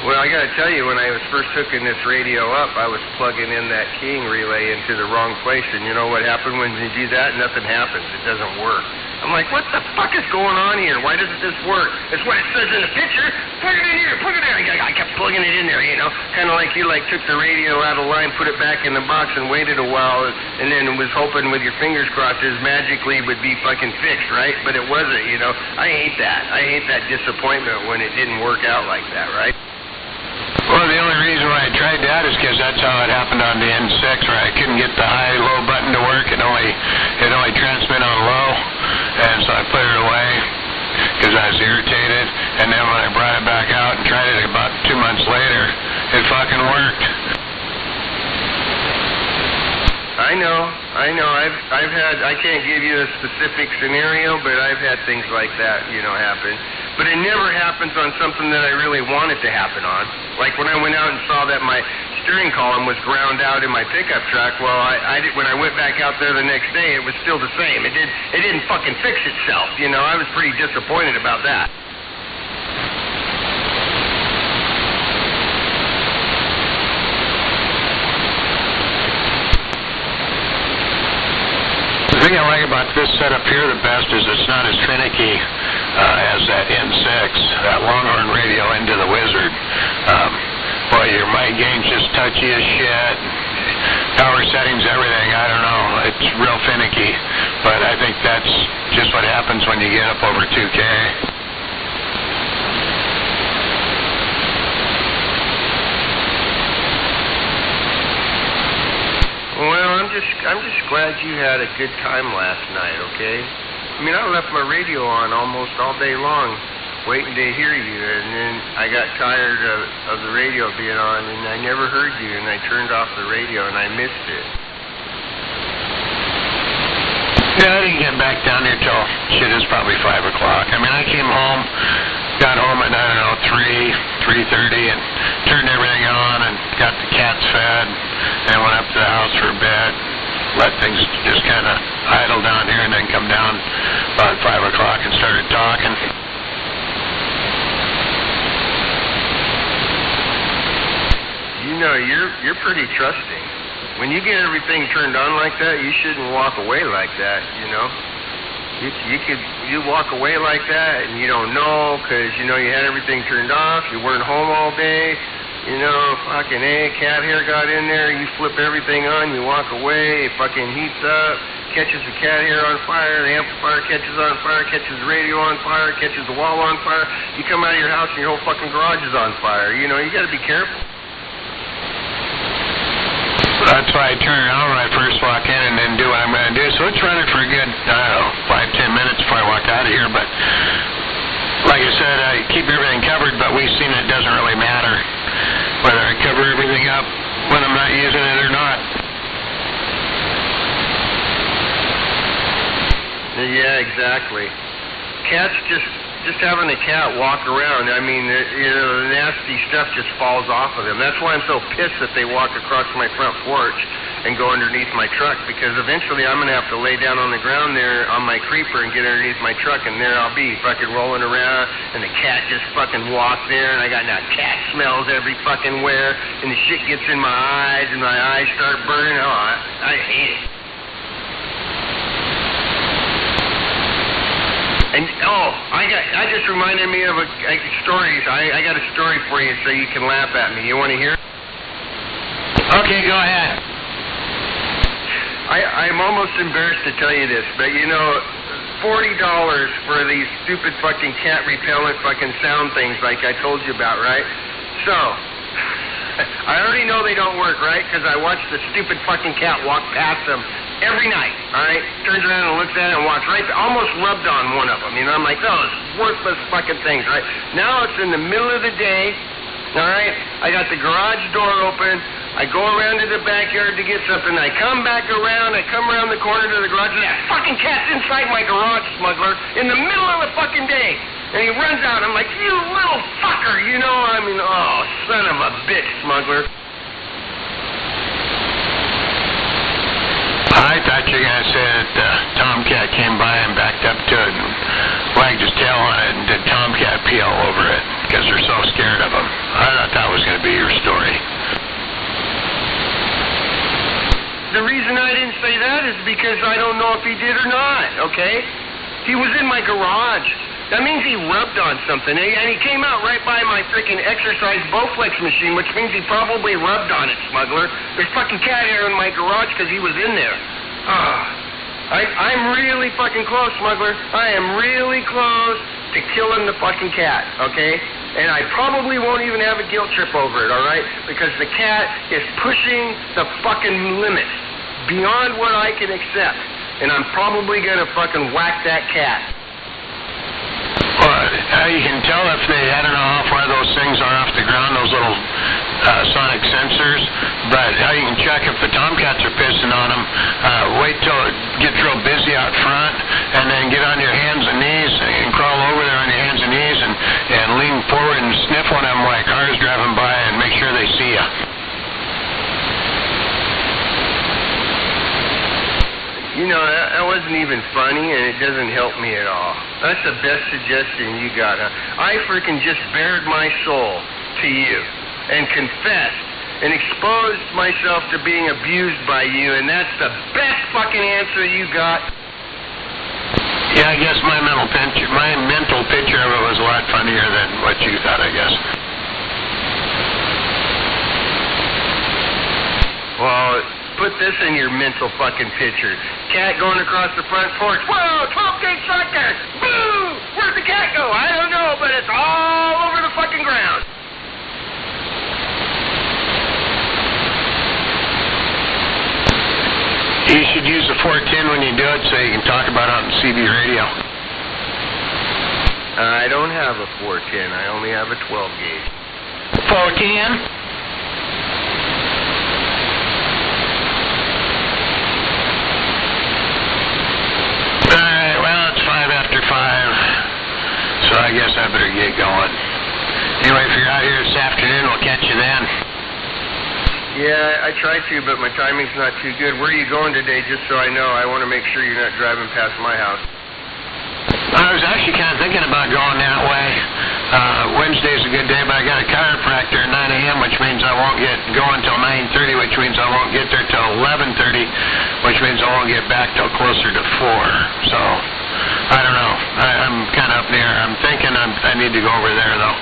Well, I got to tell you, when I was first hooking this radio up, I was plugging in that keying relay into the wrong place. And you know what happened when you do that? Nothing happens. It doesn't work. I'm like, what the fuck is going on here? Why doesn't this work? It's what it says in the picture. Plug it in here. Plug it in. I kept plugging it in there, kind of like you took the radio out of line, put it back in the box, and waited a while, and then was hoping with your fingers crossed it magically would be fucking fixed, right? But it wasn't, I hate that. I hate that disappointment when it didn't work out like that, right? Well, the only reason why I tried that is because that's how it happened on the N6, where I couldn't get the high-low button to work. It only transmit on low, and so I put it away because I was irritated. And then when I brought it back out and tried it about 2 months later, it fucking worked. I know. I can't give you a specific scenario, but I've had things like that, happen. But it never happens on something that I really want it to happen on. Like when I went out and saw that my steering column was ground out in my pickup truck, well, when I went back out there the next day, it was still the same. It didn't fucking fix itself, I was pretty disappointed about that. The thing I like about this setup here the best is it's not as finicky as that N6, that Longhorn radio into the Wizard. Boy, your mic gain's just touchy as shit. Power settings, everything, I don't know. It's real finicky. But I think that's just what happens when you get up over 2K. Well, I'm just glad you had a good time last night, okay? I mean, I left my radio on almost all day long. waiting to hear you, and then I got tired of the radio being on, and I never heard you, and I turned off the radio, and I missed it. Yeah, I didn't get back down here till, shit, it was probably 5 o'clock. I mean, I came home, got home at, 3:30, and turned everything on, and got the cats fed, and went up to the house for a bit, let things just kind of idle down here, and then come down about 5 o'clock and started talking. You know, you're pretty trusting. When you get everything turned on like that, you shouldn't walk away like that, you know. You walk away like that, and you don't know, because, you know, you had everything turned off, you weren't home all day, you know, fucking cat hair got in there, you flip everything on, you walk away, it fucking heats up, catches the cat hair on fire, the amplifier catches on fire, catches the radio on fire, catches the wall on fire, you come out of your house and your whole fucking garage is on fire, you know, you gotta be careful. That's why I turn it on when I first walk in and then do what I'm going to do. So it's running for a good, 5-10 minutes before I walk out of here. But like I said, I keep everything covered, but we've seen it doesn't really matter whether I cover everything up when I'm not using it or not. Yeah, exactly. Cats just having a cat walk around, I mean, you know, the nasty stuff just falls off of them. That's why I'm so pissed that they walk across my front porch and go underneath my truck, because eventually I'm going to have to lay down on the ground there on my creeper and get underneath my truck, and there I'll be fucking rolling around, and the cat just fucking walks there, and I got now cat smells every fucking where, and the shit gets in my eyes, and my eyes start burning. Oh, I hate it. And I just reminded me of a story. I got a story for you so you can laugh at me. You want to hear it? Okay, go ahead. I'm almost embarrassed to tell you this, but you know, $40 for these stupid fucking cat repellent fucking sound things like I told you about, right? So, I already know they don't work, right? Because I watched the stupid fucking cat walk past them every night, all right? Turns around and looks at it and walks right, almost rubbed on one of them. You know, I'm like, those worthless fucking things, right? Now it's in the middle of the day, all right? I got the garage door open. I go around to the backyard to get something. I come back around. I come around the corner to the garage, and that fucking cat's inside my garage, smuggler, in the middle of the fucking day. And he runs out. I'm like, you little fucker, you know? I mean, oh, son of a bitch, smuggler. I thought you were going to say that Tomcat came by and backed up to it and wagged his tail on it and did Tomcat pee all over it because they're so scared of him. I thought that was going to be your story. The reason I didn't say that is because I don't know if he did or not, okay? He was in my garage. That means he rubbed on something, and he came out right by my freaking exercise Bowflex machine, which means he probably rubbed on it, smuggler. There's fucking cat hair in my garage because he was in there. I'm really fucking close, smuggler. I am really close to killing the fucking cat, okay? And I probably won't even have a guilt trip over it, all right? Because the cat is pushing the fucking limits beyond what I can accept. And I'm probably going to fucking whack that cat. Well, you can tell if they, I don't know how far those things are off the ground, those little sonic sensors, but how you can check if the Tomcats are pissing on them, wait till it gets real busy out front, and then get on your hands and knees and crawl over there on your hands and knees and lean forward and sniff one of them while cars driving by and make sure they see you. You know, that wasn't even funny, and it doesn't help me at all. That's the best suggestion you got, huh? I freaking just bared my soul to you and confessed and exposed myself to being abused by you, and that's the best fucking answer you got. Yeah, I guess my mental picture of it was a lot funnier than what you thought, I guess. Well, put this in your mental fucking picture. Cat going across the front porch. Whoa, 12-gauge shotgun. Boo! Where'd the cat go? I don't know, but it's all over the fucking ground. You should use the 410 when you do it so you can talk about it on CB radio. I don't have a 410. I only have a 12 gauge. 410? Alright, well, it's 5 after 5, so I guess I better get going. Anyway, if you're out here this afternoon, we'll catch you then. Yeah, I tried to, but my timing's not too good. Where are you going today, just so I know? I want to make sure you're not driving past my house. I was actually kind of thinking about going that way. Wednesday's a good day, but I got a chiropractor at 9 a.m., which means I won't get going till 9:30, which means I won't get there till 11:30, which means I won't get back till closer to 4. So, I don't know. I'm kind of up there. I'm thinking I need to go over there, though.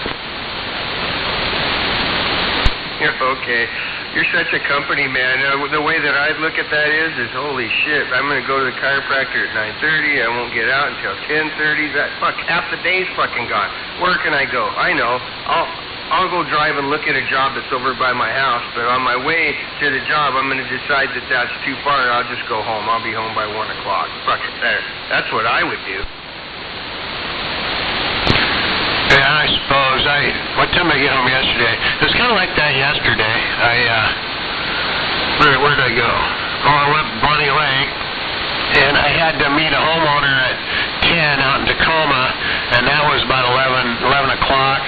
Yeah, okay. You're such a company man. The way that I look at that is holy shit. I'm gonna go to the chiropractor at 9:30. I won't get out until 10:30. That half the day's fucking gone. Where can I go? I know. I'll go drive and look at a job that's over by my house. But on my way to the job, I'm gonna decide that that's too far. I'll just go home. I'll be home by 1 o'clock. Fuck it. That's what I would do. Yeah, I suppose. What time did I get home yesterday? It was kind of like that yesterday. Where did I go? Oh, I went to Bonnie Lake, and I had to meet a homeowner at 10 out in Tacoma, and that was about 11 o'clock.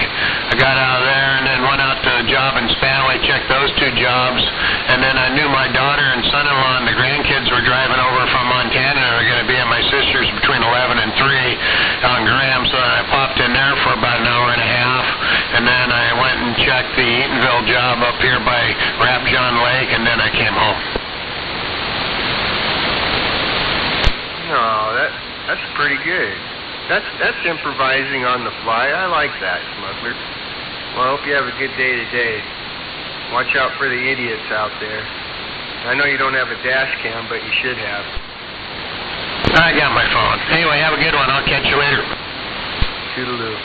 I got out of there and then went out to a job in Spanaway, checked those 2 jobs, and then I knew my daughter and son-in-law and the grandkids were driving over from Montana. They were going to be at my sister's between 11 and 3 on Graham, so I popped in there for about an hour and a half, and then I went and checked the Eatonville job up here by Rapjohn Lake, and then I came home. No, that's pretty good. That's improvising on the fly. I like that, smuggler. Well, I hope you have a good day today. Watch out for the idiots out there. I know you don't have a dash cam, but you should have. I got my phone. Anyway, have a good one. I'll catch you later. Toodaloo.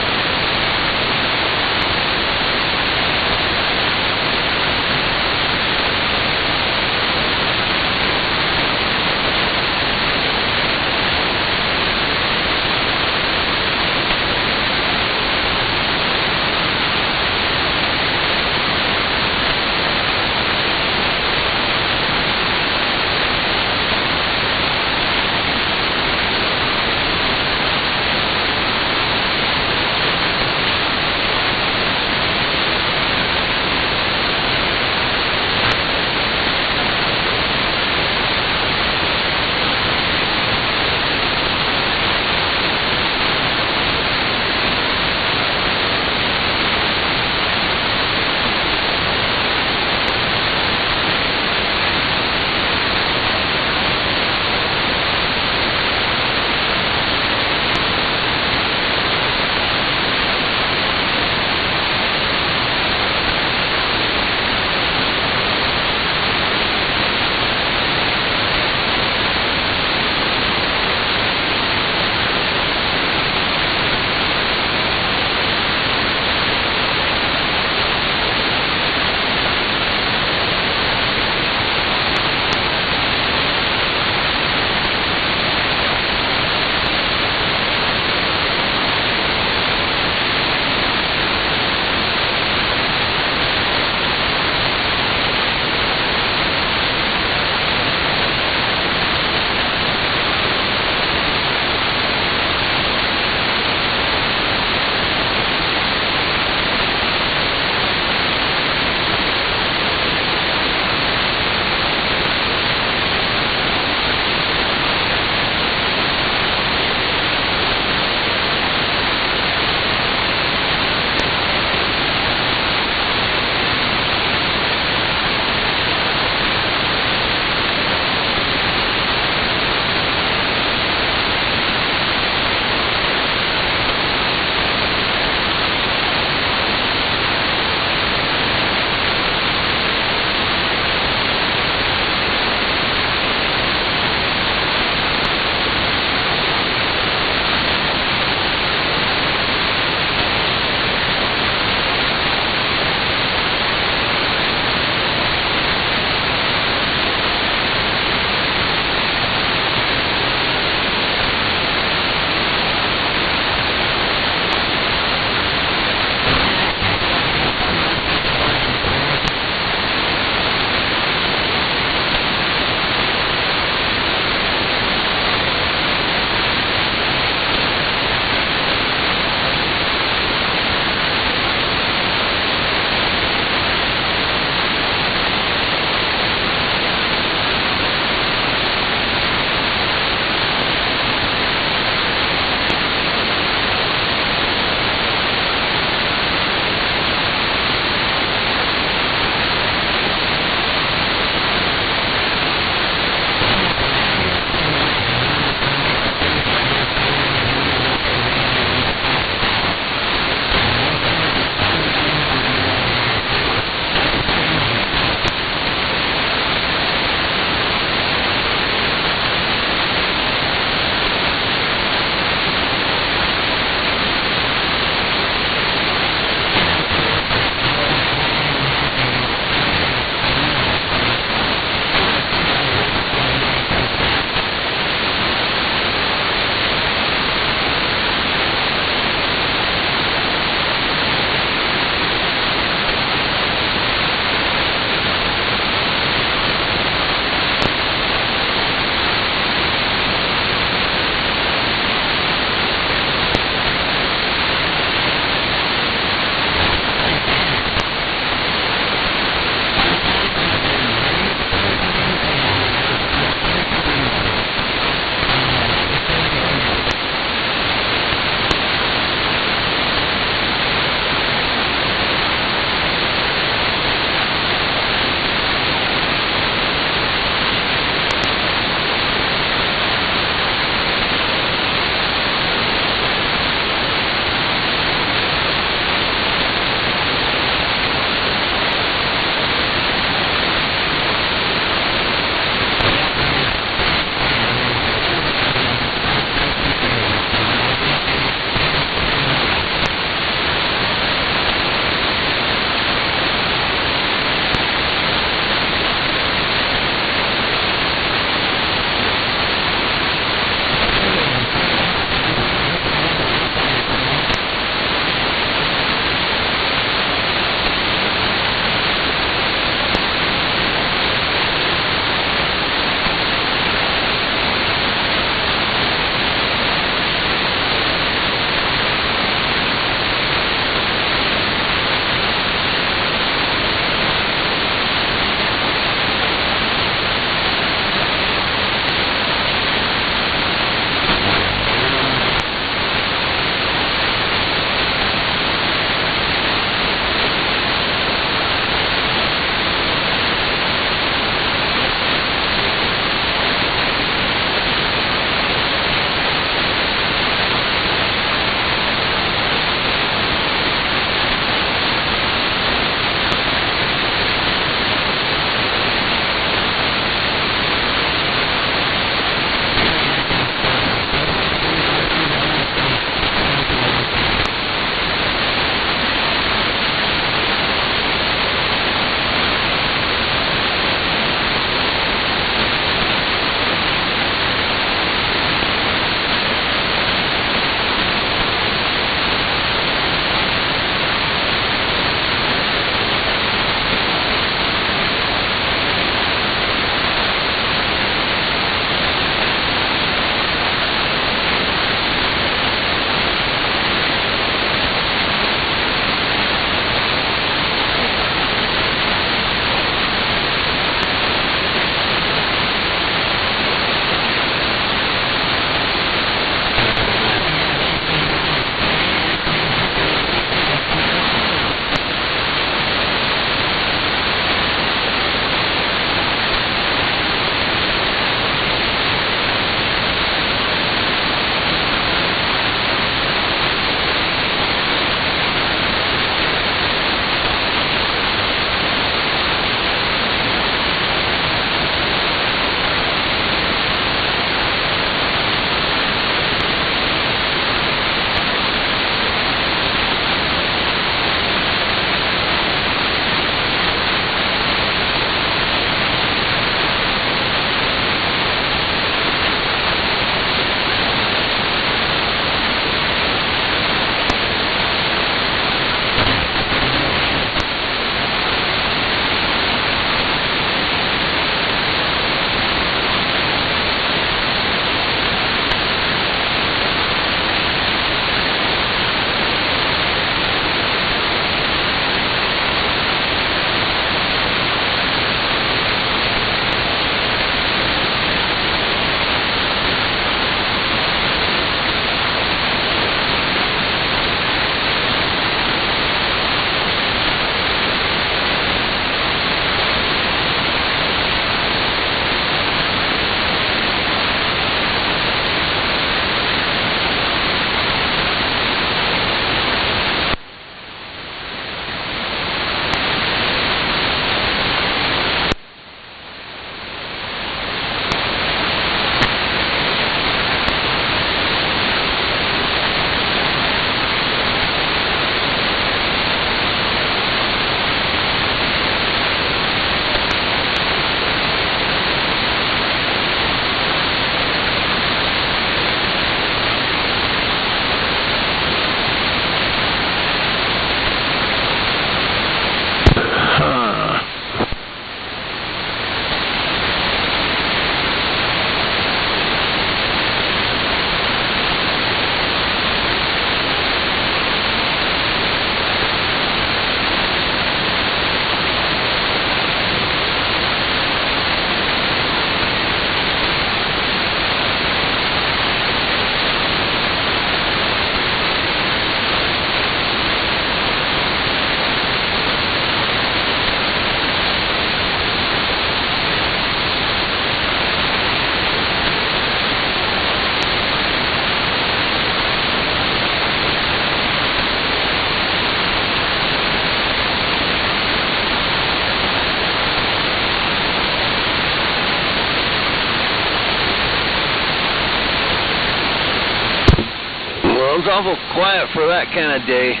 awful quiet for that kind of day.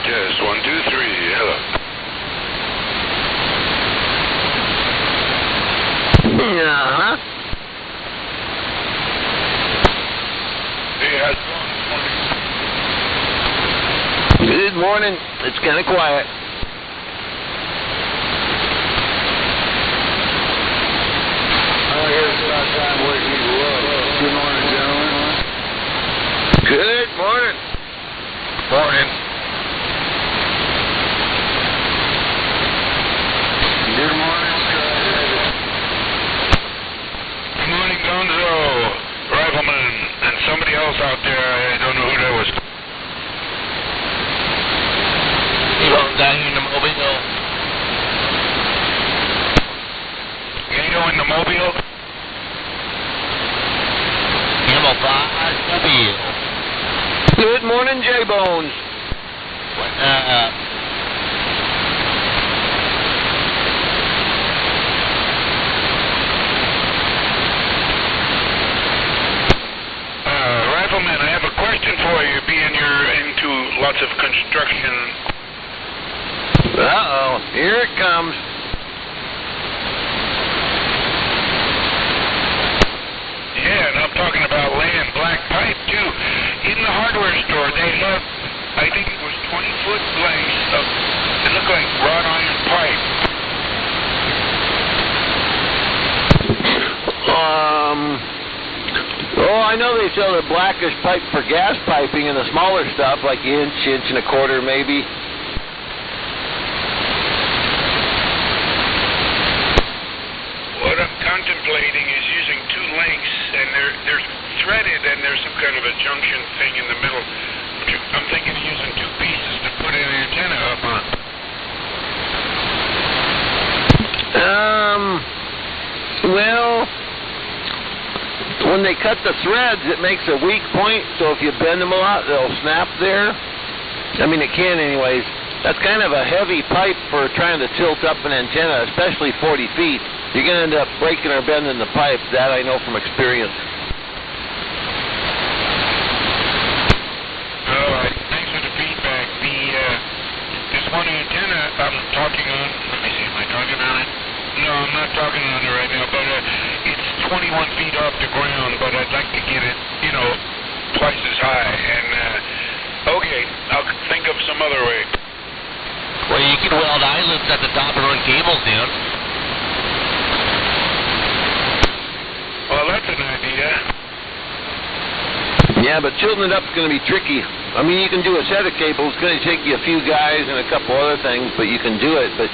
Test 1, 2, 3. Hello. Uh-huh. Hey, how's it going? Good morning. It's kind of quiet. Oh, here's about time waiting to look. Good morning, gentlemen. Good morning. Morning. Good morning, Skyhead. Good morning, Gonzo, Rifleman, and somebody else out there. I don't know who that was. You don't die in the mobile. Gato in the mobile? Mobile. Good morning, J-Bones. Rifleman, I have a question for you, being you're into lots of construction. Uh-oh. Here it comes. Yeah, and I'm talking about laying black pipe, too. In the hardware store, they have, I think it was 20-foot lengths of, it looked like wrought iron pipe. I know they sell the blackish pipe for gas piping and the smaller stuff, like inch and a quarter, maybe. What I'm contemplating is using two lengths, and they're threaded, and there's some kind of a junction thing in the middle. I'm thinking of using two pieces to put an antenna up on. Well, when they cut the threads, it makes a weak point, so if you bend them a lot, they'll snap there. I mean, it can anyways. That's kind of a heavy pipe for trying to tilt up an antenna, especially 40 feet. You're going to end up breaking or bending the pipe. That I know from experience. All right. Thanks for the feedback. This one antenna I'm talking on, let me see, am I talking on it? No, I'm not talking on it right now, but it's 21 feet off the ground, but I'd like to get it, twice as high. And, okay, I'll think of some other way. Well, you can weld eyelets at the top and run cables down. Well, that's an idea. Yeah, but tilting it up is going to be tricky. I mean, you can do a set of cables. It's going to take you a few guys and a couple other things, but you can do it. But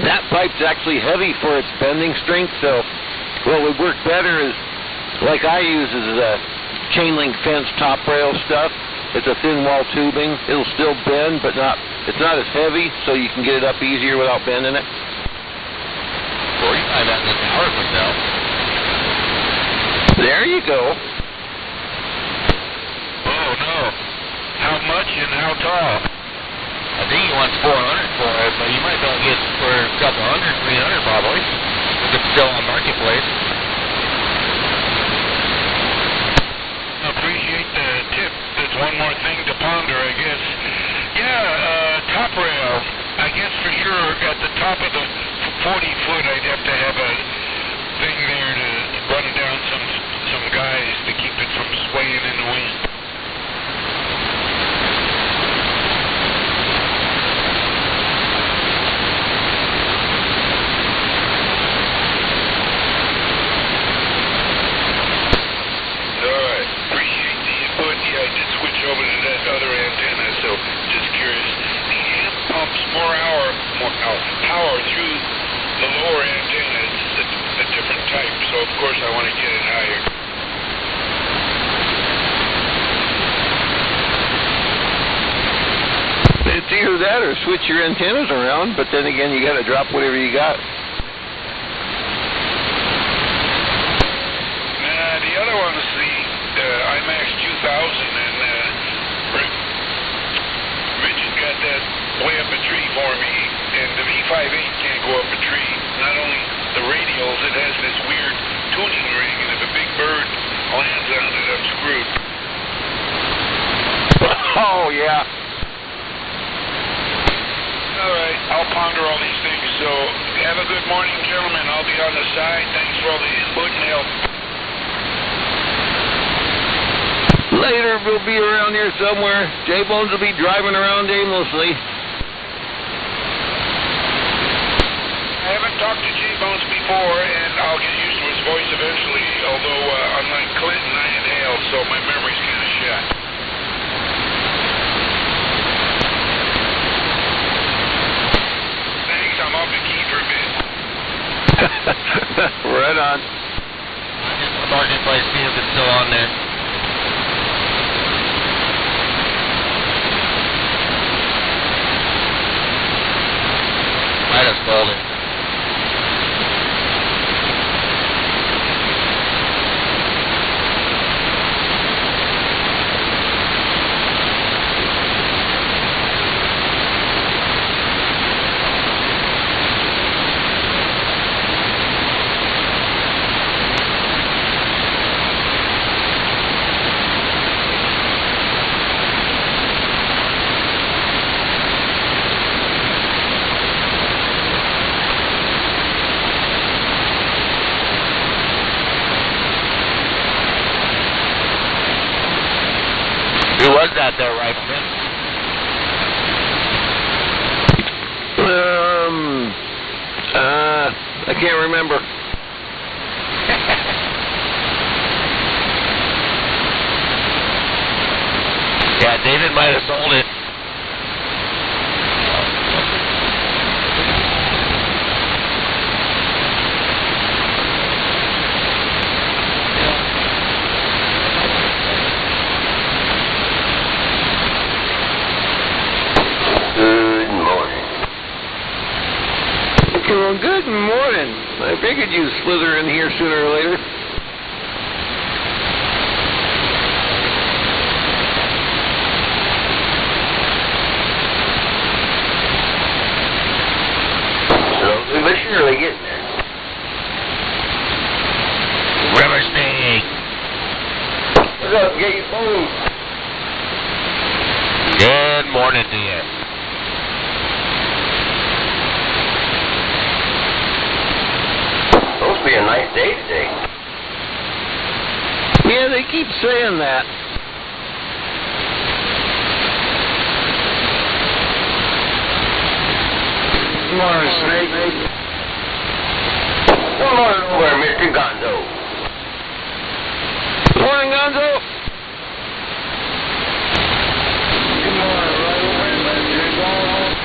that pipe's actually heavy for its bending strength, so what would work better is, like I use, is chain link fence top rail stuff. It's a thin wall tubing. It'll still bend, but it's not as heavy, so you can get it up easier without bending it. 45 out in the tower for sale. There you go. Oh, no. How much and how tall? I think he wants 400 for it, but you might be able to get for a couple hundred, 300 probably. If it's still on marketplace. I appreciate the tip. That's one more thing to ponder, I guess. Yeah, top rail. I guess for sure at the top of the 40-foot, I'd have to have a thing there to run down some guys to keep it from swaying in the wind. I did switch over to that other antenna, so just curious. The amp pumps more power through the lower antenna. It's a different type, so of course I want to get it higher. It's either that or switch your antennas around, but then again, you got to drop whatever you got. The other one is the IMAX 2000, and Rich has got that way up a tree for me, and the V58 can't go up a tree. Not only the radials, it has this weird tuning ring, and if a big bird lands on it, I'm screwed. Oh, yeah. So have a good morning, gentlemen. I'll be on the side. Thanks for all the input and help. Later, we'll be around here somewhere. J-Bones will be driving around aimlessly. I haven't talked to J-Bones before, and I'll get used to his voice eventually, although unlike Clinton, I inhaled, so my memory's kind of shot. Thanks, I'm off the key for a bit. Right on. I'm just starting it by see if it's still on there. Might have stalled it. Who was that there, Rifleman? I can't remember. Yeah, David might have sold it. Well, good morning. I figured you'd slither in here sooner or later. Slowly but surely getting there. River Snake. What's up? Get your phone. Good morning to you. Supposed to be a nice day today. Yeah, they keep saying that. Good morning, Snake. Good morning over, Mr. Gonzo. Good morning, Gonzo. Good morning, right over, Mr. Gonzo.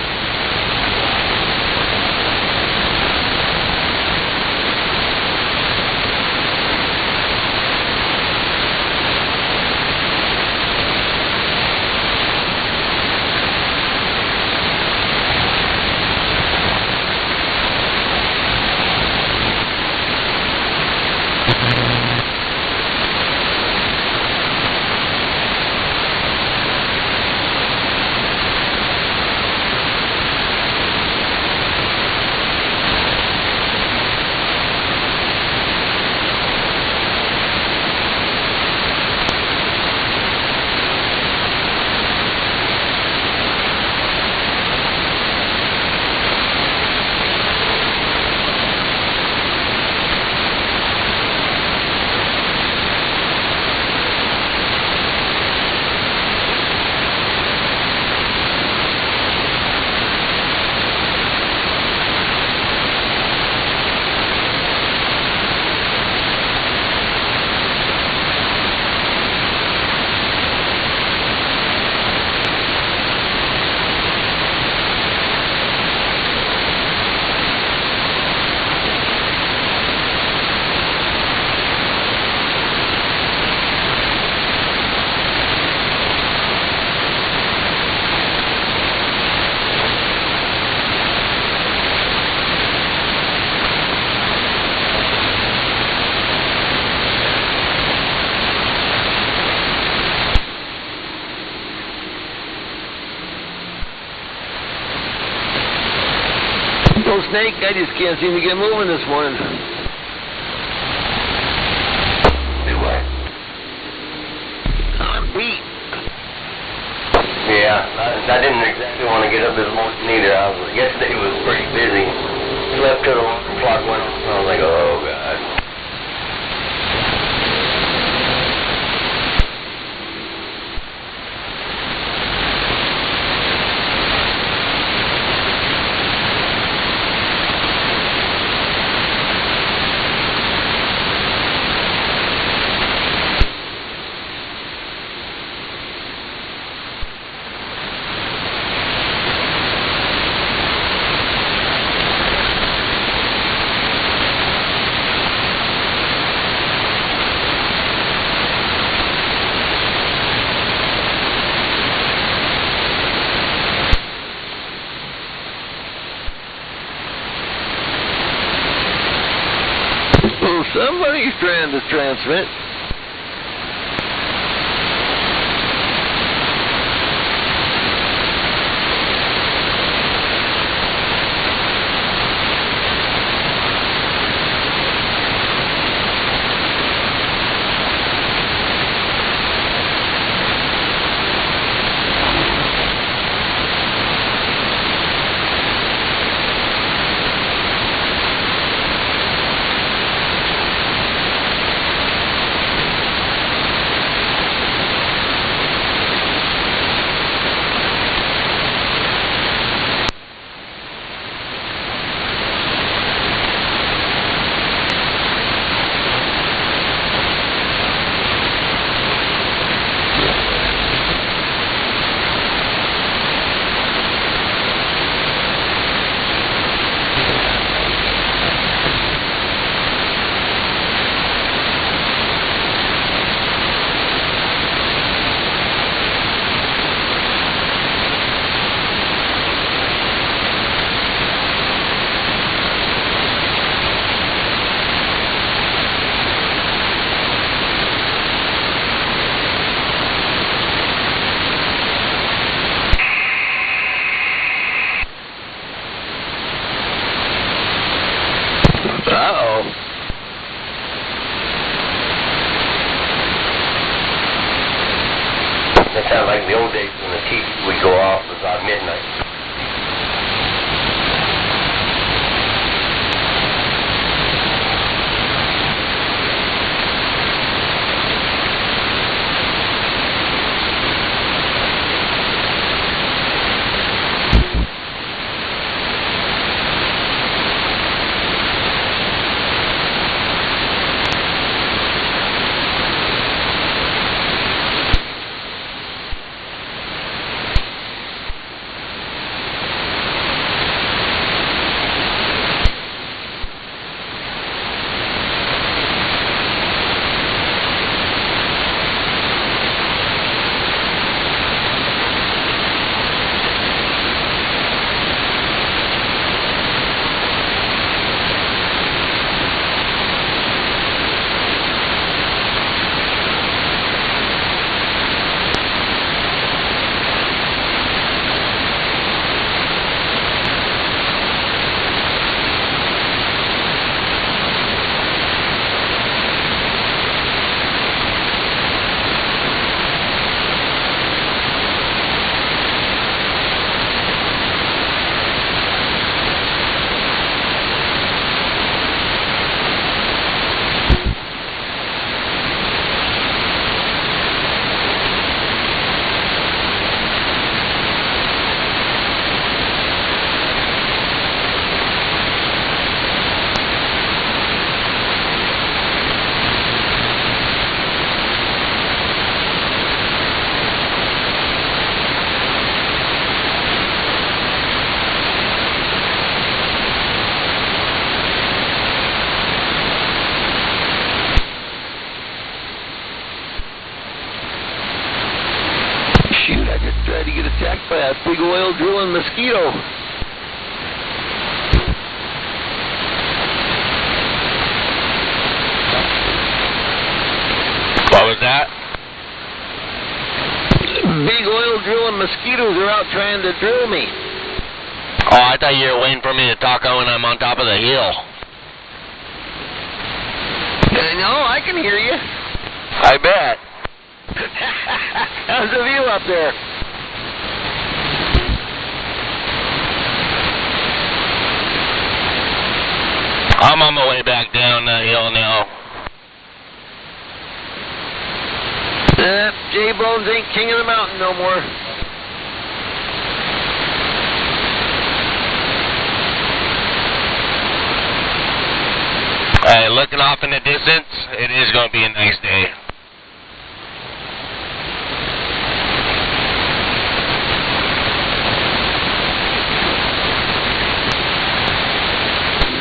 No Snake, I just can't seem to get moving this morning. Do what? I'm beat. Yeah, I didn't exactly want to get up this morning either. Yesterday was pretty busy. Left till the alarm clock went off, and I was like, oh, God. Well, somebody's trying to transmit. Uh-oh. That sounds like the old days when the TV would go off about midnight. Shoot, I just tried to get attacked by a big oil drilling mosquito. What was that? Big oil drilling mosquitoes are out trying to drill me. Oh, I thought you were waiting for me to talk when I'm on top of the hill. No, I can hear you. I bet. How's the view up there? I'm on my way back down that hill now. J-Bones ain't king of the mountain no more. Looking off in the distance, it is going to be a nice day.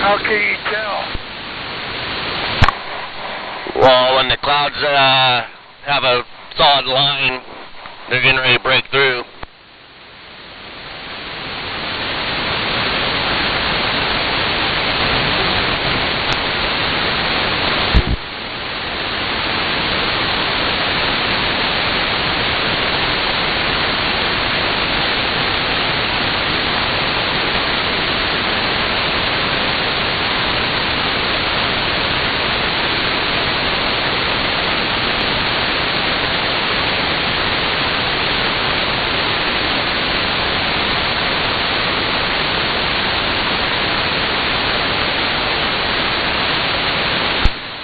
How can you tell? Well, when the clouds have a solid line, they're getting ready to break through.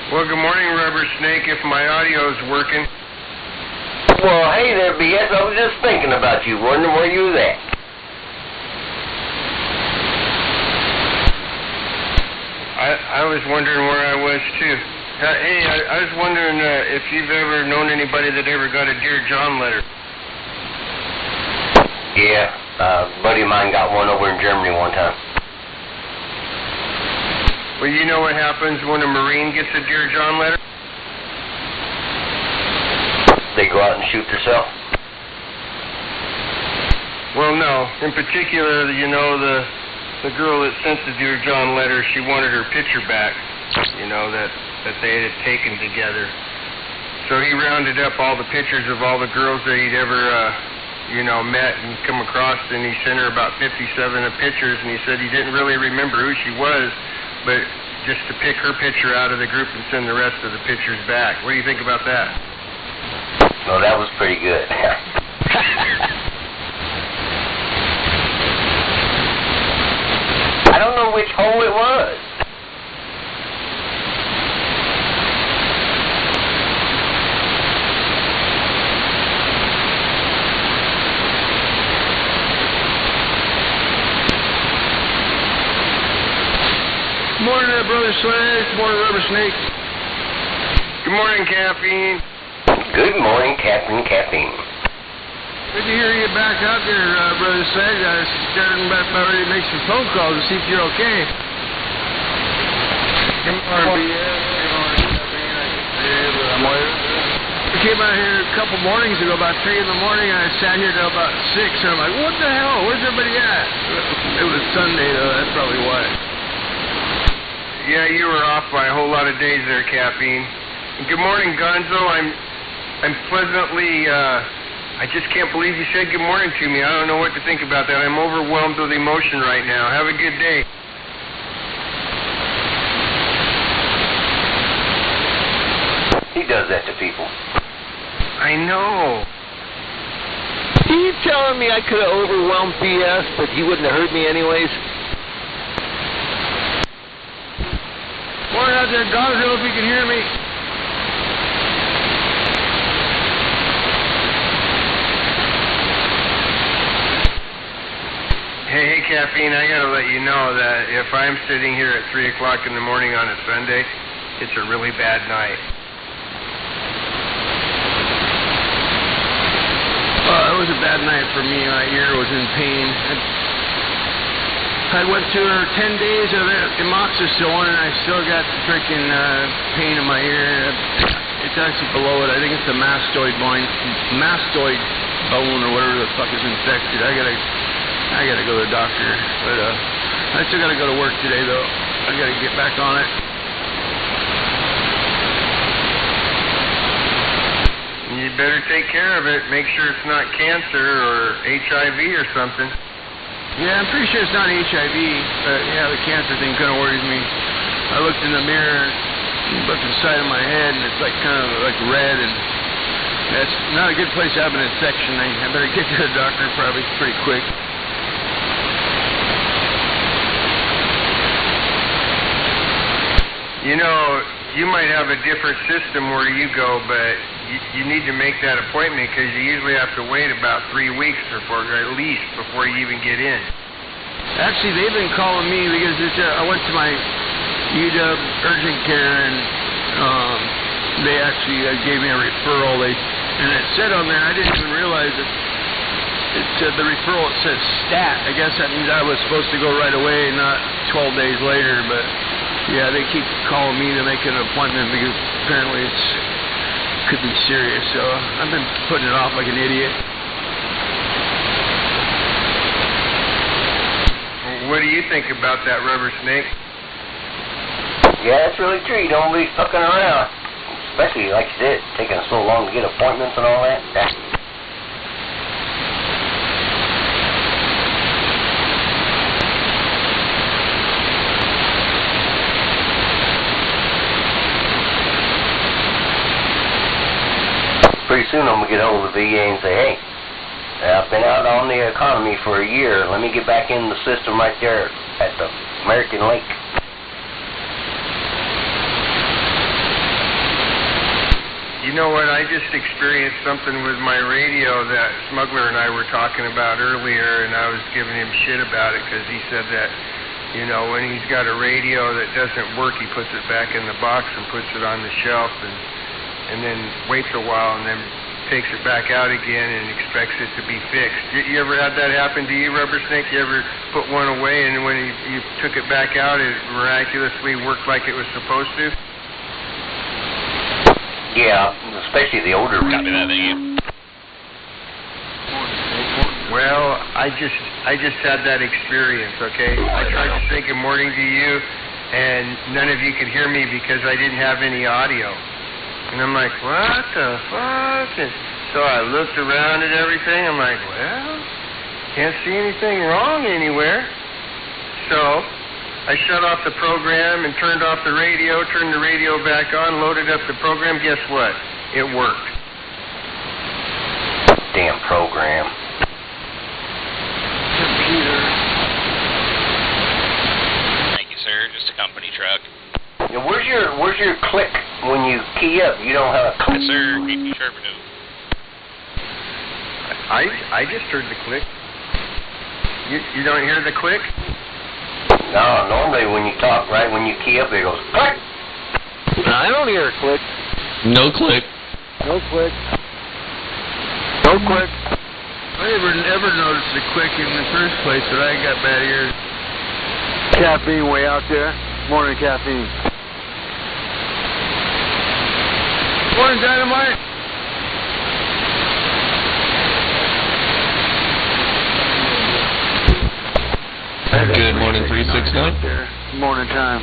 Well, good morning, Rubber Snake, if my audio's working. Well, hey there, BS. I was just thinking about you, wondering where you was at. I was wondering where I was, too. Hey, I was wondering if you've ever known anybody that ever got a Dear John letter. Yeah, a buddy of mine got one over in Germany one time. Well, you know what happens when a Marine gets a Dear John letter? They go out and shoot themselves? Well, no. In particular, you know, the girl that sent the Dear John letter, she wanted her picture back, you know, that they had taken together. So he rounded up all the pictures of all the girls that he'd ever, met and come across, and he sent her about 57 pictures, and he said he didn't really remember who she was, but just to pick her picture out of the group and send the rest of the pictures back. What do you think about that? Well, that was pretty good. I don't know which hole it was. Morning there, Brother Sledge. Morning, Rubber Snake. Good morning, Caffeine. Good morning, Captain Caffeine. Good to hear you back out there, Brother Sledge. I was starting about ready to make some phone calls to see if you're okay. Good morning, BS. Good morning, Caffeine. I came out here a couple mornings ago, about 3 in the morning, and I sat here till about 6, and I'm like, what the hell? Where's everybody at? It was Sunday, though. That's probably why. Yeah, you were off by a whole lot of days there, Caffeine. Good morning, Gonzo. I'm pleasantly, I just can't believe you said good morning to me. I don't know what to think about that. I'm overwhelmed with emotion right now. Have a good day. He does that to people. I know. Are you telling me I could have overwhelmed BS, but he wouldn't have heard me anyways? Morning out there, Gonzo, if you can hear me. Hey, Caffeine, I gotta let you know that if I'm sitting here at 3 o'clock in the morning on a Sunday, it's a really bad night. It was a bad night for me. My ear was in pain. I went through 10 days of amoxicillin, and I still got freaking pain in my ear. It's actually below it. I think it's the mastoid bone or whatever the fuck is infected. I gotta go to the doctor, but I still gotta go to work today, though. I gotta get back on it. You better take care of it. Make sure it's not cancer or HIV or something. Yeah, I'm pretty sure it's not HIV, but yeah, the cancer thing kind of worries me. I looked in the mirror, looked at the side of my head, and it's like kind of like red, and that's not a good place to have an infection. I better get to the doctor probably pretty quick. You know, you might have a different system where you go, but you need to make that appointment because you usually have to wait about 3 weeks or at least before you even get in. Actually, they've been calling me because I went to my UW urgent care and they actually gave me a referral. And it said on there, I didn't even realize it. It said the referral, it says stat. I guess that means I was supposed to go right away, not 12 days later. But yeah, they keep calling me to make an appointment because apparently it could be serious. So I've been putting it off like an idiot. What do you think about that, Rubber Snake? Yeah, it's really true. You don't be fucking around. Especially, like you said, taking so long to get appointments and all that. Pretty soon I'm going to get hold of the VA and say, hey, I've been out on the economy for a year. Let me get back in the system right there at the American Lake. You know what? I just experienced something with my radio that Smuggler and I were talking about earlier, and I was giving him shit about it because he said that, you know, when he's got a radio that doesn't work, he puts it back in the box and puts it on the shelf and then waits a while and then takes it back out again and expects it to be fixed. You ever had that happen to you, Rubber Snake? You ever put one away and when you took it back out, it miraculously worked like it was supposed to? Yeah, especially the older Copy that, thank you. Well, I just had that experience, okay? I tried to say good morning to you, and none of you could hear me because I didn't have any audio. And I'm like, what the fuck? And so I looked around at everything. I'm like, well, can't see anything wrong anywhere. So I shut off the program and turned off the radio, turned the radio back on, loaded up the program. Guess what? It worked. damn program. Computer. Thank you, sir. Just a company truck. Now, where's your click when you key up? You don't have a click. Yes, sir. Keep sharp and I just heard the click. You don't hear the click? No, normally when you talk, right, when you key up, it goes click. No, I don't hear a click. No click. No click. No click. I never noticed the click in the first place, but I got bad ears. Caffeine way out there. Morning caffeine. Morning, Dynamite. Good morning, 369. Morning time.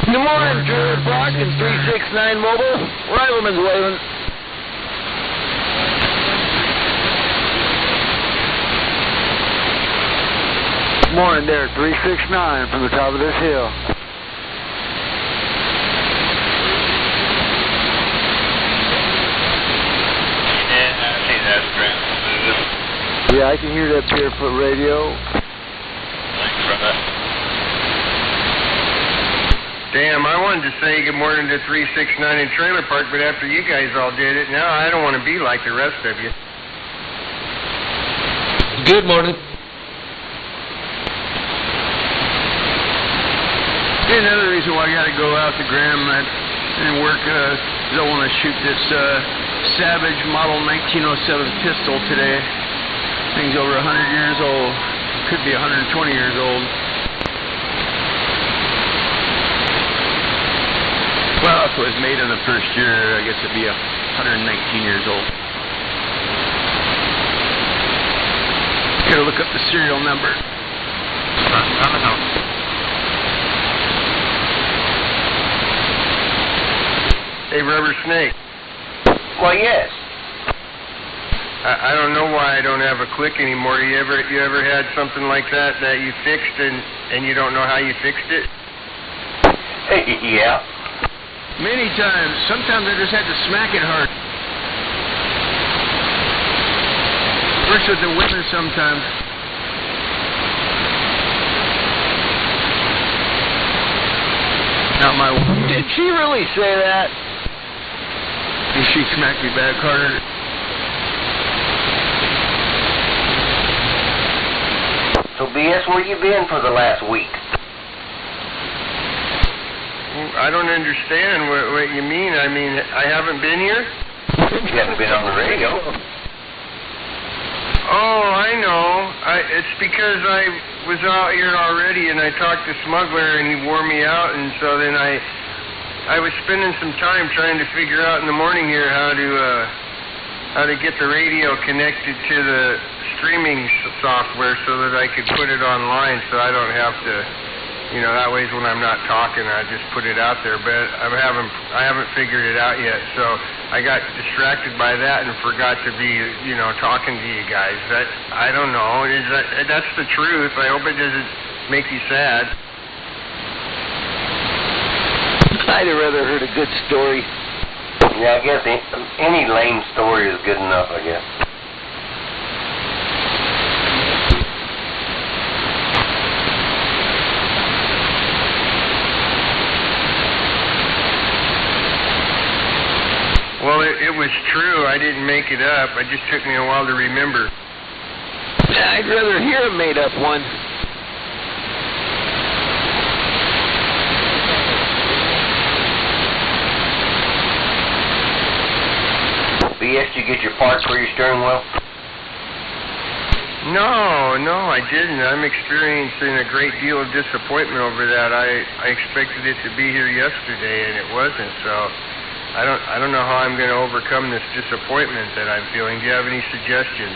Good morning, Jared Brock and 369 Mobile. Rivalman's waving. Morning there, 369 from the top of this hill. Yeah, I can hear that barefoot radio. Damn, I wanted to say good morning to 369 in Trailer Park, but after you guys all did it, now I don't want to be like the rest of you. Good morning. Another reason why I got to go out to Graham and work is I want to shoot this Savage Model 1907 pistol today. Thing's over 100 years old. Could be 120 years old. Well, if it was made in the first year, I guess it'd be 119 years old. Gotta look up the serial number. Hey, Rubber Snake. Well, yes. I don't know why I don't have a click anymore. You ever had something like that you fixed and you don't know how you fixed it? Yeah. Many times. Sometimes I just had to smack it hard. Works with the women sometimes. Not my woman. Did she really say that? And she smacked me back harder. So, BS, where you been for the last week? I don't understand what you mean. I mean, I haven't been here? You haven't been on the radio. Oh, I know. It's because I was out here already, and I talked to Smuggler, and he wore me out, and so then I was spending some time trying to figure out in the morning here how to get the radio connected to the streaming software so that I could put it online, so I don't have to, you know, that way when I'm not talking, I just put it out there. But I haven't figured it out yet, so I got distracted by that and forgot to be, you know, talking to you guys. I don't know. That's the truth. I hope it doesn't make you sad. I'd have rather heard a good story. Yeah, I guess any lame story is good enough, I guess. Well, it was true. I didn't make it up. It just took me a while to remember. I'd rather hear a made-up one. BS, you get your parts for your steering wheel? No, I didn't. I'm experiencing a great deal of disappointment over that. I expected it to be here yesterday, and it wasn't, so I don't know how I'm going to overcome this disappointment that I'm feeling. Do you have any suggestions?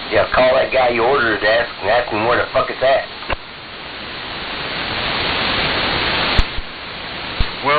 Yeah, call that guy you ordered and ask him where the fuck it's at. Well,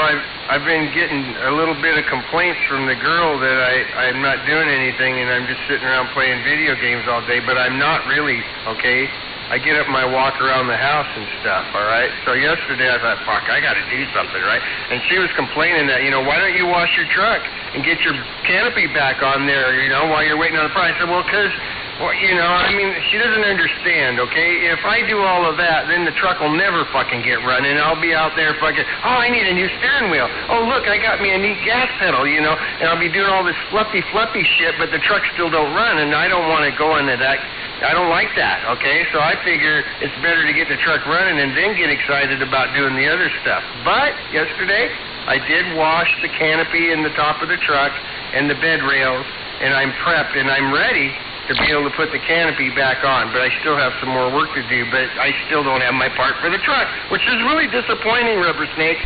I've been getting a little bit of complaints from the girl that I'm not doing anything and I'm just sitting around playing video games all day, but I'm not really, okay? I get up and I walk around the house and stuff, all right? So yesterday I thought, fuck, I got to do something, right? And she was complaining that, you know, why don't you wash your truck and get your canopy back on there, you know, while you're waiting on the price? I said, well, because, well, you know, I mean, she doesn't understand, okay? If I do all of that, then the truck will never fucking get running. I'll be out there fucking, oh, I need a new steering wheel. Oh, look, I got me a neat gas pedal, you know, and I'll be doing all this fluffy shit, but the truck still don't run, and I don't want to go into that. I don't like that, okay? So I figure it's better to get the truck running and then get excited about doing the other stuff. But yesterday, I did wash the canopy in the top of the truck and the bed rails, and I'm prepped and I'm ready to be able to put the canopy back on. But I still have some more work to do, but I still don't have my part for the truck, which is really disappointing, Rubber Snake.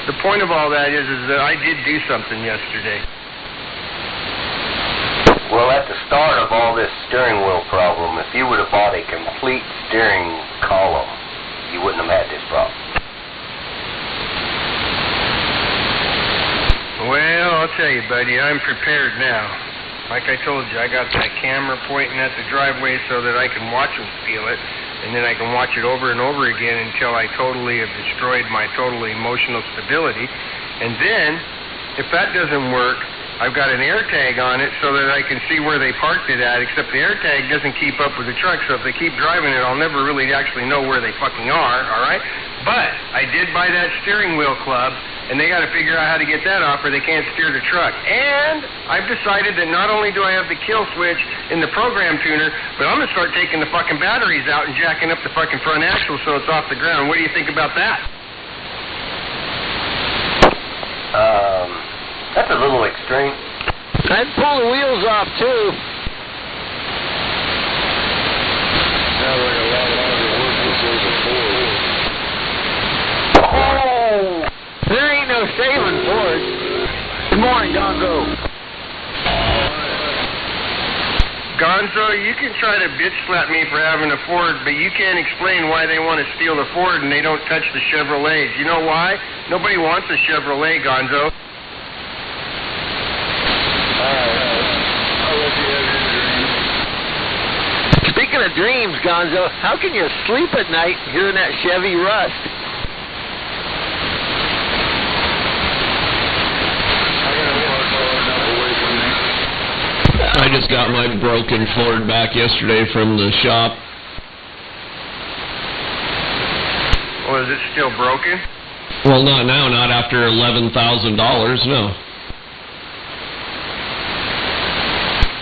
The point of all that is that I did do something yesterday. Well, at the start of all this steering wheel problem, if you would have bought a complete steering column, you wouldn't have had this problem. Well, I'll tell you, buddy, I'm prepared now. Like I told you, I got that camera pointing at the driveway so that I can watch them steal it, and then I can watch it over and over again until I totally have destroyed my total emotional stability. And then, if that doesn't work, I've got an air tag on it so that I can see where they parked it at, except the air tag doesn't keep up with the truck, so if they keep driving it, I'll never really actually know where they fucking are, all right? But I did buy that steering wheel club, and they got to figure out how to get that off or they can't steer the truck. And I've decided that not only do I have the kill switch in the program tuner, but I'm going to start taking the fucking batteries out and jacking up the fucking front axle so it's off the ground. What do you think about that? That's a little extreme. I'd pull the wheels off, too. Oh! There ain't no saving Ford. Good morning, Gonzo. Gonzo, you can try to bitch slap me for having a Ford, but you can't explain why they want to steal the Ford and they don't touch the Chevrolets. You know why? Nobody wants a Chevrolet, Gonzo. Speaking of dreams, Gonzo, how can you sleep at night hearing that Chevy rust? I just got my broken Ford back yesterday from the shop. Well, is it still broken? Well, not now, not after $11,000, no.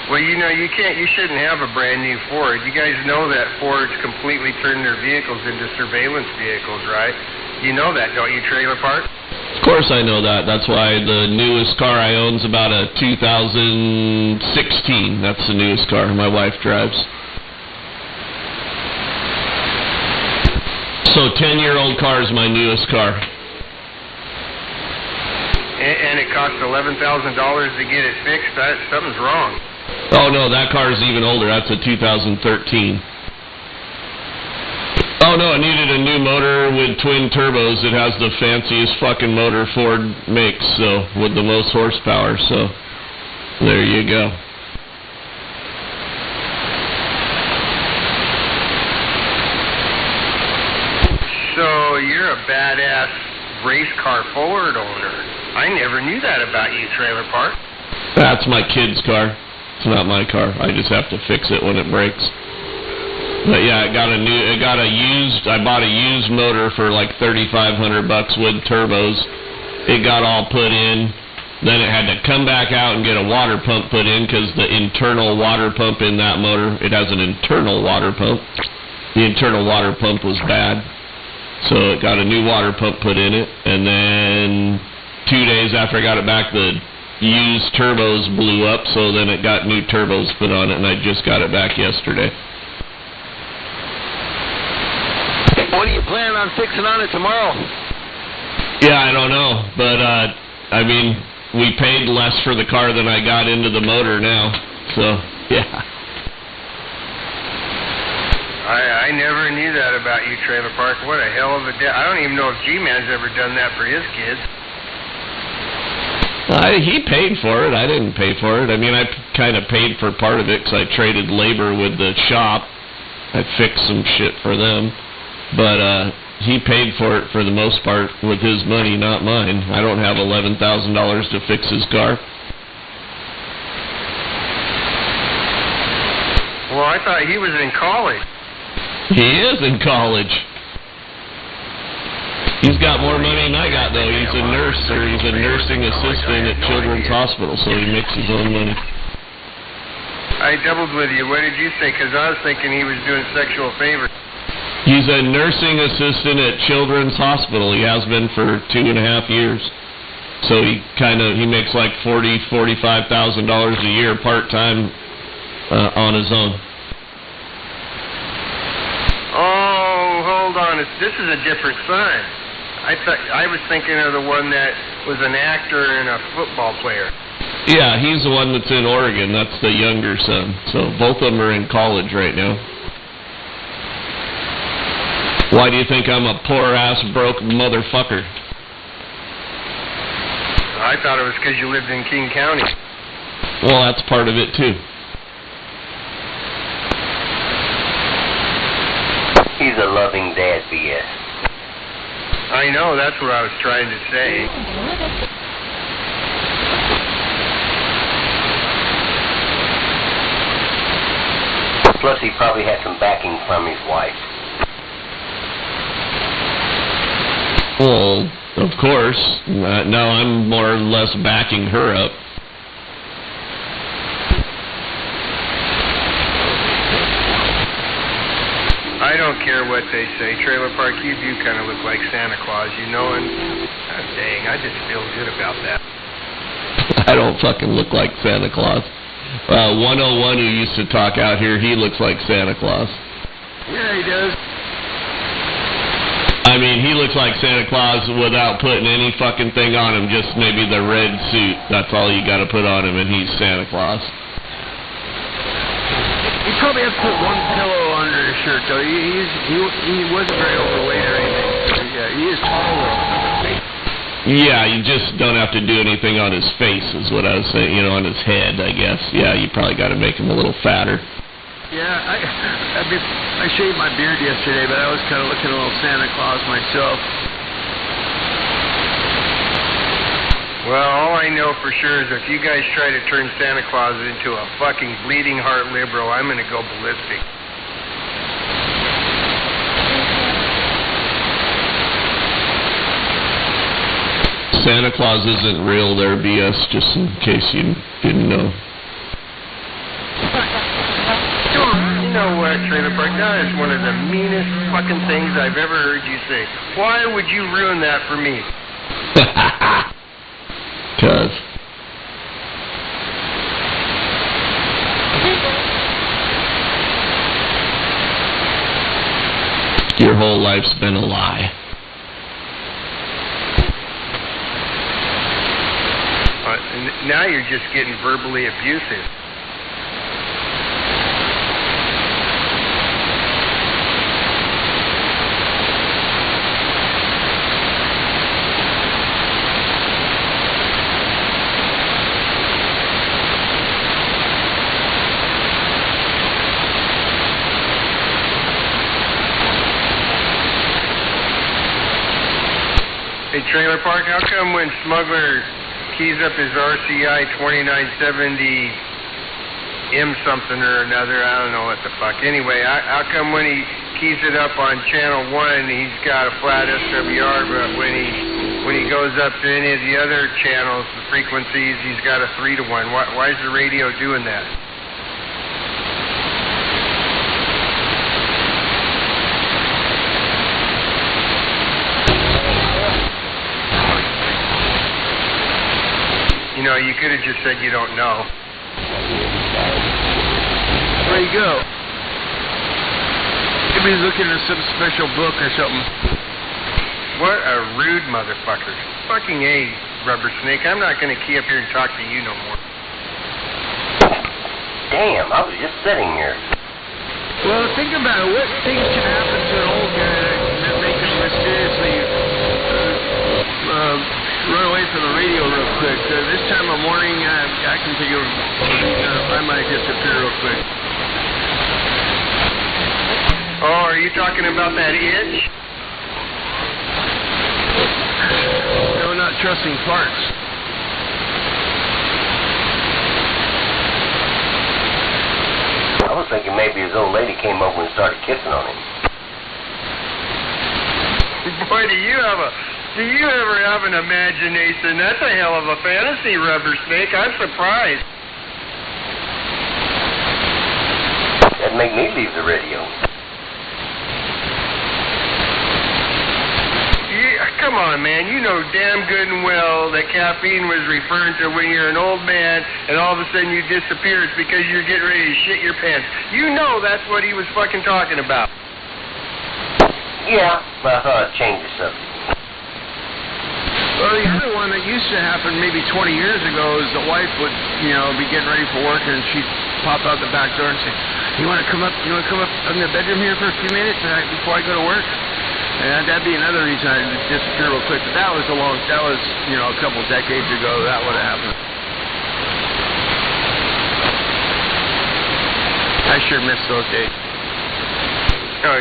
Well, you know, you shouldn't have a brand new Ford. You guys know that Ford's completely turned their vehicles into surveillance vehicles, right? You know that, don't you, Trailer Park? Of course I know that. That's why the newest car I own is about a 2016. That's the newest car my wife drives. So 10-year-old car is my newest car. And it costs $11,000 to get it fixed? Something's wrong. Oh, no, that car is even older. That's a 2013. Oh, no, it needed a new motor with twin turbos. It has the fanciest fucking motor Ford makes, so with the most horsepower, so there you go. So you're a badass race car Ford owner. I never knew that about you, Trailer Park. That's my kid's car. It's not my car. I just have to fix it when it breaks. But yeah, I bought a used motor for like $3,500 with turbos. It got all put in. Then it had to come back out and get a water pump put in because the internal water pump in that motor, it has an internal water pump. The internal water pump was bad. So it got a new water pump put in it. And then 2 days after I got it back, the used turbos blew up. So then it got new turbos put on it, and I just got it back yesterday. What are you planning on fixing on it tomorrow? Yeah, I don't know, but I mean, we paid less for the car than I got into the motor now, so yeah. I never knew that about you, Trailer Park. What a hell of a day. I don't even know if G-Man's ever done that for his kids. He paid for it. I didn't pay for it. I mean, I kind of paid for part of it because I traded labor with the shop. I fixed some shit for them. But he paid for it for the most part with his money, not mine. I don't have $11,000 to fix his car. Well, I thought he was in college. He is in college. He's got more money than I got, though. He's a nurse, or he's a nursing assistant at Children's Hospital, so he makes his own money. I doubled with you. What did you think? Because I was thinking he was doing sexual favors. He's a nursing assistant at Children's Hospital. He has been for 2.5 years. So he makes like $45,000 a year part-time on his own. Oh, hold on. This is a different son. I was thinking of the one that was an actor and a football player. Yeah, he's the one that's in Oregon. That's the younger son. So both of them are in college right now. Why do you think I'm a poor-ass, broke motherfucker? I thought it was because you lived in King County. Well, that's part of it, too. He's a loving dad, BS. I know, that's what I was trying to say. Plus, he probably had some backing from his wife. Well, of course. No, I'm more or less backing her up. I don't care what they say. Trailer Park, you do kind of look like Santa Claus, you know, and dang, I just feel good about that. I don't fucking look like Santa Claus. 101 who used to talk out here, he looks like Santa Claus. Yeah, he does. I mean, he looks like Santa Claus without putting any fucking thing on him, just maybe the red suit. That's all you got to put on him, and he's Santa Claus. He probably has to put one pillow under his shirt, though. He wasn't very overweight or anything. Yeah, he is tall, though. Yeah, you just don't have to do anything on his face, is what I was saying. You know, on his head, I guess. Yeah, you probably got to make him a little fatter. Yeah, I shaved my beard yesterday, but I was kind of looking a little Santa Claus myself. Well, all I know for sure is if you guys try to turn Santa Claus into a fucking bleeding heart liberal, I'm gonna go ballistic. Santa Claus isn't real, they're BS, just in case you didn't know. You know what, Trailer Park? That is one of the meanest fucking things I've ever heard you say. Why would you ruin that for me? 'Cause your whole life's been a lie. Now you're just getting verbally abusive. Hey, Trailer Park, how come when Smuggler keys up his RCI 2970 M something or another, I don't know what the fuck. Anyway, how come when he keys it up on channel 1, he's got a flat SWR, but when he goes up to any of the other channels, the frequencies, he's got a 3-to-1. Why is the radio doing that? You know, you could have just said you don't know. Where you go? Maybe he's looking at some special book or something. What a rude motherfucker. Fucking A, Rubber Snake. I'm not going to key up here and talk to you no more. Damn, I was just sitting here. Well, think about it. What things can happen to an old guy that make him mysteriously run away from the radio real quick? This time of morning, I can think of I might disappear real quick. Oh, are you talking about that itch? No, not trusting farts. I was thinking maybe his old lady came over and started kissing on him. Boy, do you ever have an imagination? That's a hell of a fantasy, Rubber Snake. I'm surprised. That'd make me leave the radio. Come on, man. You know damn good and well that caffeine was referring to when you're an old man and all of a sudden you disappear. It's because you're getting ready to shit your pants. You know that's what he was fucking talking about. Yeah, but I thought I'd change the subject. Well, the other one that used to happen maybe 20 years ago is the wife would, be getting ready for work and she'd pop out the back door and say, you want to come up in the bedroom here for a few minutes before I go to work? And that'd be another reason I'd disappear real quick. But that was a couple decades ago that would have happened. I sure miss those days. Oh,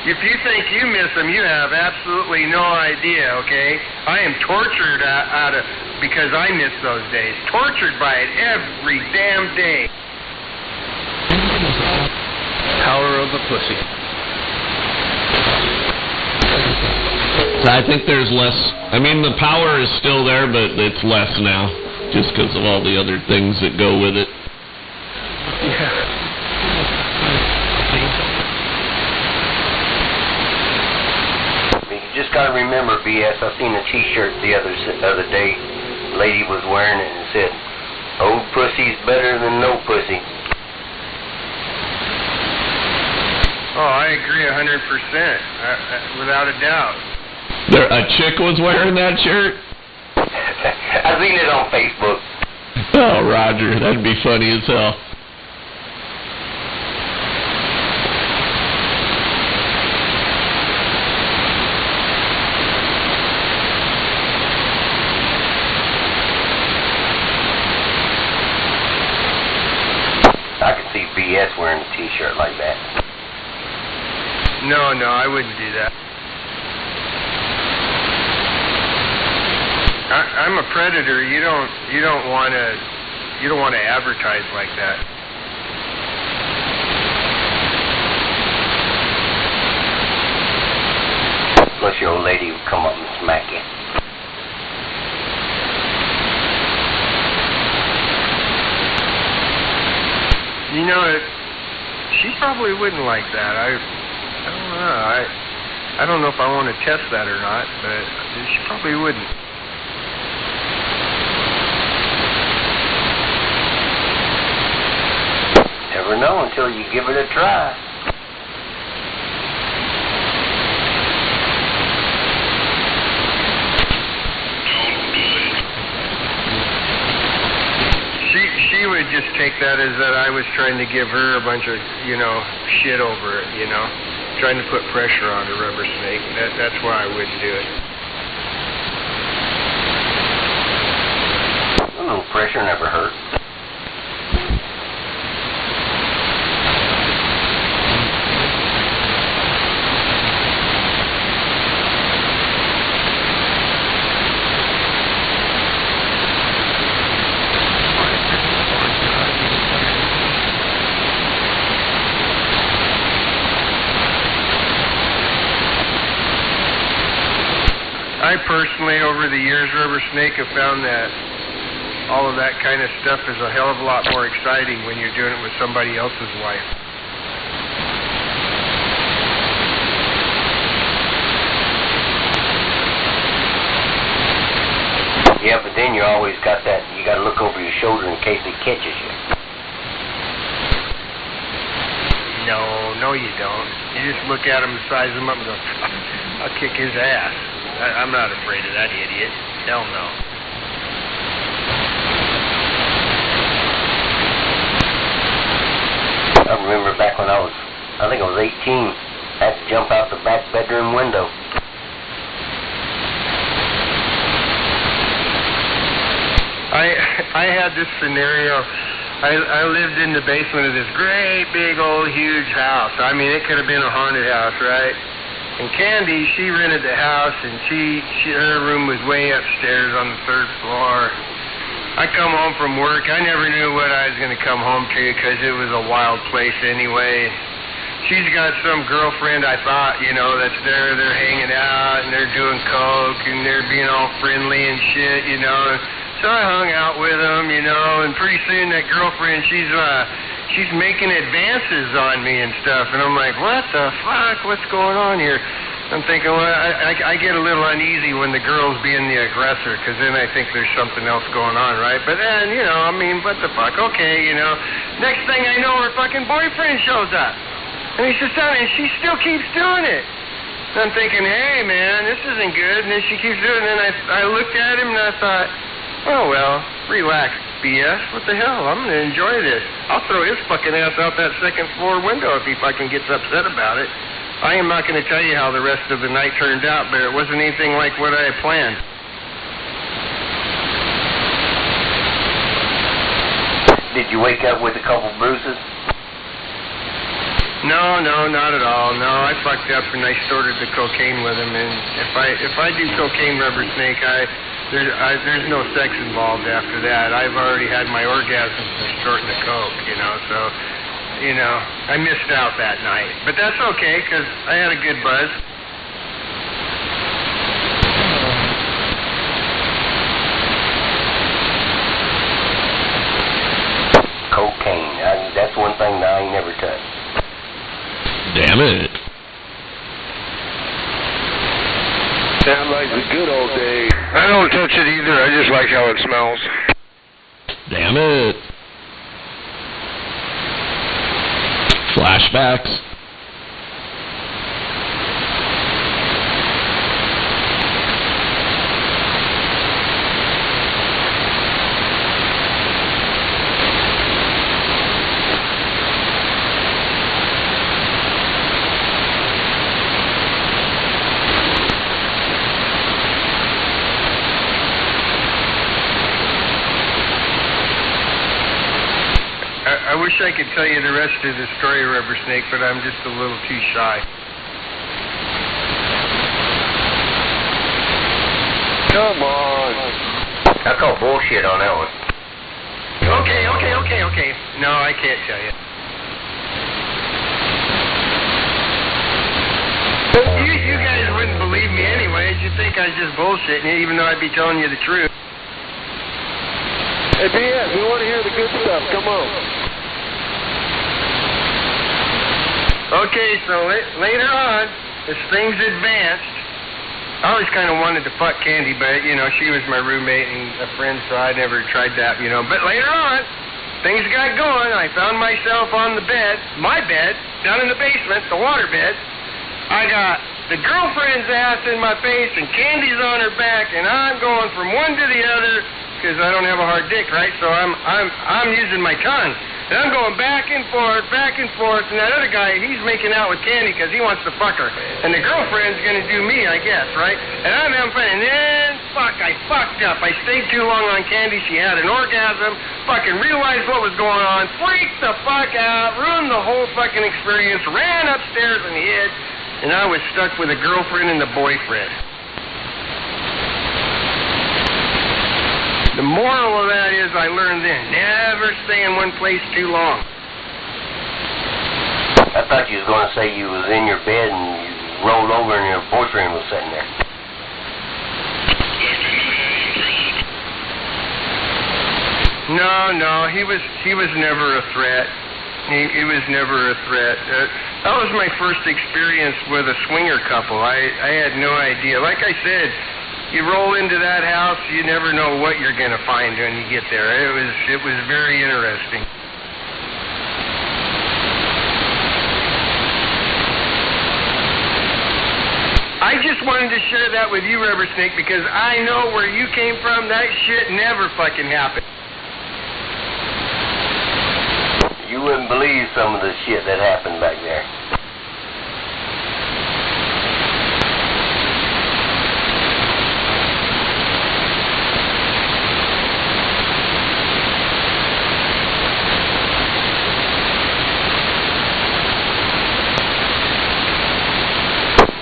if you think you miss them, you have absolutely no idea, okay? I am tortured because I miss those days. Tortured by it every damn day. Power of a pussy. I think there's less. I mean, the power is still there, but it's less now, just because of all the other things that go with it. Yeah. You just gotta remember, BS. I seen a T-shirt the other day. Lady was wearing it and said, "Old pussy's better than no pussy." Oh, I agree 100%, without a doubt. A chick was wearing that shirt? I seen it on Facebook. Oh, Roger, that'd be funny as hell. I could see BS wearing a T-shirt like that. No, I wouldn't do that. I'm a predator. You don't want to advertise like that. Unless your old lady will come up and smack you. You know, she probably wouldn't like that. I don't know. I don't know if I want to test that or not, but she probably wouldn't. Never know until you give it a try. She would just take that as that I was trying to give her a bunch of, shit over it, trying to put pressure on her, Rubber Snake. That's why I wouldn't do it. A little pressure never hurt. I personally, over the years, Rubber Snake, have found that all of that kind of stuff is a hell of a lot more exciting when you're doing it with somebody else's wife. Yeah, but then you always got that, you got to look over your shoulder in case it catches you. No, you don't. You just look at him and size him up and go, I'll kick his ass. I'm not afraid of that idiot. Hell no. I remember back when I think I was 18, I had to jump out the back bedroom window. I had this scenario. I lived in the basement of this great big old huge house. I mean, it could have been a haunted house, right? And Candy, she rented the house, and her room was way upstairs on the 3rd floor. I come home from work. I never knew what I was going to come home to because it was a wild place anyway. She's got some girlfriend, I thought, that's there. They're hanging out, and they're doing coke, and they're being all friendly and shit, So I hung out with them, and pretty soon that girlfriend, she's making advances on me and stuff, and I'm like, what the fuck? What's going on here? I'm thinking, well, I get a little uneasy when the girl's being the aggressor, because then I think there's something else going on, right? But then, what the fuck? Okay, Next thing I know, her fucking boyfriend shows up, and he sits down, and she still keeps doing it. And I'm thinking, hey, man, this isn't good, and then she keeps doing it, and I looked at him, and I thought, oh, well, relax, BS. What the hell? I'm going to enjoy this. I'll throw his fucking ass out that 2nd floor window if he fucking gets upset about it. I am not going to tell you how the rest of the night turned out, but it wasn't anything like what I had planned. Did you wake up with a couple bruises? No, not at all. No, I fucked up and I snorted the cocaine with him. And if I do cocaine, Rubber Snake, there's no sex involved after that. I've already had my orgasms from snorting the coke, so, I missed out that night. But that's okay, because I had a good buzz. Cocaine, that's one thing that I ain't never touched. Damn it. Sounds like the good old days. I don't touch it either. I just like how it smells. Damn it. Flashbacks. I wish I could tell you the rest of the story, Rubber Snake, but I'm just a little too shy. Come on. I call bullshit on that one. Okay. No, I can't tell you. You guys wouldn't believe me anyways. You'd think I was just bullshitting you, even though I'd be telling you the truth. Hey, BS, we want to hear the good stuff. Come on. Okay, so later on, as things advanced, I always kind of wanted to fuck Candy, but, you know, she was my roommate and a friend, so I never tried that, you know. But later on, things got going. I found myself on the bed, my bed, down in the basement, the water bed. I got the girlfriend's ass in my face and Candy's on her back, and I'm going from one to the other because I don't have a hard dick, right? So I'm using my tongue. And I'm going back and forth, and that other guy, he's making out with Candy because he wants to fuck her. And the girlfriend's going to do me, I guess, right? And I'm having fun, and then, I fucked up. I stayed too long on Candy. She had an orgasm, fucking realized what was going on, freaked the fuck out, ruined the whole fucking experience, ran upstairs and hid, and I was stuck with a girlfriend and a boyfriend. The moral of that is I learned then, never stay in one place too long. I thought you was going to say you was in your bed and you rolled over and your boyfriend was sitting there. No, he was never a threat. He was never a threat. That was my first experience with a swinger couple. I had no idea. Like I said, you roll into that house, you never know what you're going to find when you get there. It was very interesting. I just wanted to share that with you, Rubber Snake, because I know where you came from. That shit never fucking happened. You wouldn't believe some of the shit that happened back there.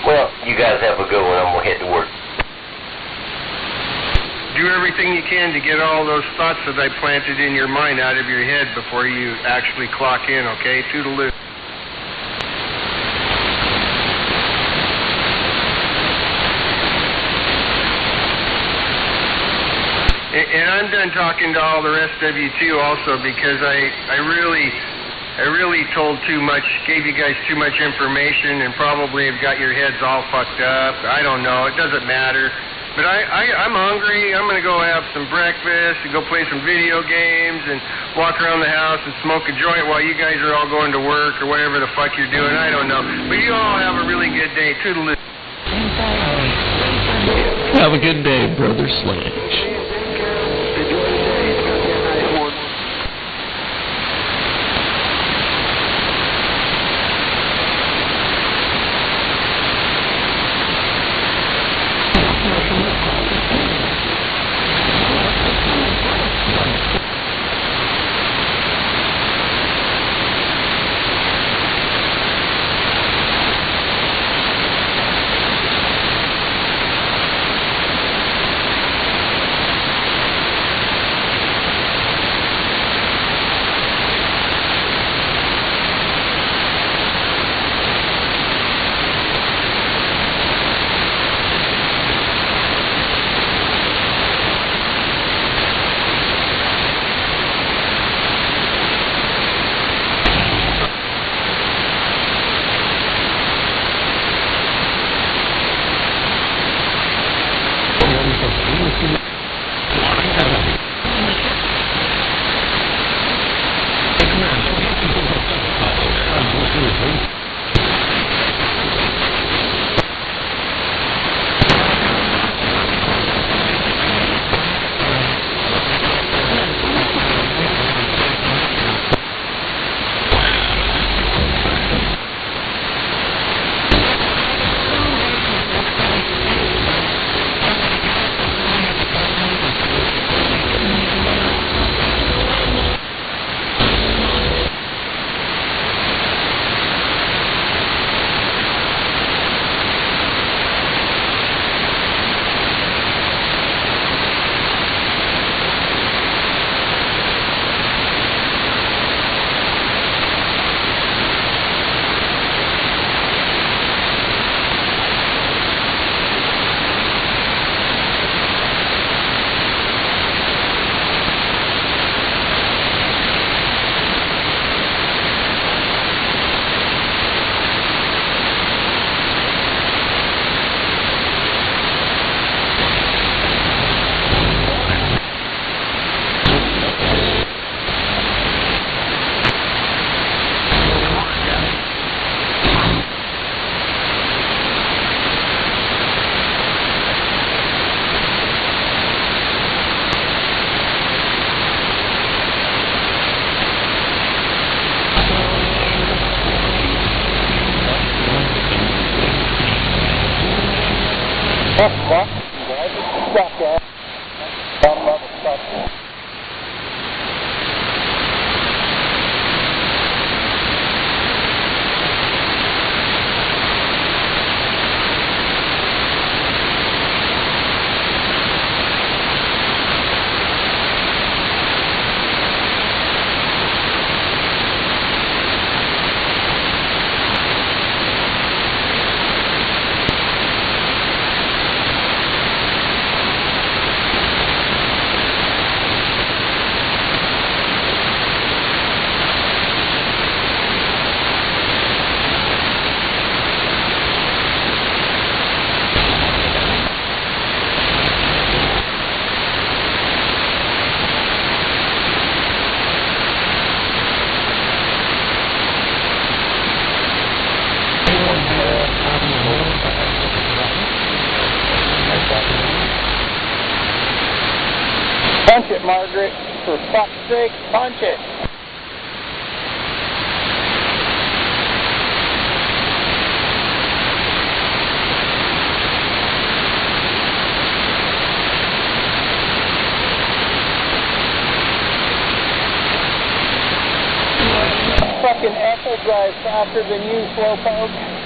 Well, you guys have a good one. I'm going to head to work. Do everything you can to get all those thoughts that I planted in your mind out of your head before you actually clock in, okay? Toodaloo. And I'm done talking to all the rest of you too also because I really told too much, gave you guys too much information and probably have got your heads all fucked up. I don't know. It doesn't matter. But I'm hungry. I'm going to go have some breakfast and go play some video games and walk around the house and smoke a joint while you guys are all going to work or whatever the fuck you're doing. I don't know. But you all have a really good day. Toodaloo. Have a good day, Brother Sledge. Punch it, Margaret. For fuck's sake, punch it. Fucking Ethel drives faster than you, slowpoke.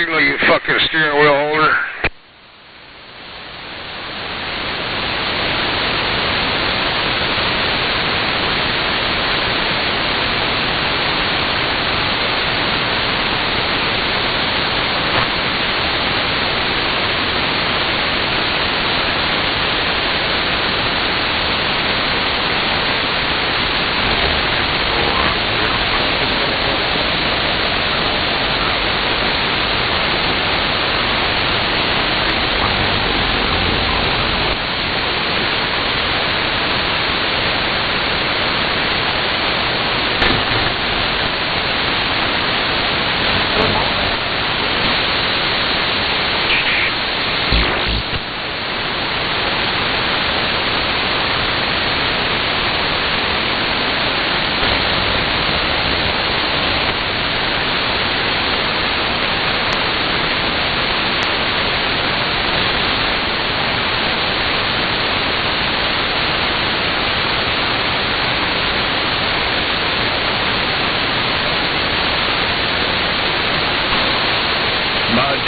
signal, you fucking steering wheel holder.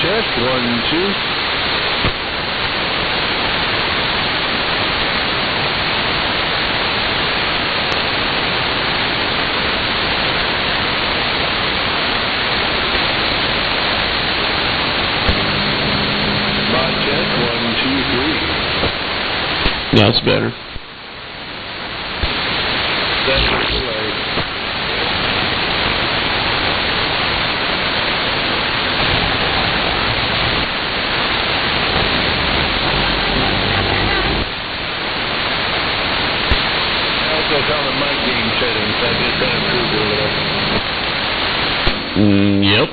Test 1, 2. Mod test 1, 2, 3. That's better. That's delay. On the mic gain settings, I just got improved a little. Yep.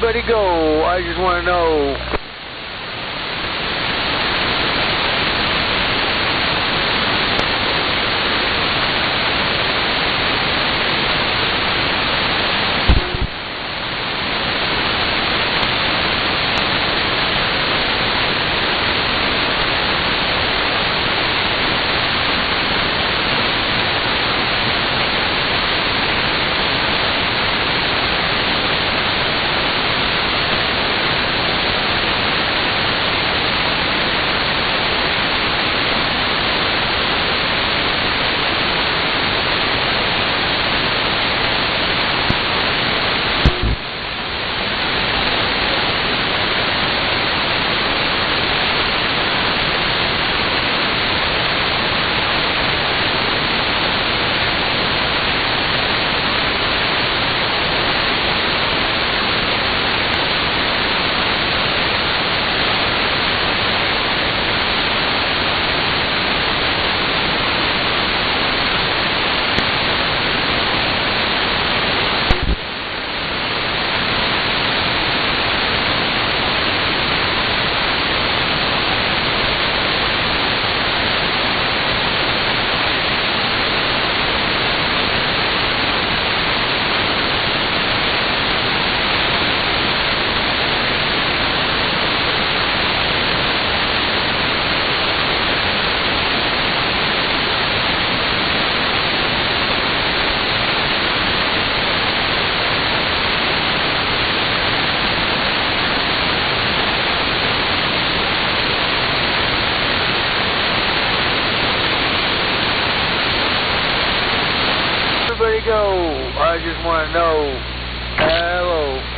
everybody go? I just want to know. Everybody go. I just want to know. Hello.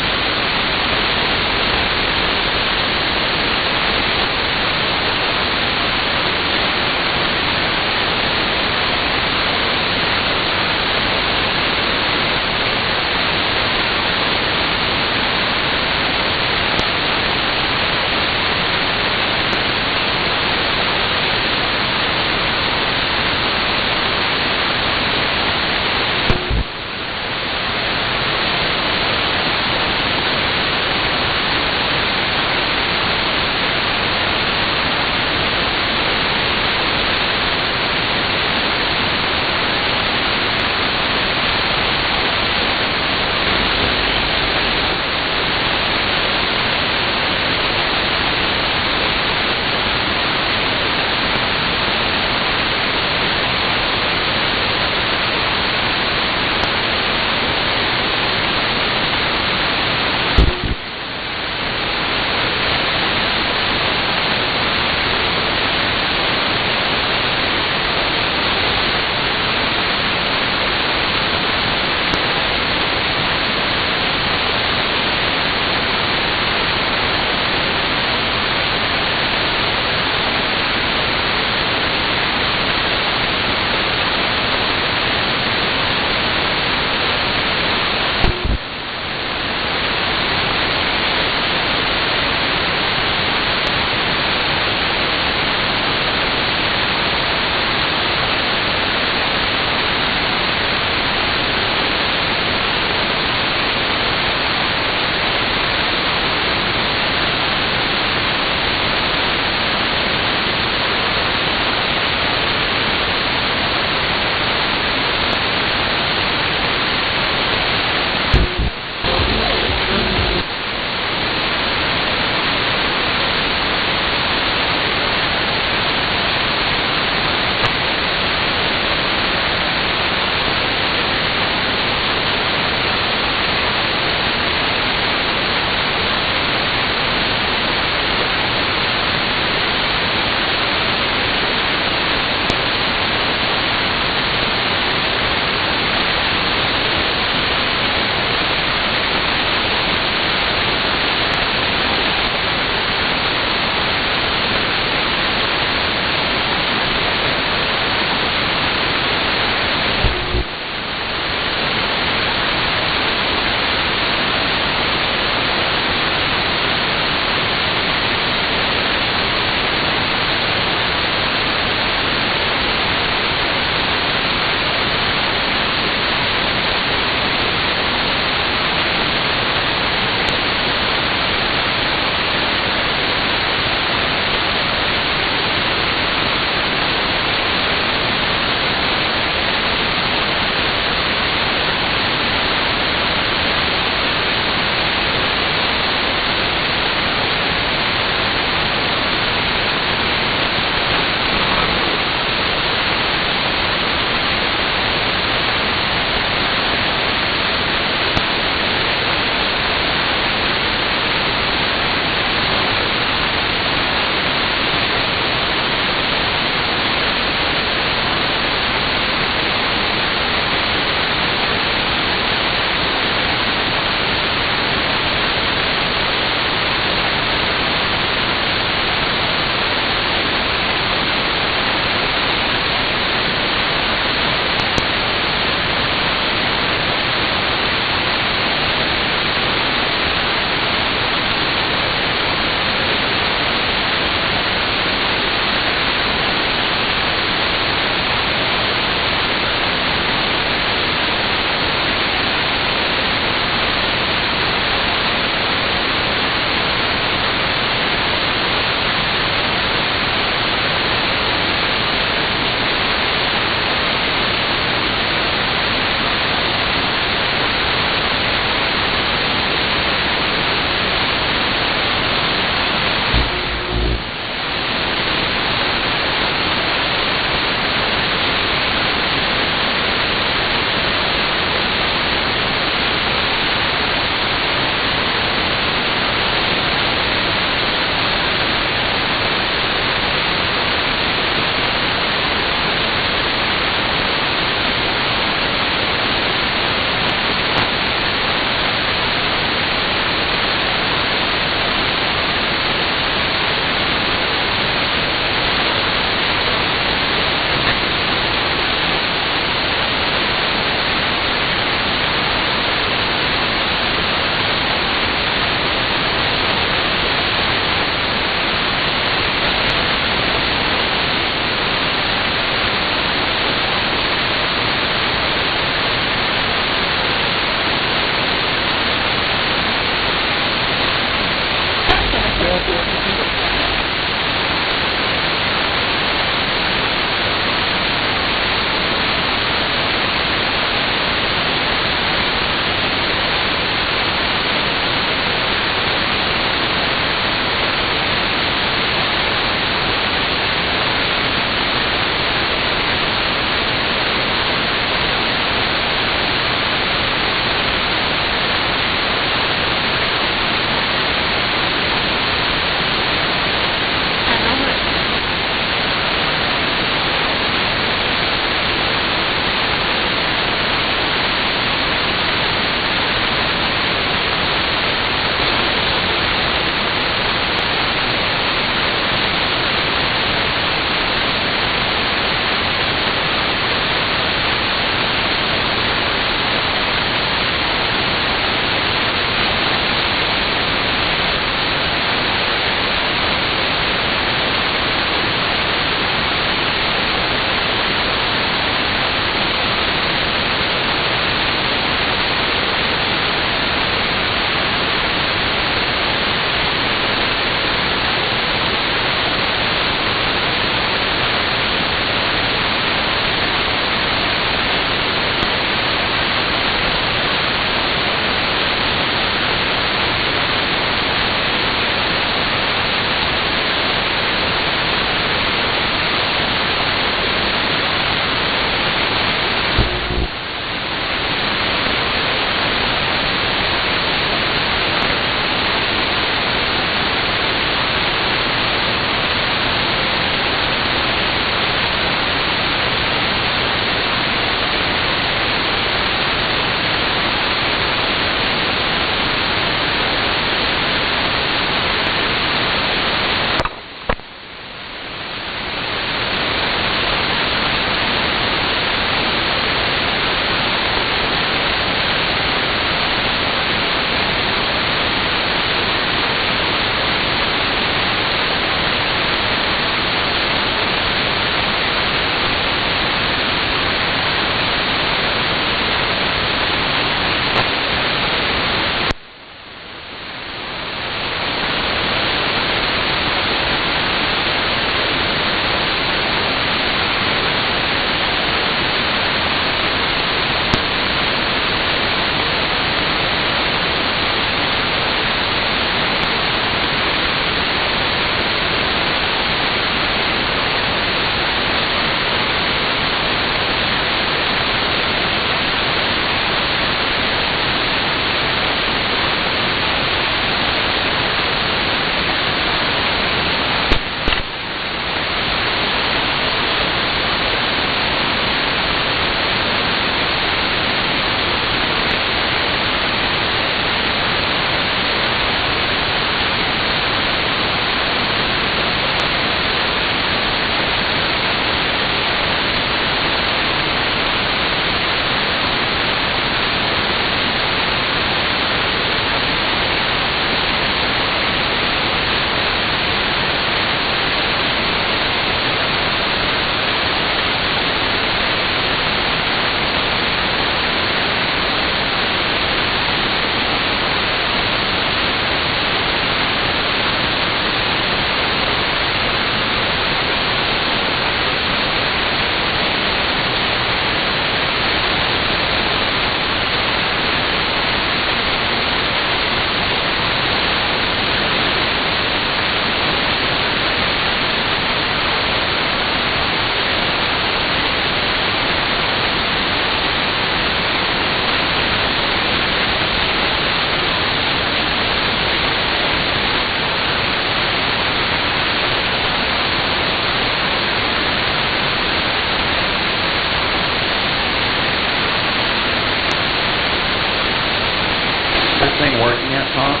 that, Pop?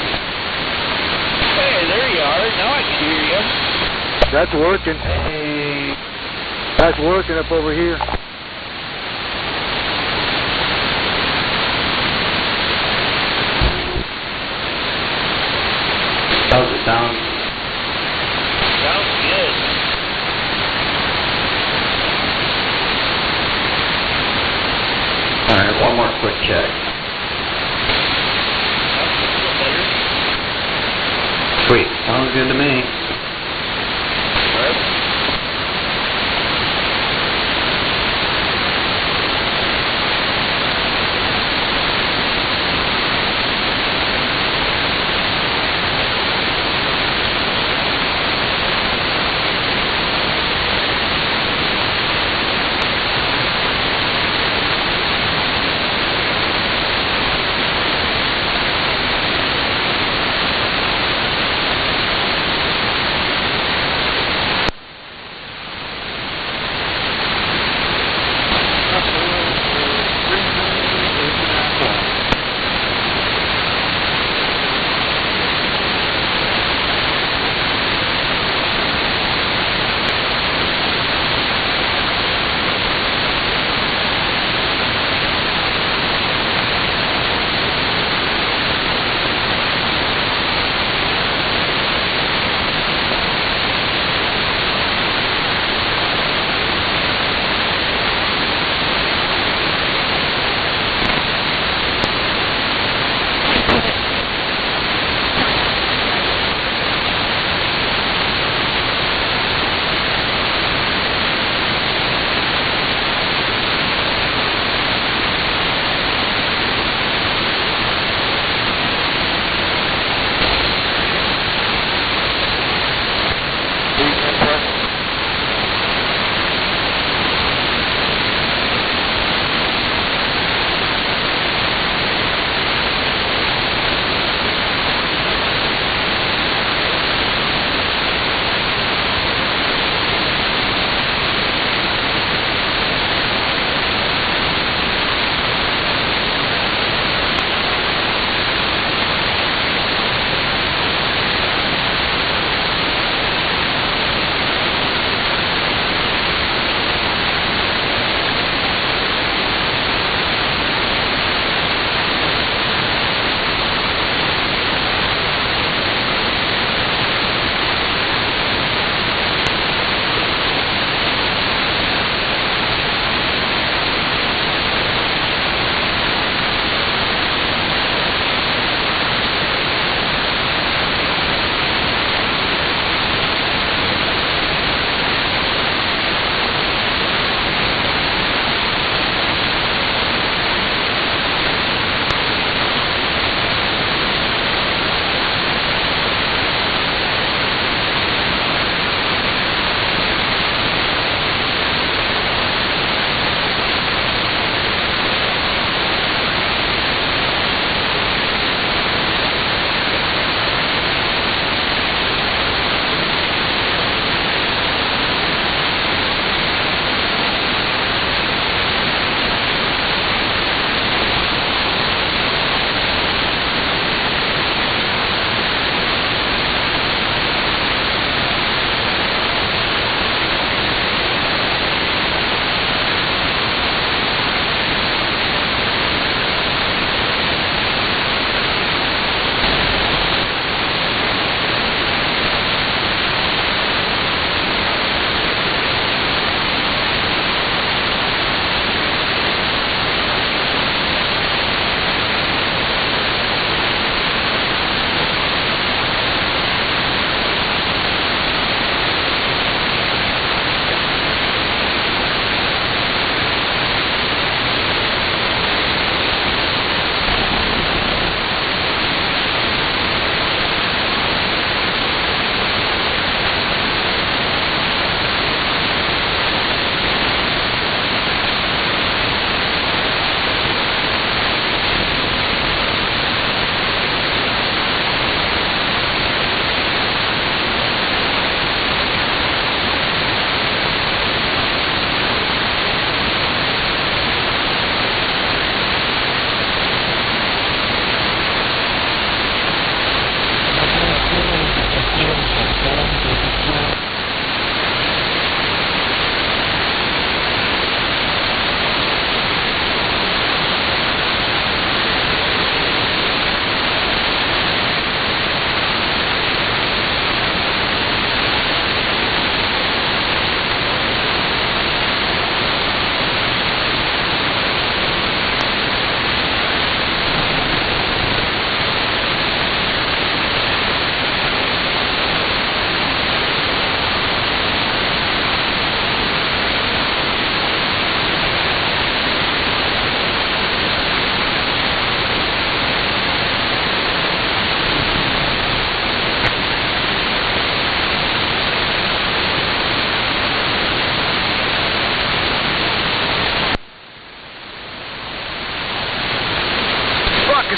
Hey, there you are. Now I can hear you. That's working. Hey. That's working up over here. How's it sound? Sounds good. Alright, one more quick check. That's a little better. Sweet. Sounds good to me.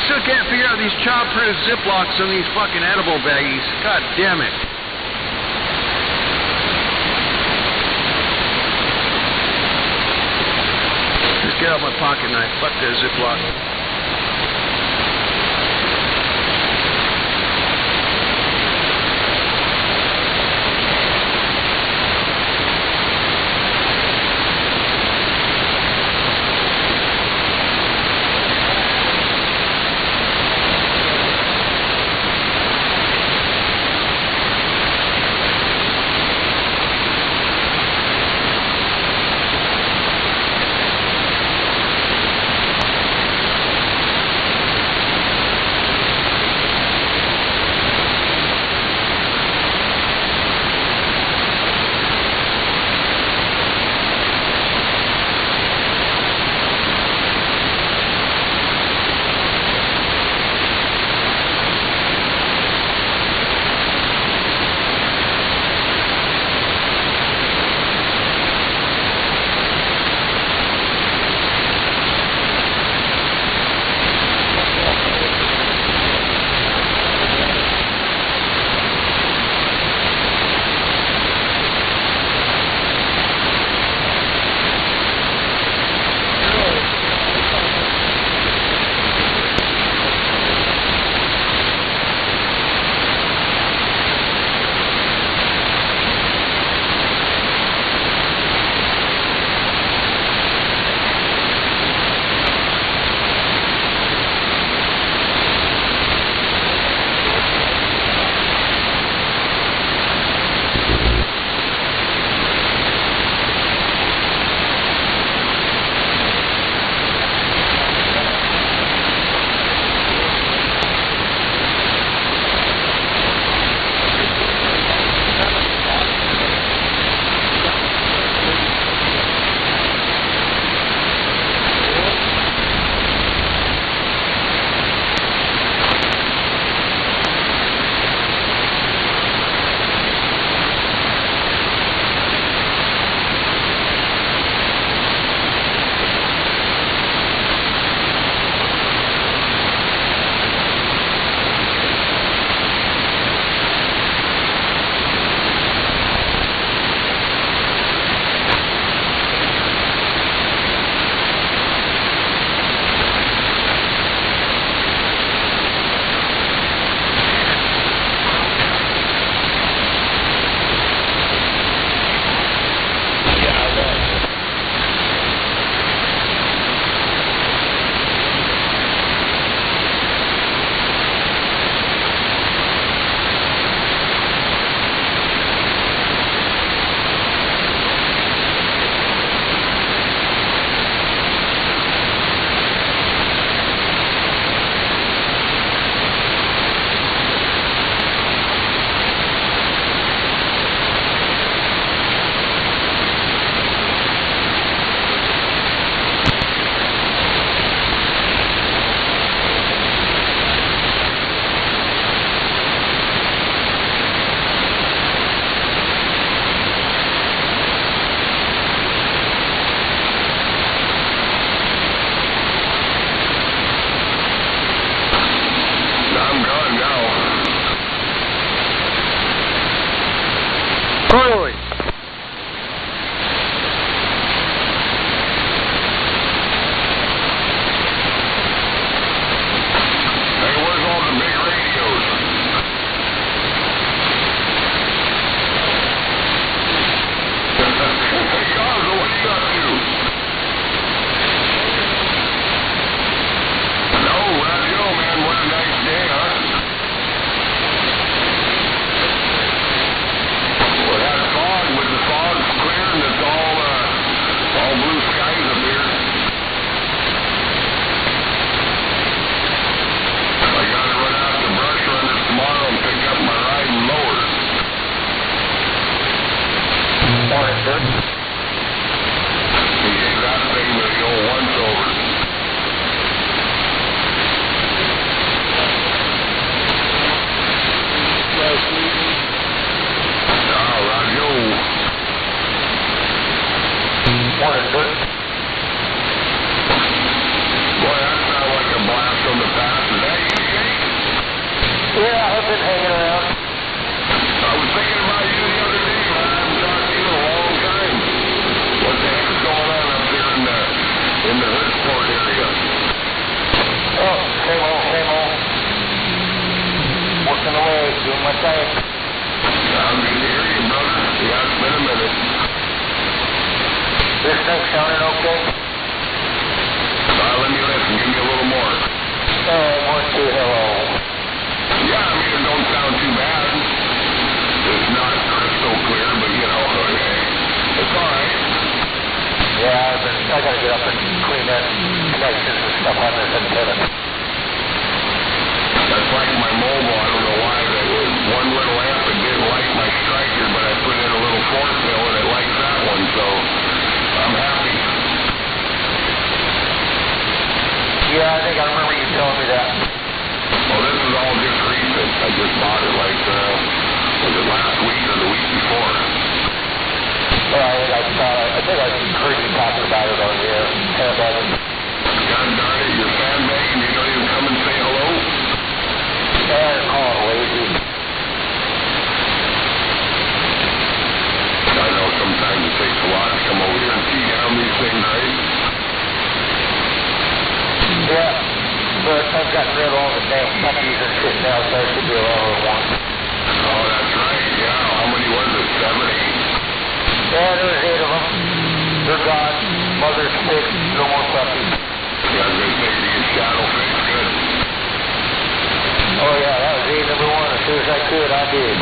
still can't figure out these child-proof Ziplocs on these fucking edible baggies. God damn it. Just get out my pocket knife. Fuck that Ziploc. good, hanging around. I was thinking about you the other day, man. I haven't talked to you in a long time. What the heck's going on up there in the Hoodsport area? Oh, same old. Working away, doing my thing. I'm good to hear you, brother. Yeah, it's been a minute. This thing sounding okay? Let me listen. Give me a little more. 1, 2, hello. Yeah, I mean, it don't sound too bad. It's not crystal clear, but, you know, it's all right. Yeah, I gotta get up and clean that connections and stuff on this antenna. That's like my mobile. I don't know why. There was one little amp that didn't like my striker, but I put in a little fourth mill and it likes that one, so I'm happy. Yeah, I think I remember you telling me that. Well, this is all just recent. I just bought it like, was it last week or the week before? Well, I think I heard you talking about it on the air. God darn it, you're sandbagging. You don't even come and say hello? They're calling lazy. I know sometimes it takes a lot to come over here and see down these things, right? Yeah, but I've gotten rid of all the damn puppies and shit now, so I should be alone with one. Oh, that's right, yeah. How many was it? 7, 8? Yeah, there's 8 of them. They're gone. Mother's sick. No more puppies. Yeah, I was going to say, you get shadow fixed good. Oh, yeah, that was number 1. As soon as I could, I did.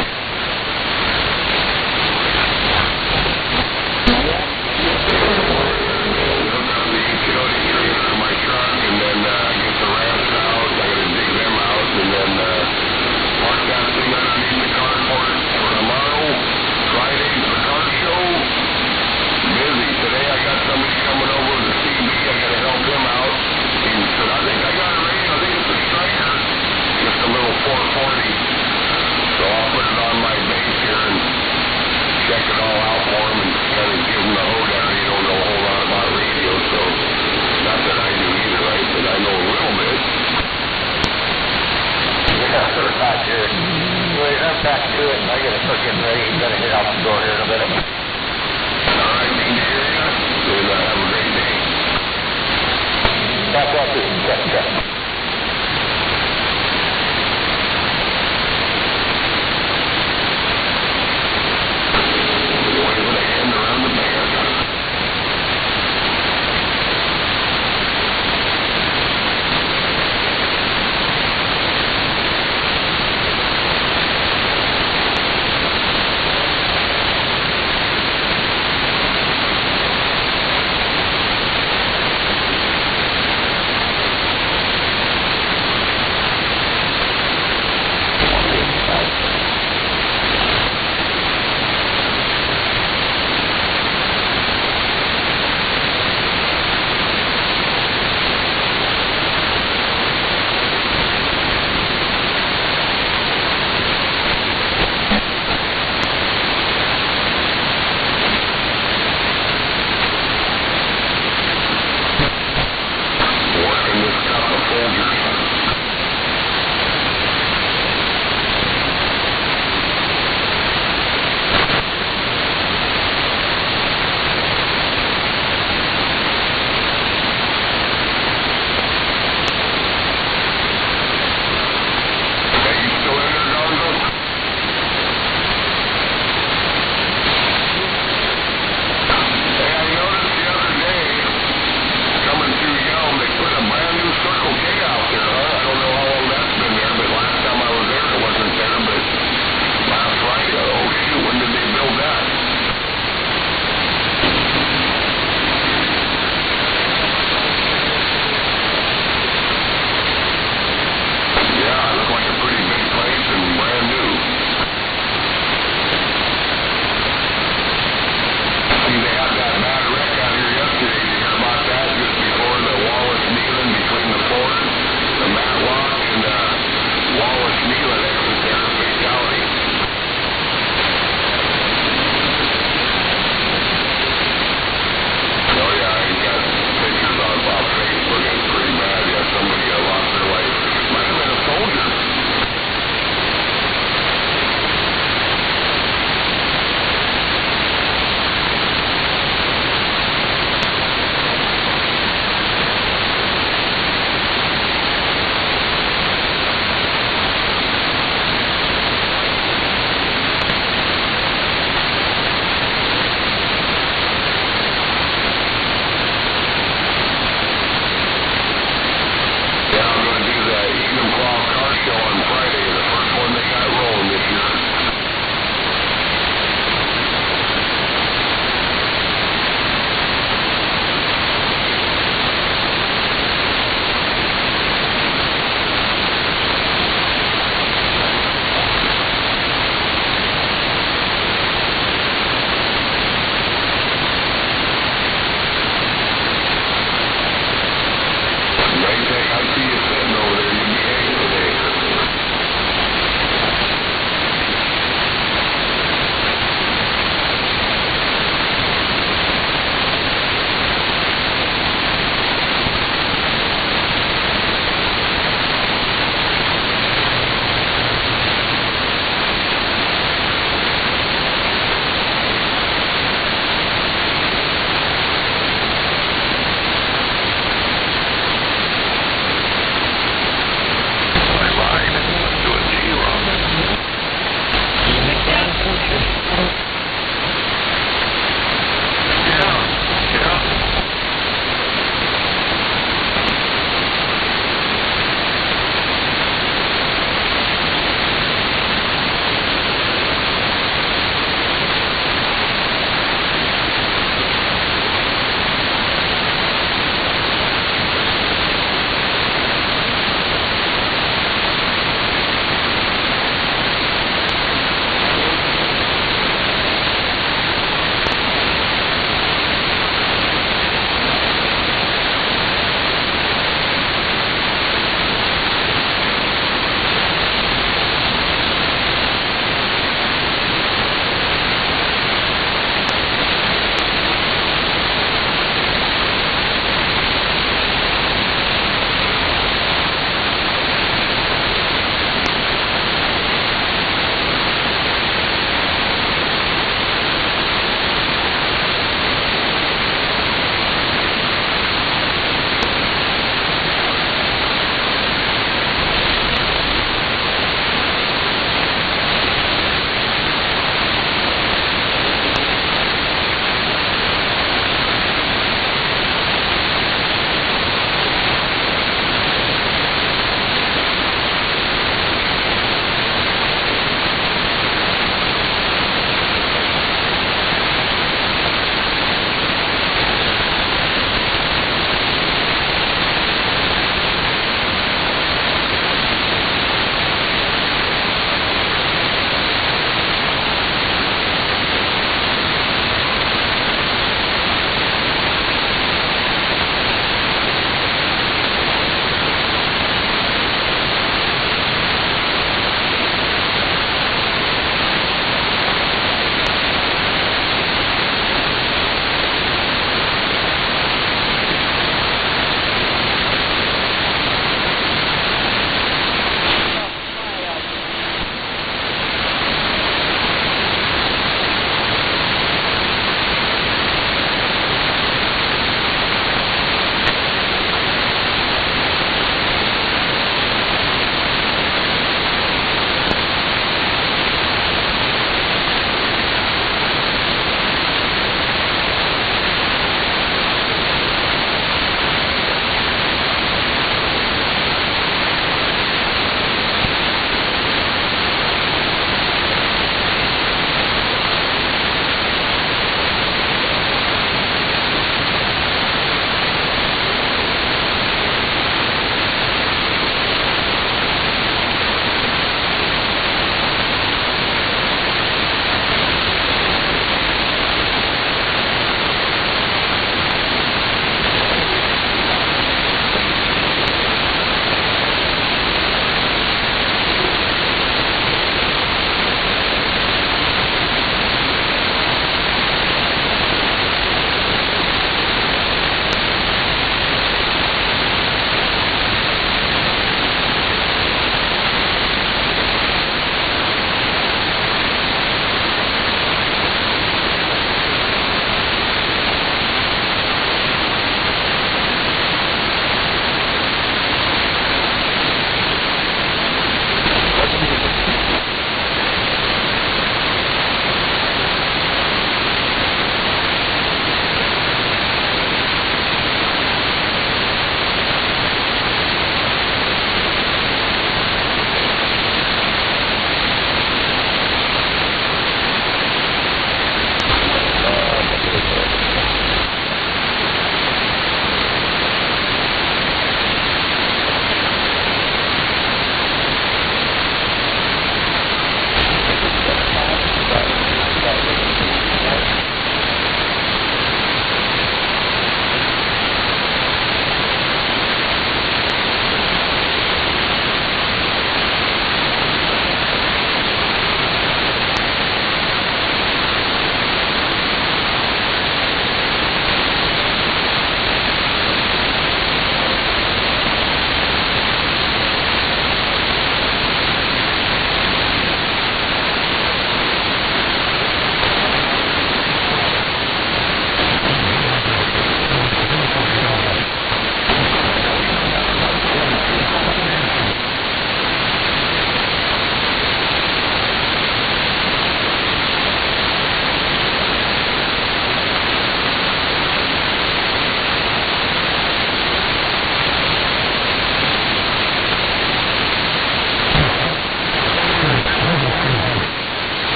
Hook up the utility trailer to my truck, and then get the ramps out. I got to dig them out, and then park that thing underneath the carport for tomorrow. Friday's the car show. Busy. Today I got somebody coming over to the CB. I got to help him out. He said, I think I got it ready. I think it's a striker. Just a little 440. So I'll put it on my base here and check it all out for him and kind of give him the hoedown. He don't know a whole lot about radio, so not that I do either, right? But I know a little bit. Yeah, Roger. Anyways, I'm back to it. I gotta start getting ready. Gotta head out the door here in a minute. All right, good to hear you. And have a great day. Back up here. Check. Waving a hand around the band.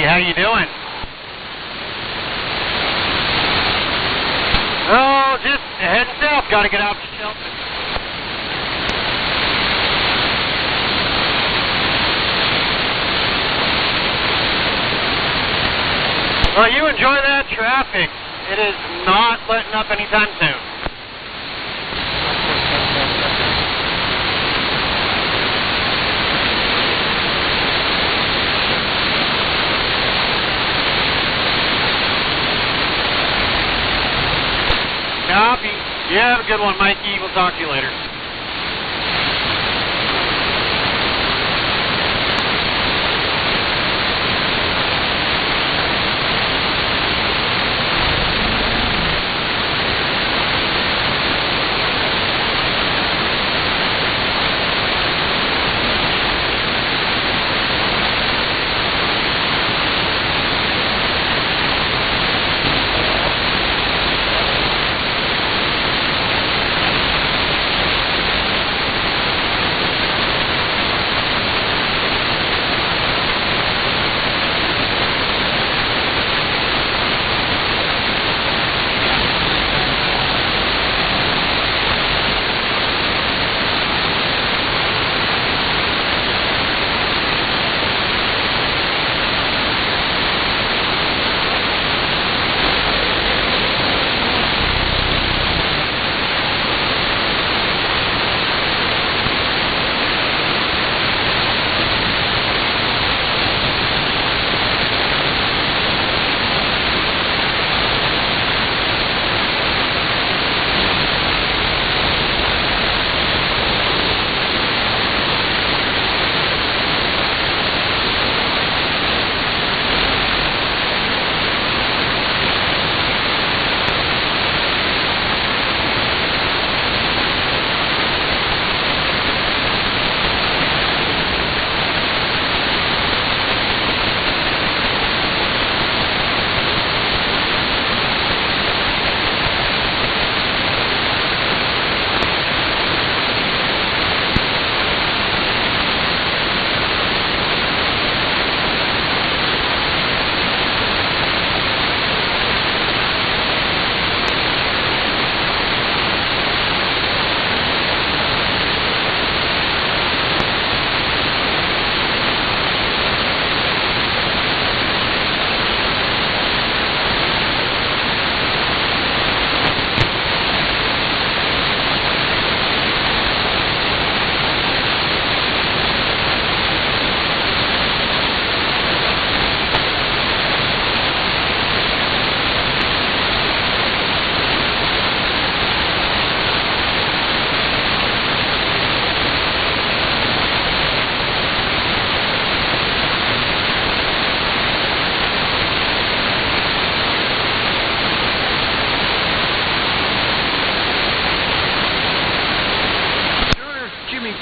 how you doing? Oh, just heading south. Got to get out to Shelton. Well, you enjoy that traffic. It is not letting up anytime soon. Copy. You have a good one, Mikey. We'll talk to you later.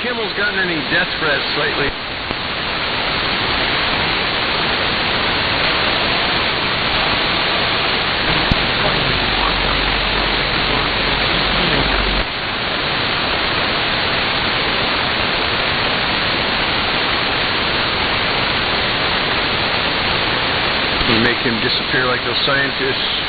Kimmel's gotten any death threats lately. You make him disappear like those scientists.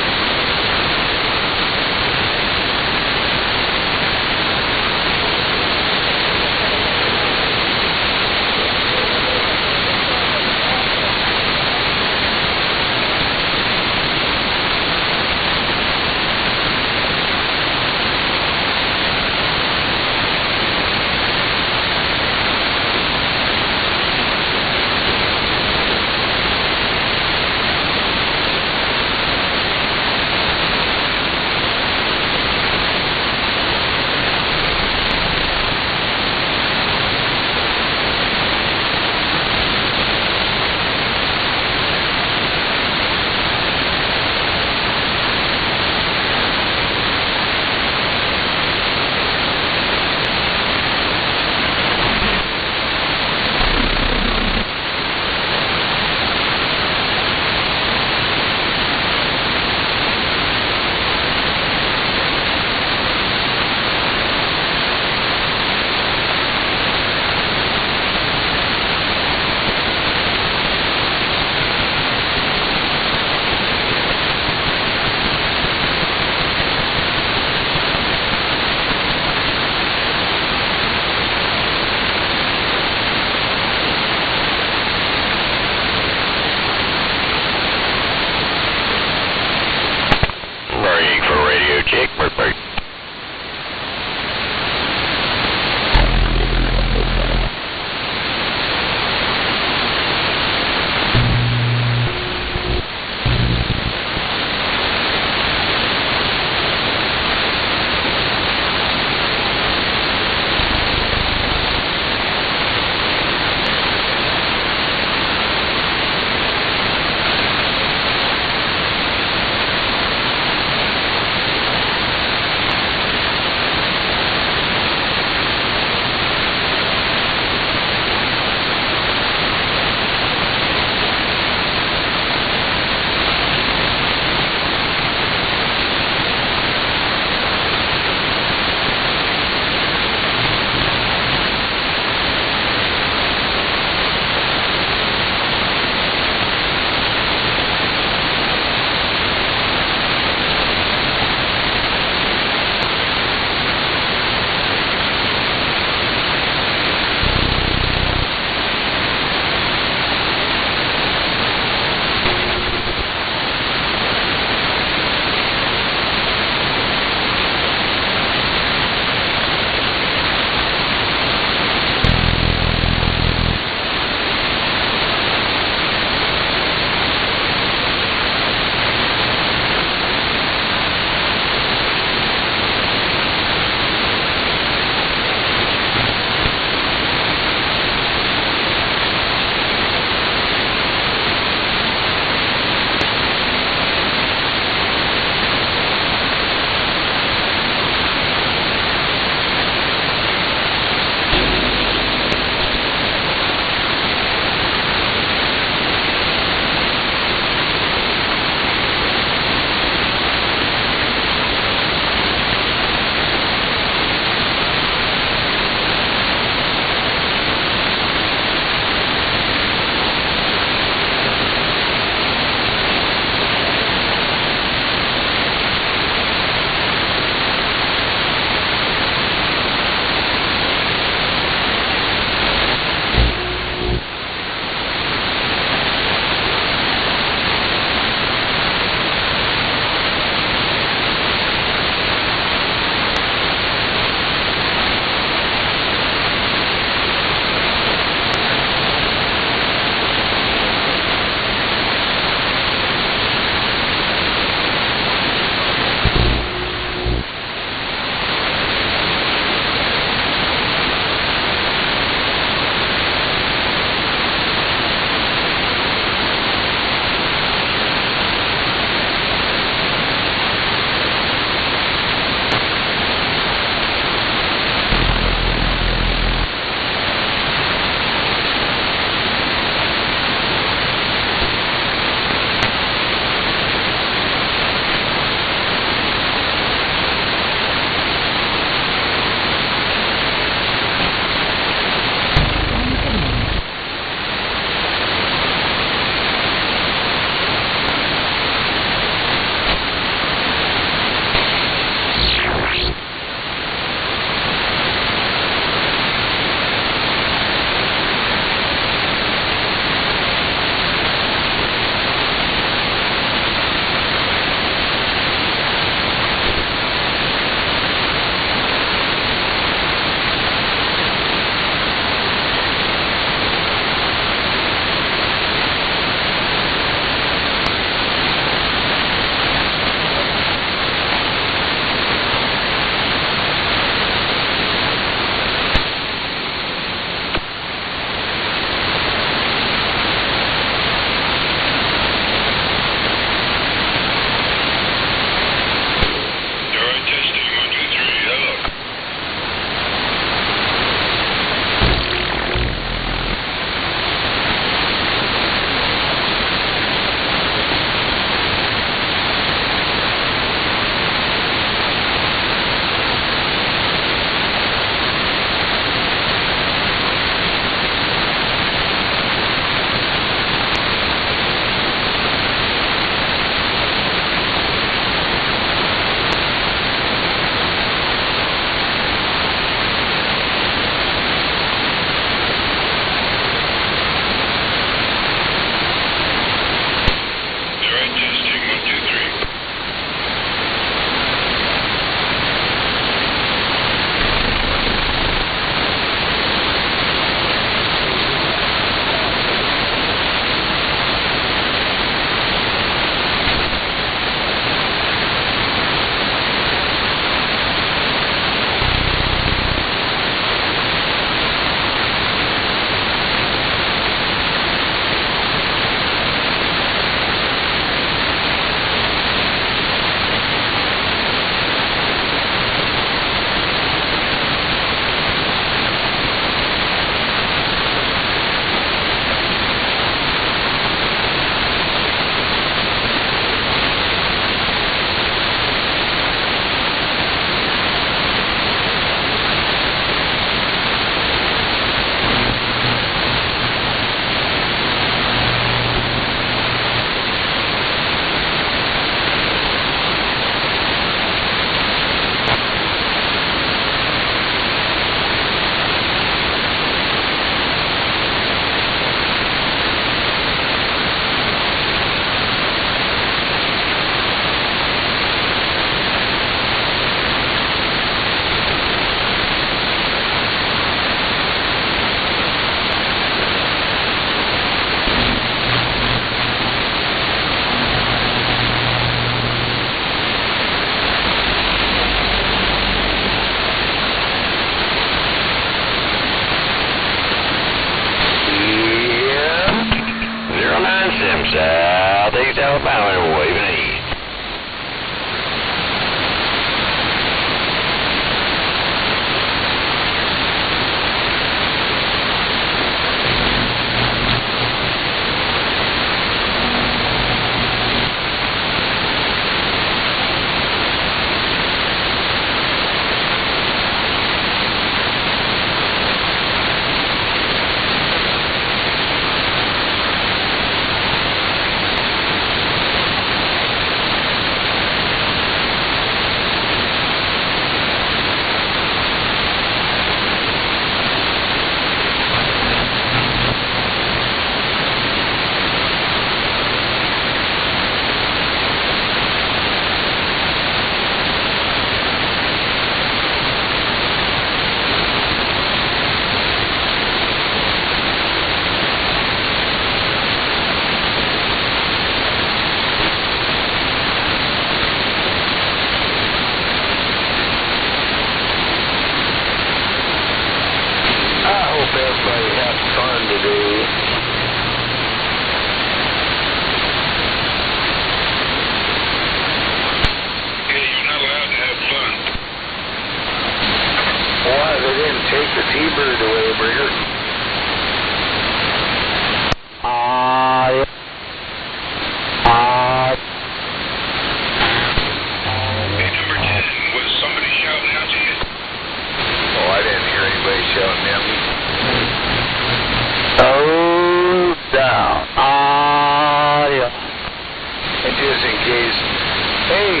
Hey.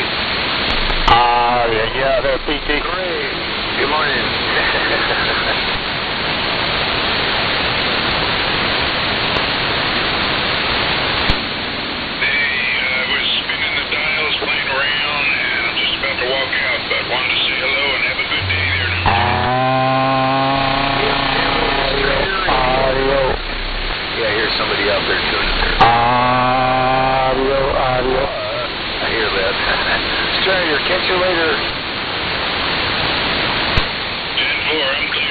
Yeah, there, PT. Great. Good morning. Playing around, and I'm just about to walk out, but wanted to say hello and have a good day there now. Audio. Yeah, I hear somebody out there tuning there. Audio. I hear that. Stranger, catch you later. 10-4, I'm clear.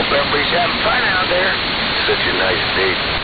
Hope everybody's having fun out there. Such a nice day.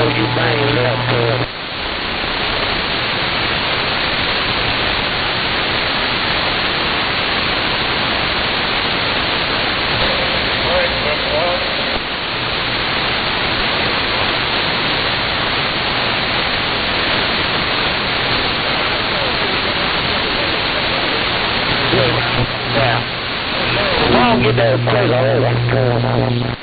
Roger. Get that place all that's going on.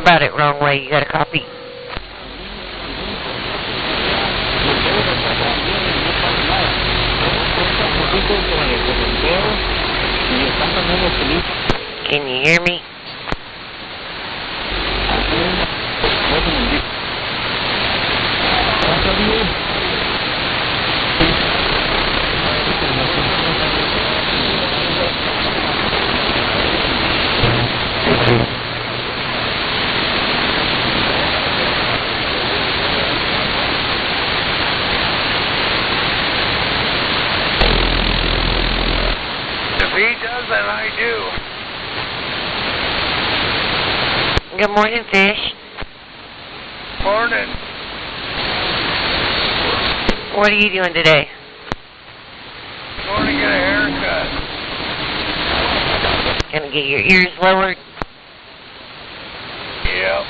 about it wrong way? You got a copy? Can you hear me? If he does, then I do. Good morning, Fish. Morning. What are you doing today? Going to get a haircut. Gonna get your ears lowered? Yep.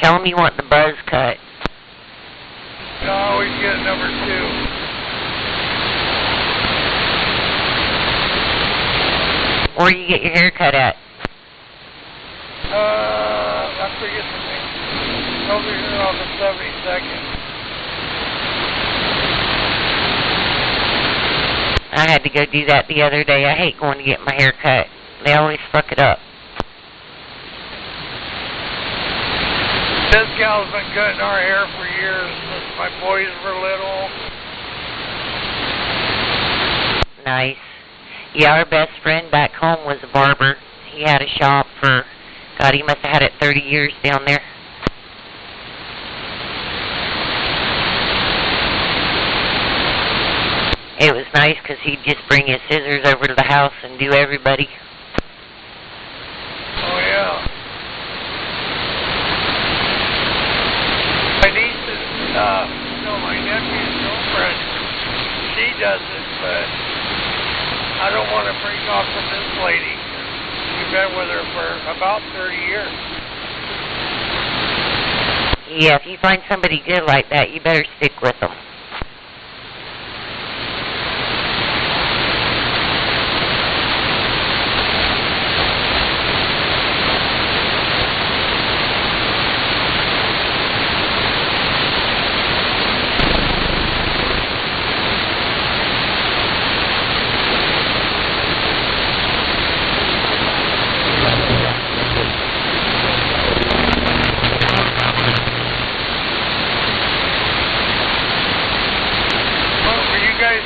Tell him you want the buzz cut. I always get number 2. Where you get your hair cut at? I forget the name. Over here on the 72nd. I had to go do that the other day. I hate going to get my hair cut. They always fuck it up. This gal's been cutting our hair for years since my boys were little. Nice. Yeah, our best friend back home was a barber. He had a shop for, God, he must have had it 30 years down there. It was nice because he'd just bring his scissors over to the house and do everybody. Oh, yeah. My niece is, my nephew's girlfriend, she does it, but I don't want to break off from this lady. We've been with her for about 30 years. Yeah, if you find somebody good like that, you better stick with them.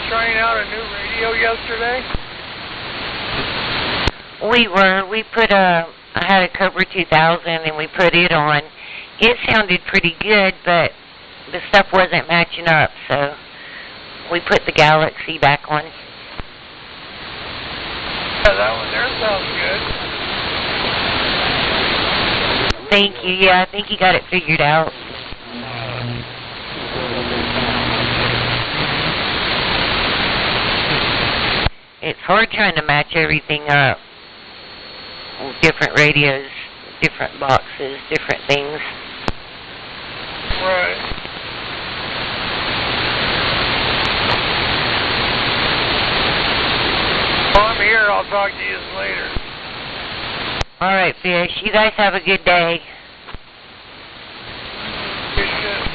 Trying out a new radio yesterday? We put I had a Cobra 2000 and we put it on. It sounded pretty good, but the stuff wasn't matching up, so we put the Galaxy back on. Yeah, that one there sounds good. Thank you. Yeah, I think you got it figured out. It's hard trying to match everything up. Different radios, different boxes, different things. Right. Well, I'm here. I'll talk to you later. All right, Fish. You guys have a good day. You should.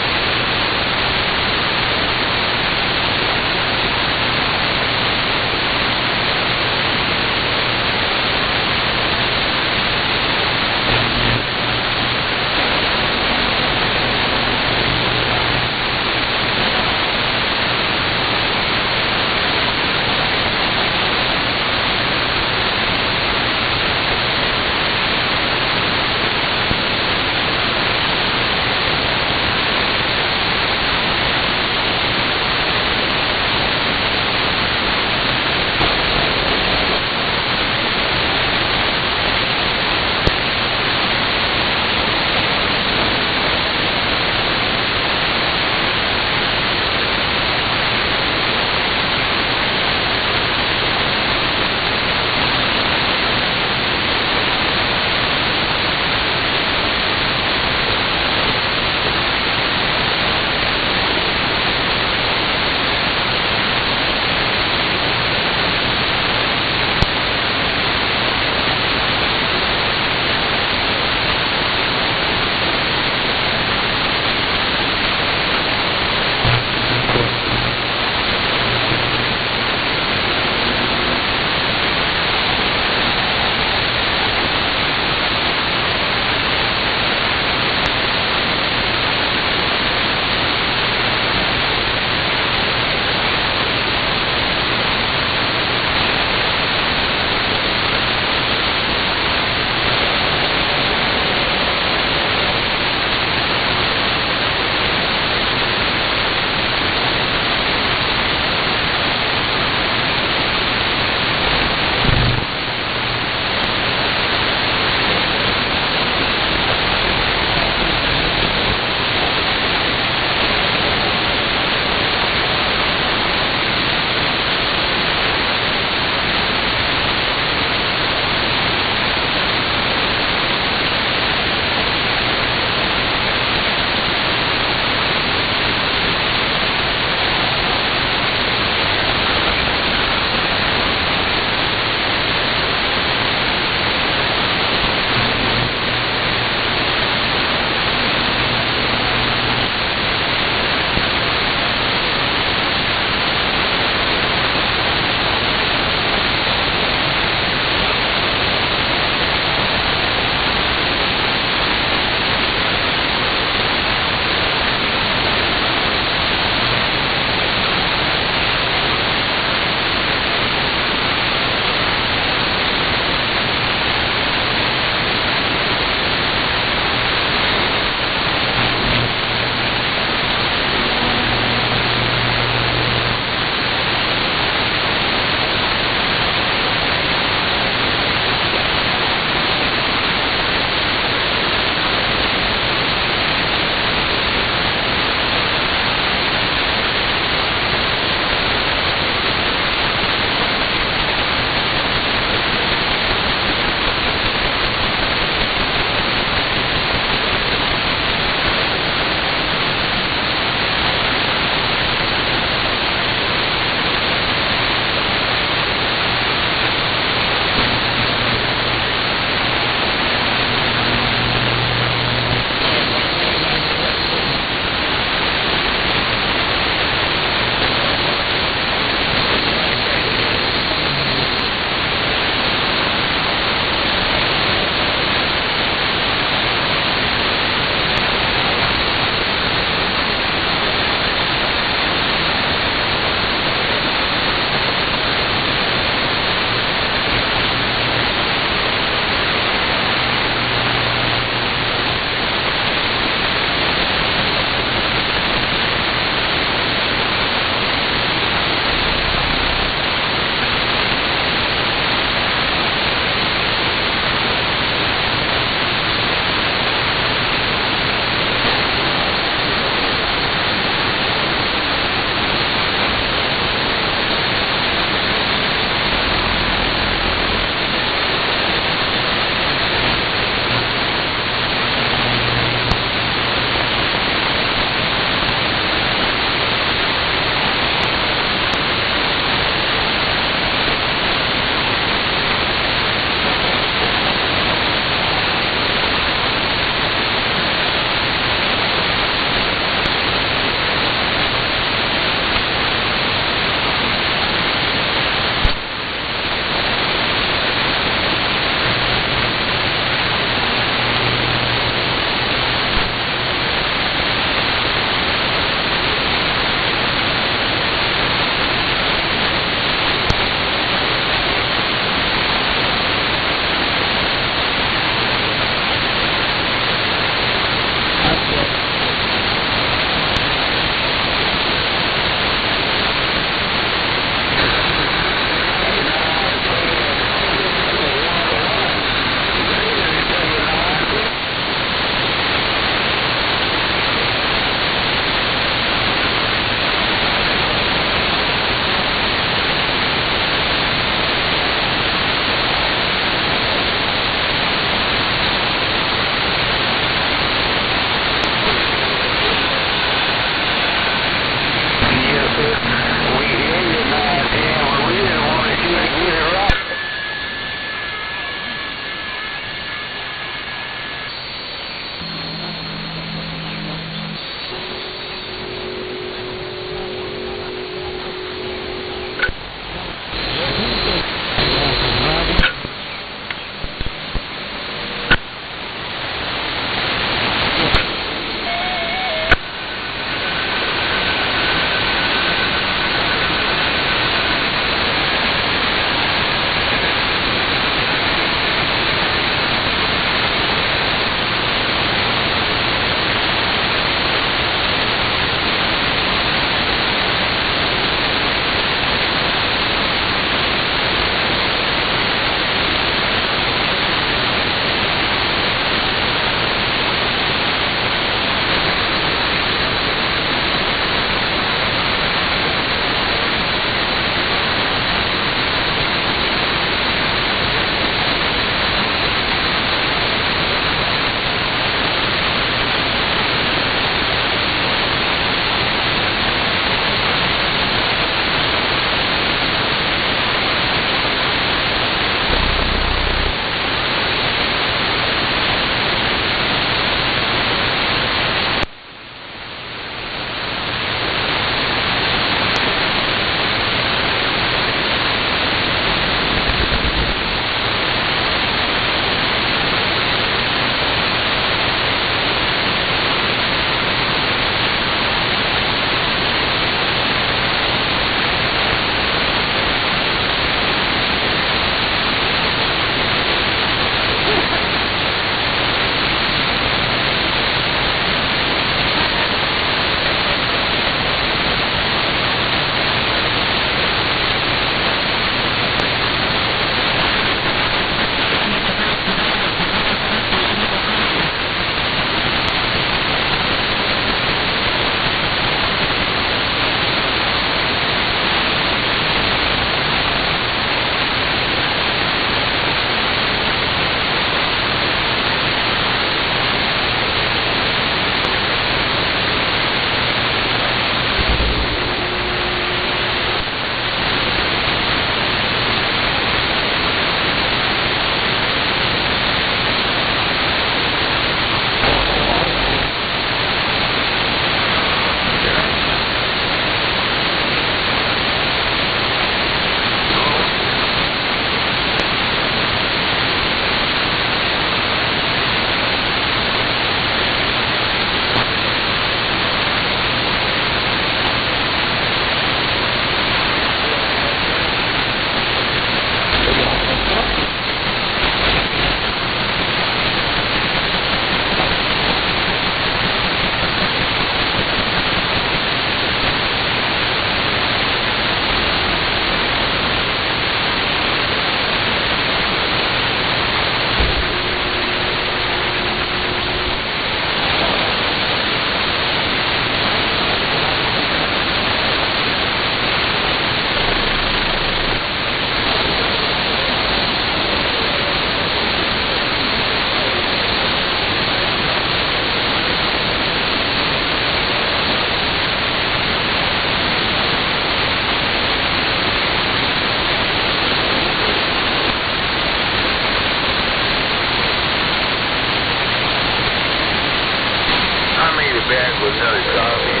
back with another coffee.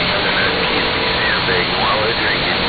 I'm gonna keep these handbags while I drink it.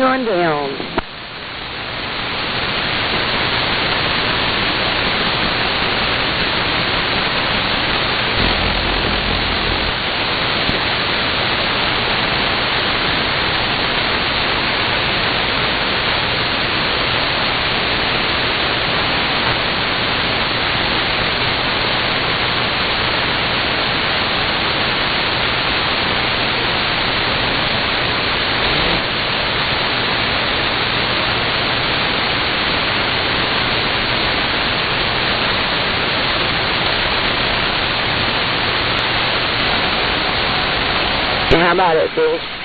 gone down. How about it, Phil?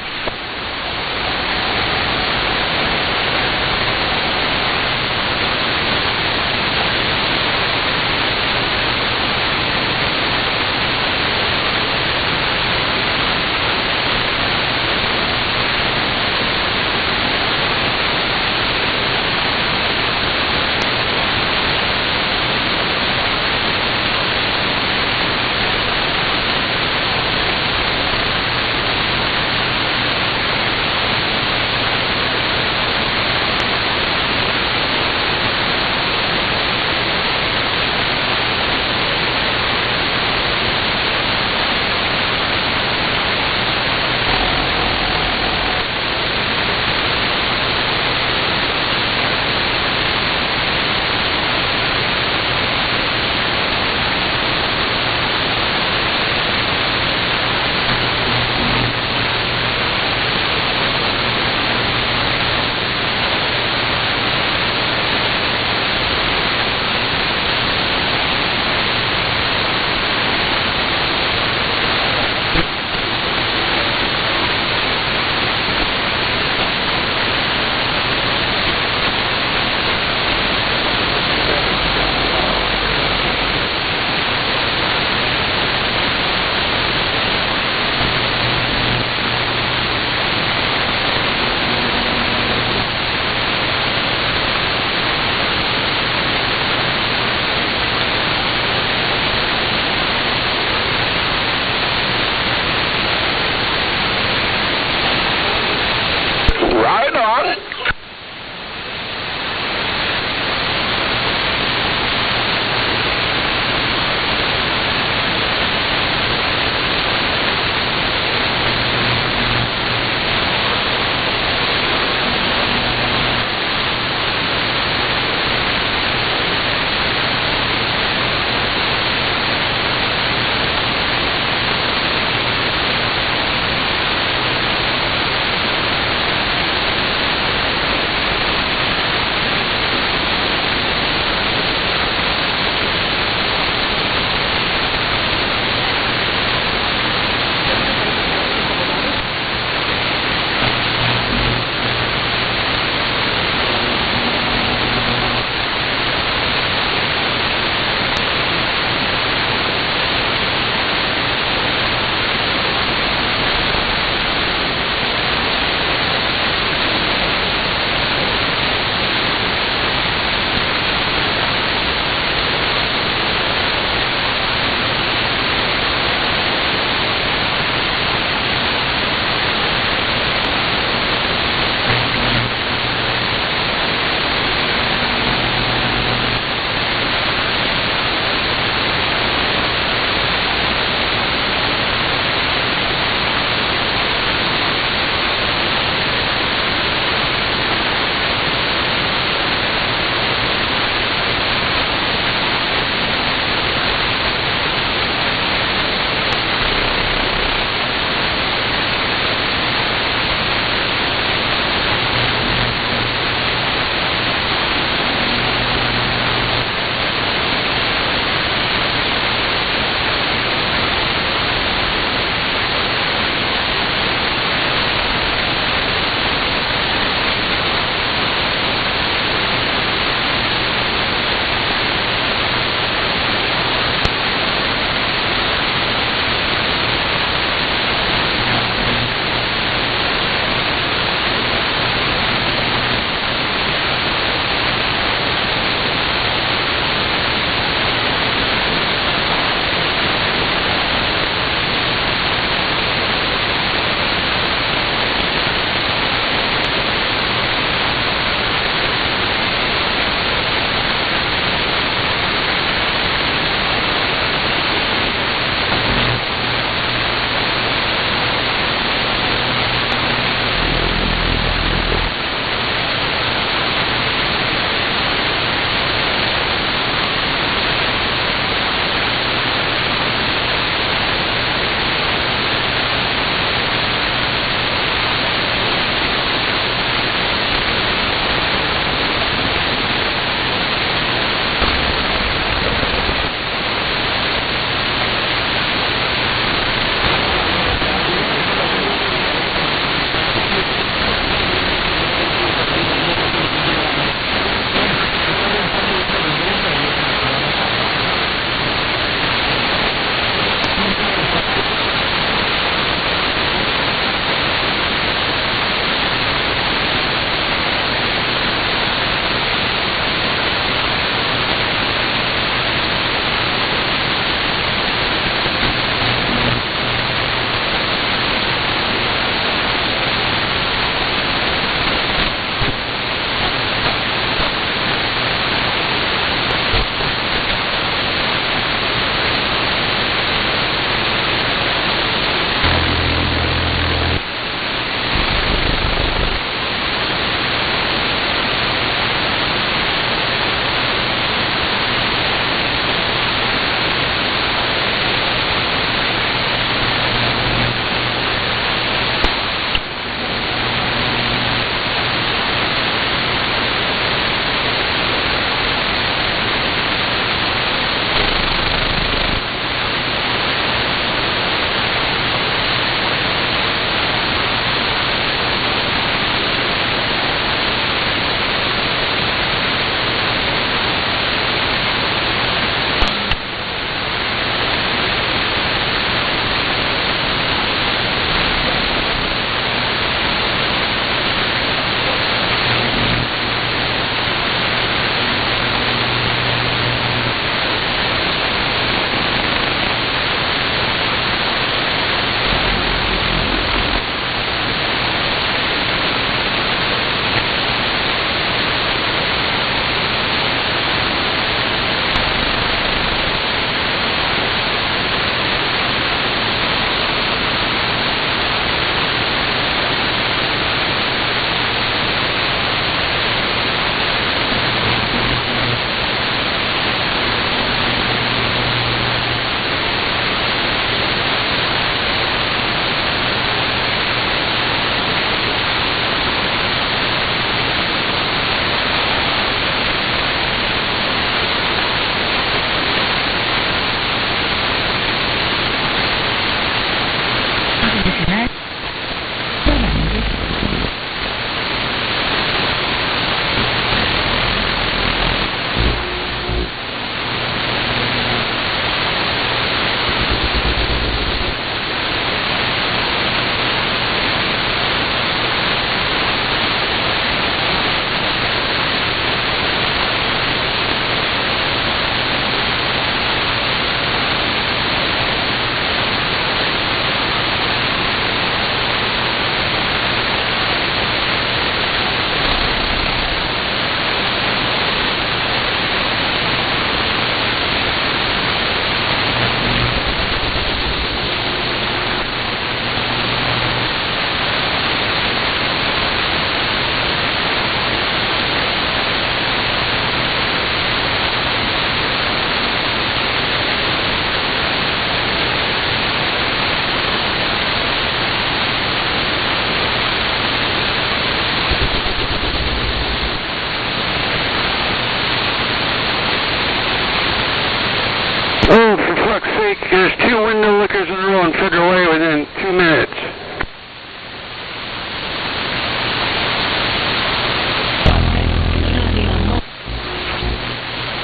took her away within 2 minutes.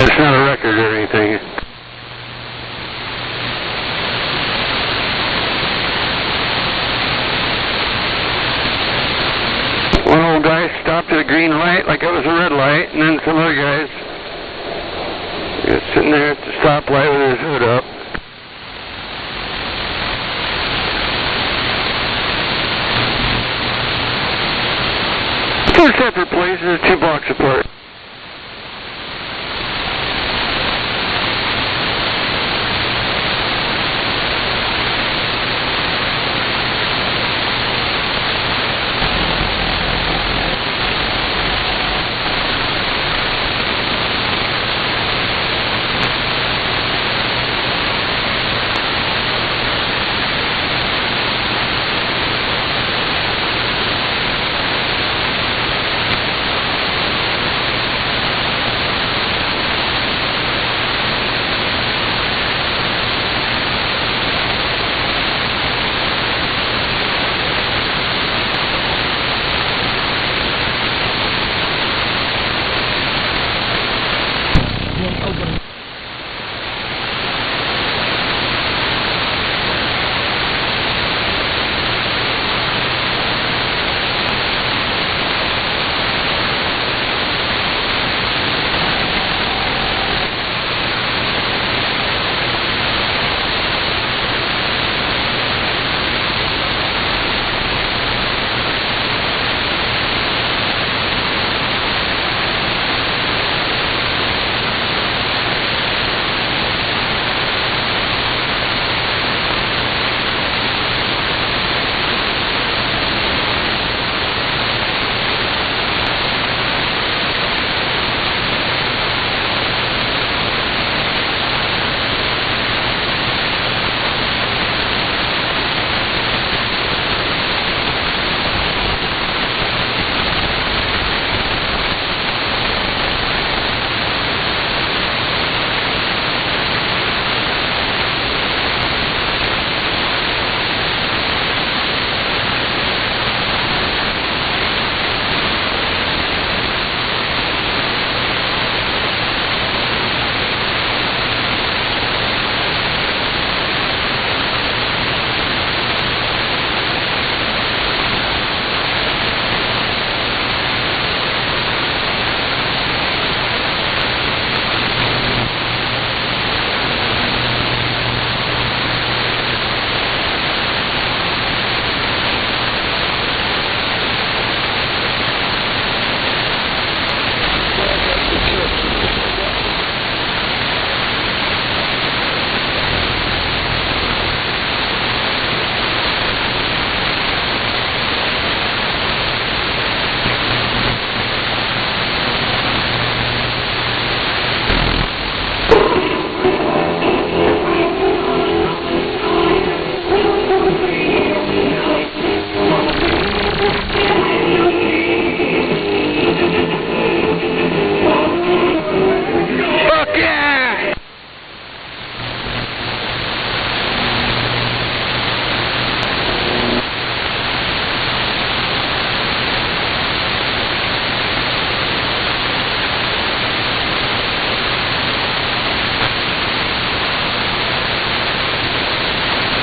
It's not a record or anything. One old guy stopped at a green light like it was a red light, and then some other guys sitting there at the stoplight with his hood up. Two separate places, 2 blocks apart.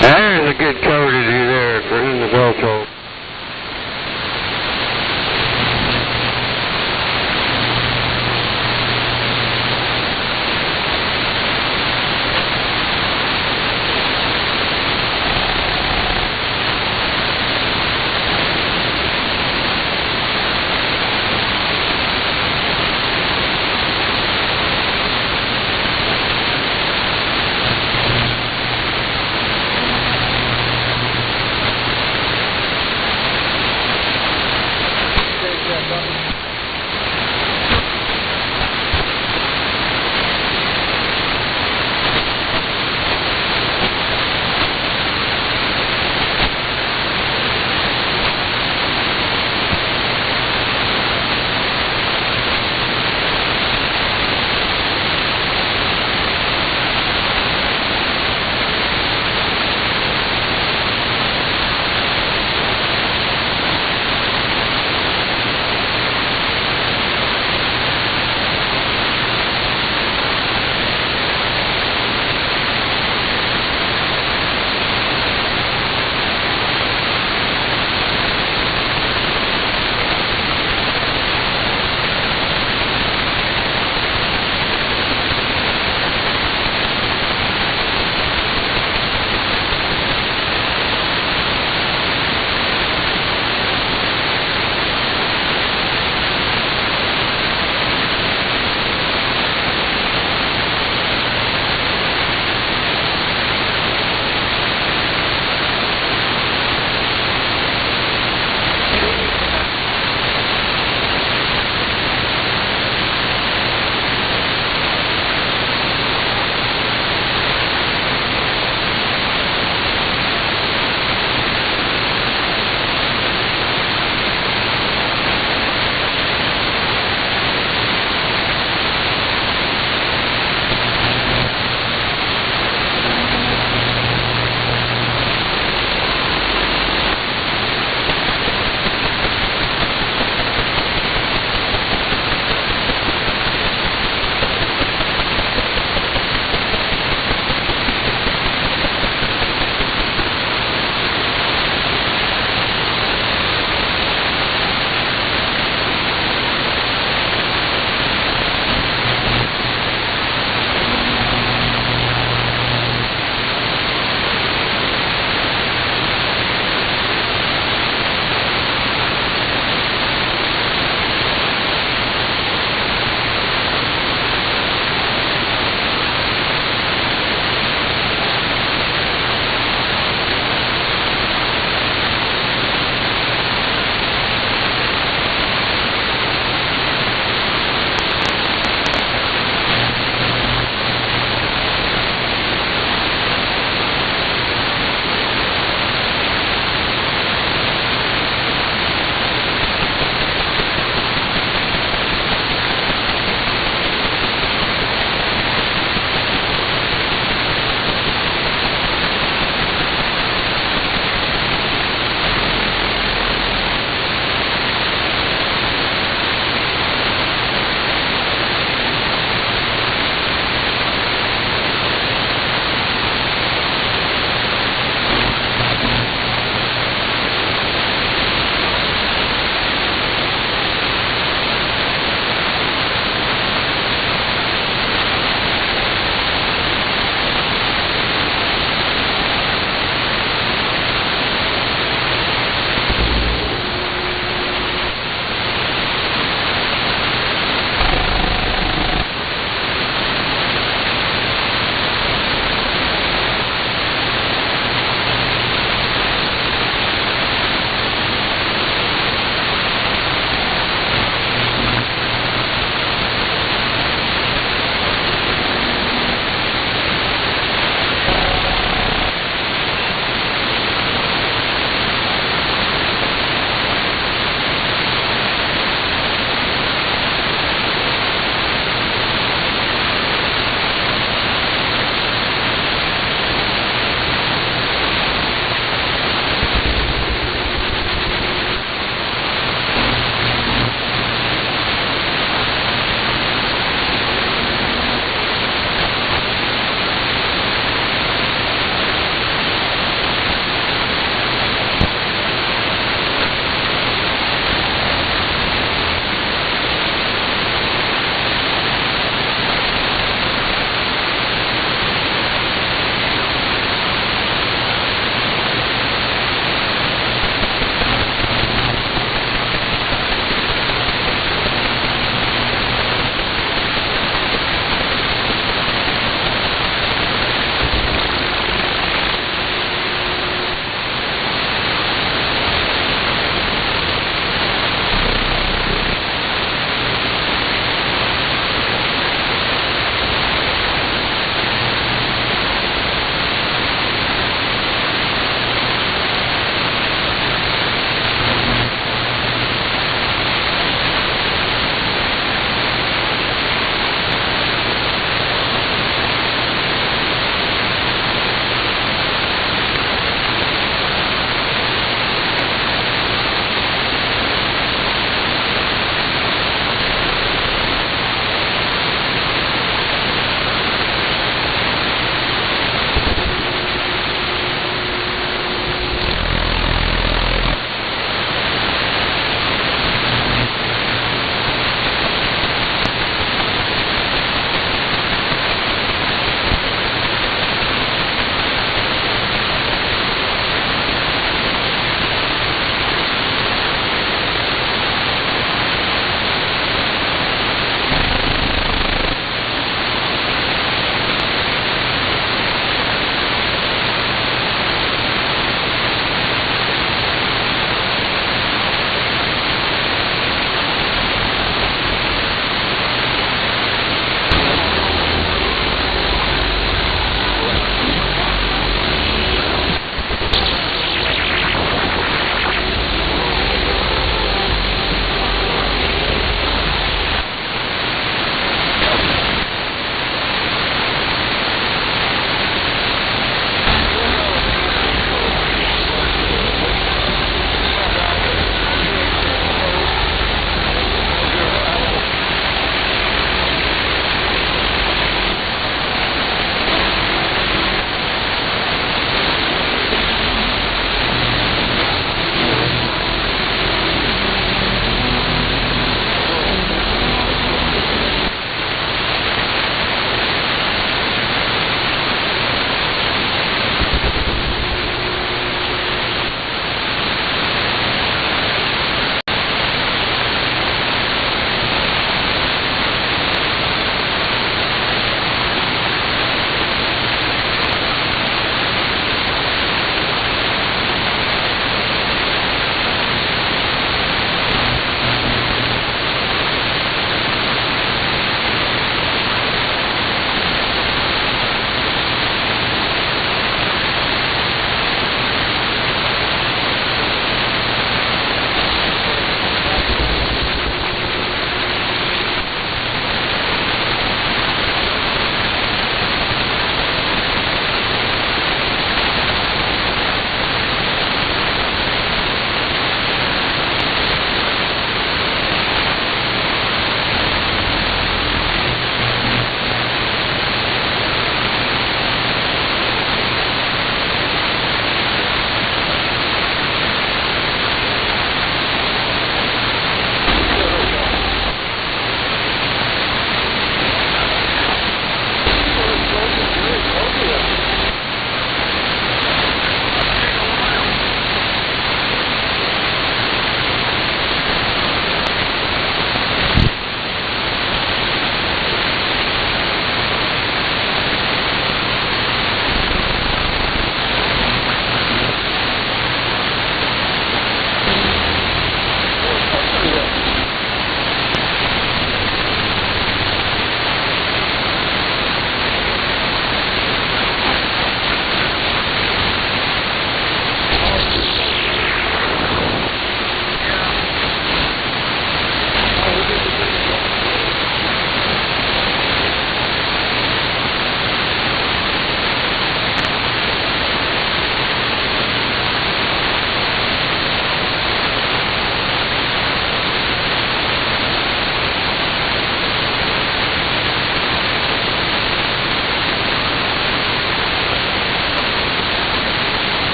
There's a good cover to do there for in the bell toll.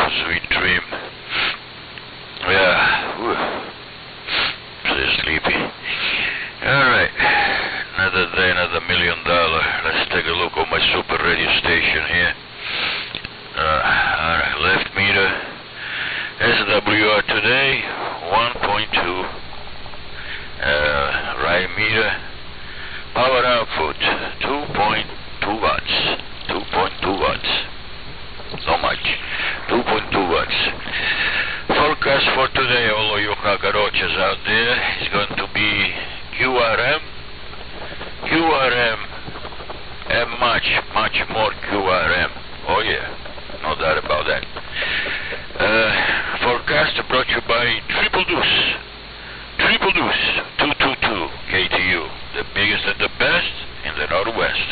sweet dream. Yeah. Whew. So sleepy. Alright. Another day, another $1 million. Let's take a look at my super radio station here. Alright, left meter. SWR today, 1.2. Right meter. Power output, 2.2 watts. 2.2 watts. So much. 2.2 watts. Forecast for today, all of you cockroaches out there, is going to be QRM, and much more QRM. Oh yeah, no doubt about that. Forecast brought to you by Triple Deuce, 222 KTU, the biggest and the best in the Northwest.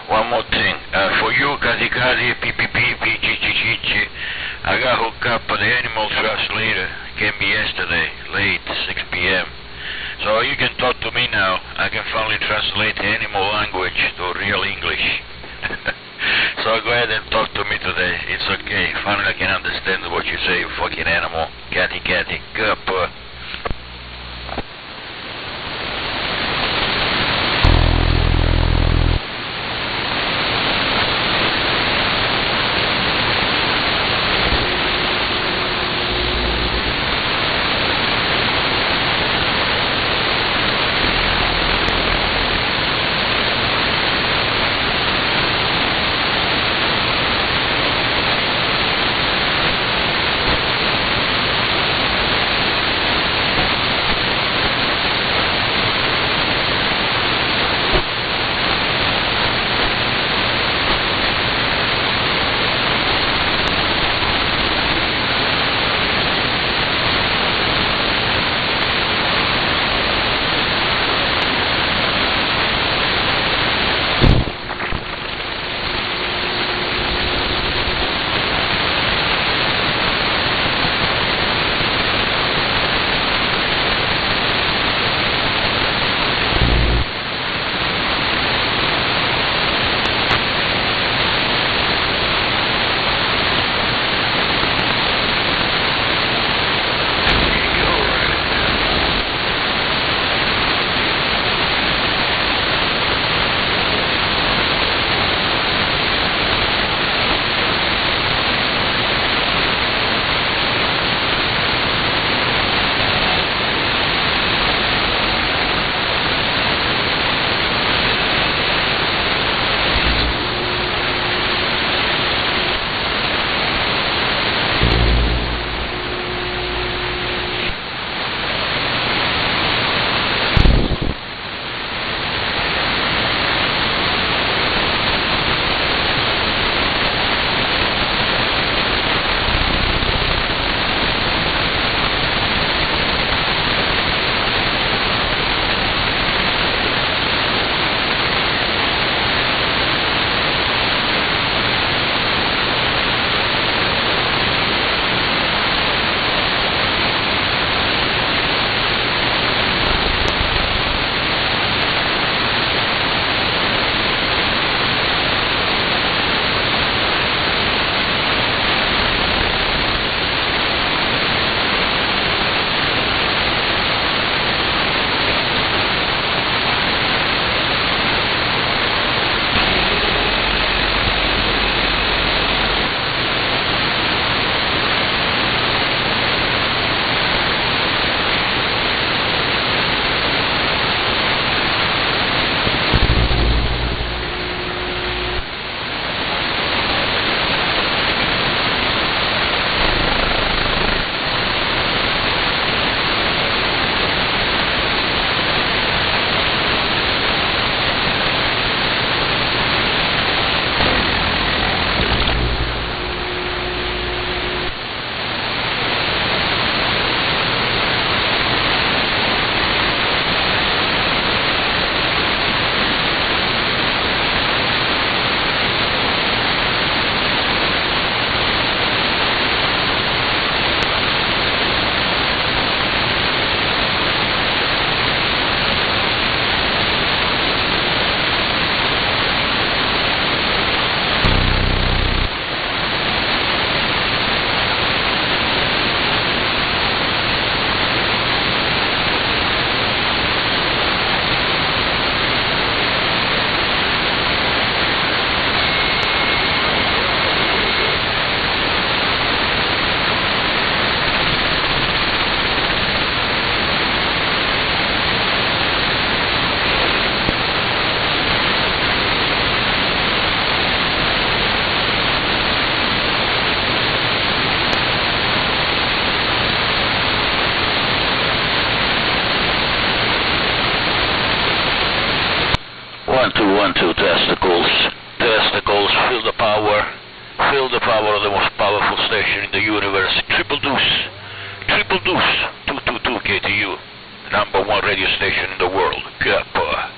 One more thing. For you, Kazi, PGGG, I got hooked up with the animal translator. Came yesterday, late, 6 p.m. So you can talk to me now. I can finally translate the animal language to real English. So go ahead and talk to me today. It's okay. Finally I can understand what you say, you fucking animal. Catty. Good. 1, 2, 1, 2, testicles. Testicles, feel the power. Feel the power of the most powerful station in the universe. Triple deuce. Triple deuce. 222 KTU. #1 radio station in the world. Kappa.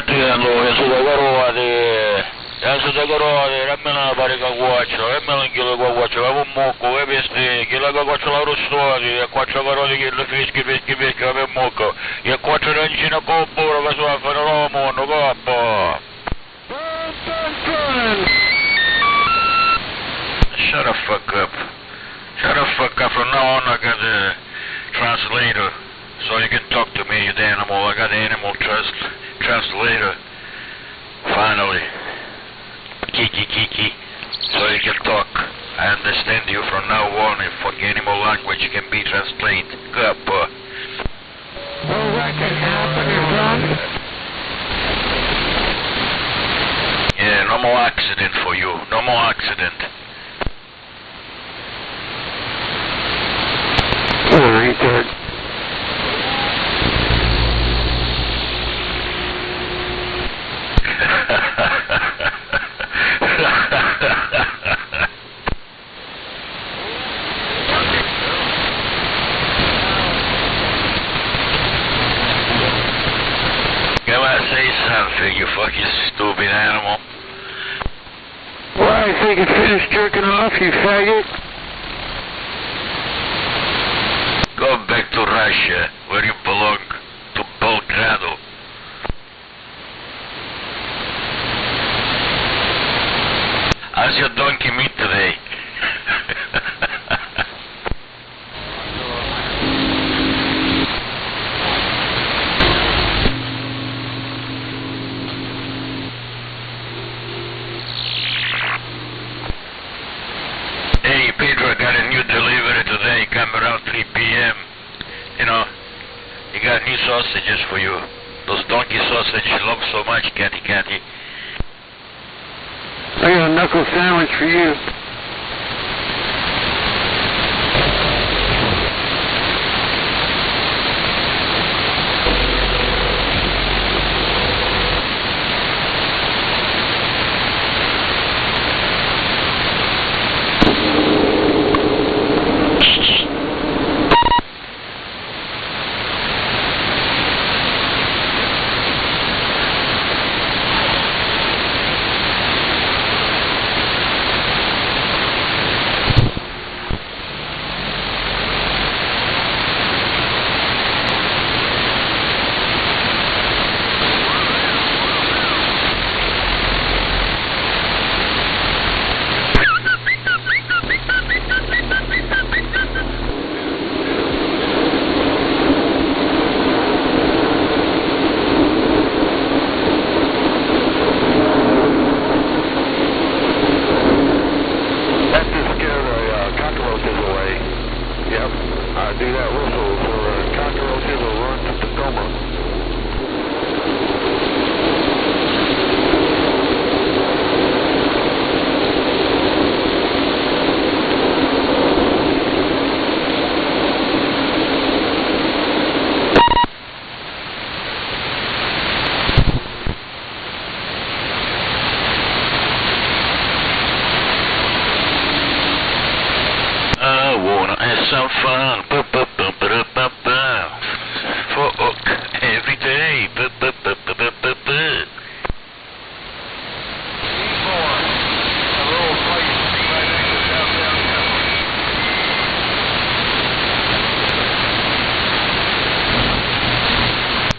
entiendo, eso de Garode. Eso de Garode, Ramena Bariga Guacho, Emelangila Guacho, Avamoko, Eveste, Gila Guacho Lauro Story, Quattro Garode, Gila Fischi, Avamoko, Quattro Rangina Copora, Vasua Fanomo, Nogapo. Shut the fuck up. Shut the fuck up. From now on, I got a translator, so you can talk to me, you animal. I got an animal translator. Finally. Kiki. So you can talk. I understand you from now on. In fucking animal language can be translated. Kappa. Well, what can happen is wrong. Yeah, no more accident for you. No more accident. Alright, good. Come on, say something, you fucking stupid animal. Well, I think you finished jerking off, you faggot. Go back to Russia, where you belong, to Belgrado. How's your donkey meat today? Hey, Pedro, I got a new delivery today. Come around 3 p.m. You know, he got new sausages for you. Those donkey sausages you love so much, Catty. I got a knuckle sandwich for you. Some fun. Fuck every day.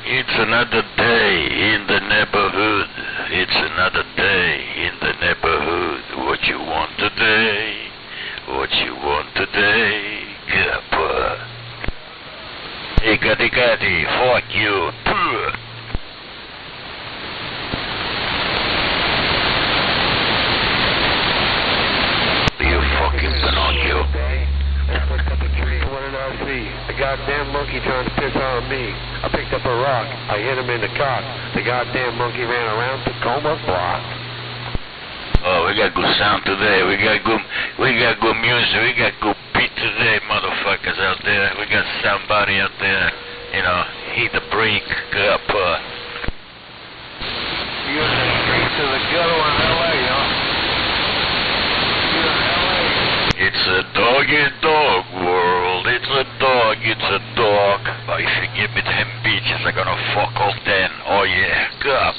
It's another day in the neighborhood. It's another day in the neighborhood. What you want today? What you want today? Kappa. Hey, Catty, fuck you. You fucking Pinocchio. What did I see? A goddamn monkey trying to piss on me. I picked up a rock. I hit him in the cock. The goddamn monkey ran around Tacoma Block. Oh, we got good sound today. We got good music. We got good beat today, motherfuckers out there. We got somebody out there, you know, hit the brake up. You're in the streets of the ghetto in L.A., huh? You're in L.A. It's a dog-eat-dog world. It's a dog. Oh, if you give me them bitches, I'm gonna fuck off then. Oh, yeah. Up.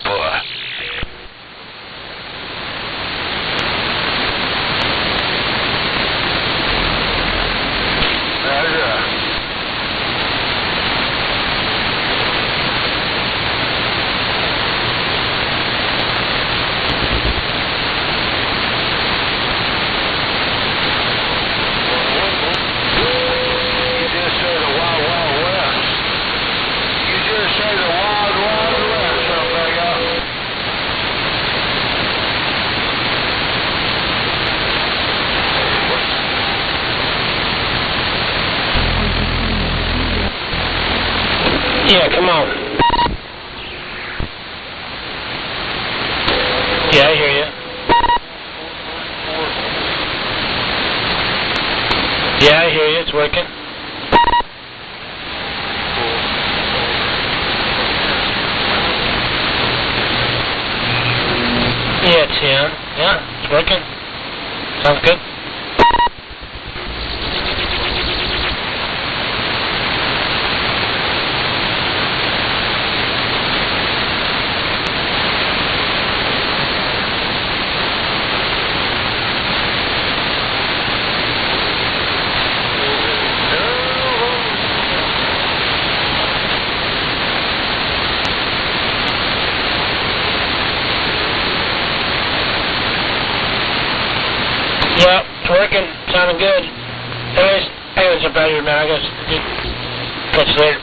Yeah, come on. Yeah, I hear you. Yeah, I hear you. It's working. Yeah, it's on. Yeah, it's working. Sounds good. Yeah, it's working. Sounding good. Anyways, up out of here, man. I guess. Catch you later.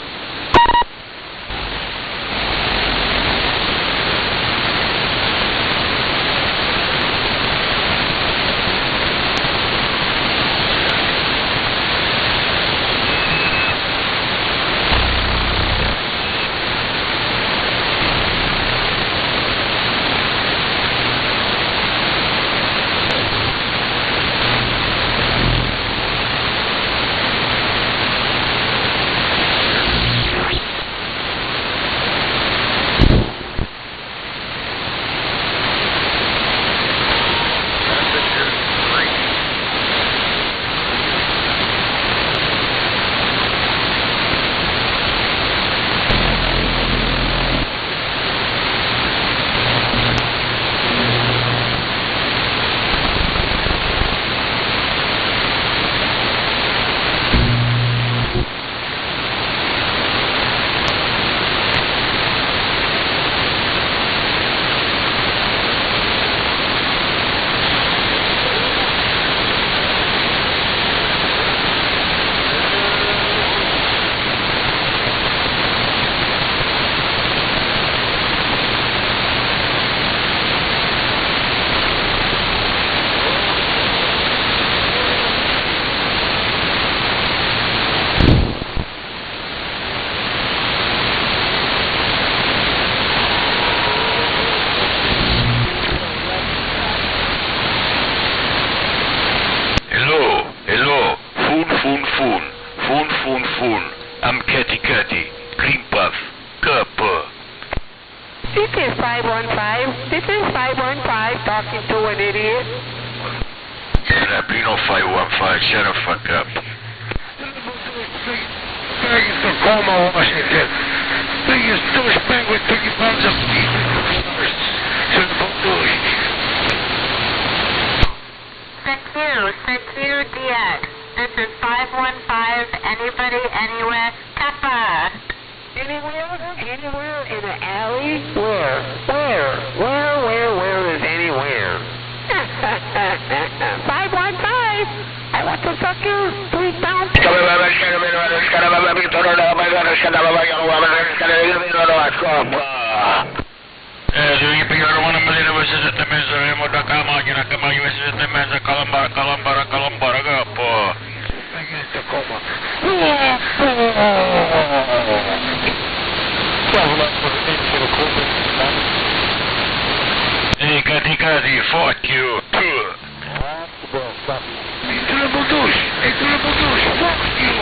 Foon. I'm Catty Catty. Cream Puff. Cup. This is 515. This is 515 talking to an idiot. Yeah, be no 515. Shut the fuck up. Tacoma, Washington. Biggest douchebag with 30 pounds of meat. Secure DX. This is 515. Anybody, anywhere, Kappa. Anywhere in an alley? Where is anywhere? 515. I want to suck you 3 pounds. Hey, Catty, fuck you. Triple douche, fuck you.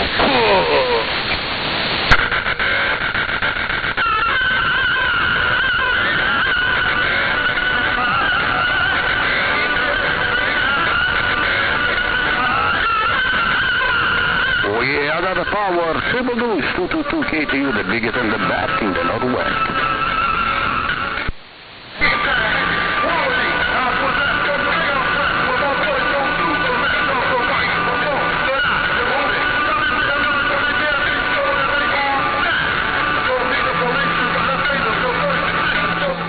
Oh yeah, I got the power. Triple deuce, 222 KTU, the biggest and the best in the Northwest.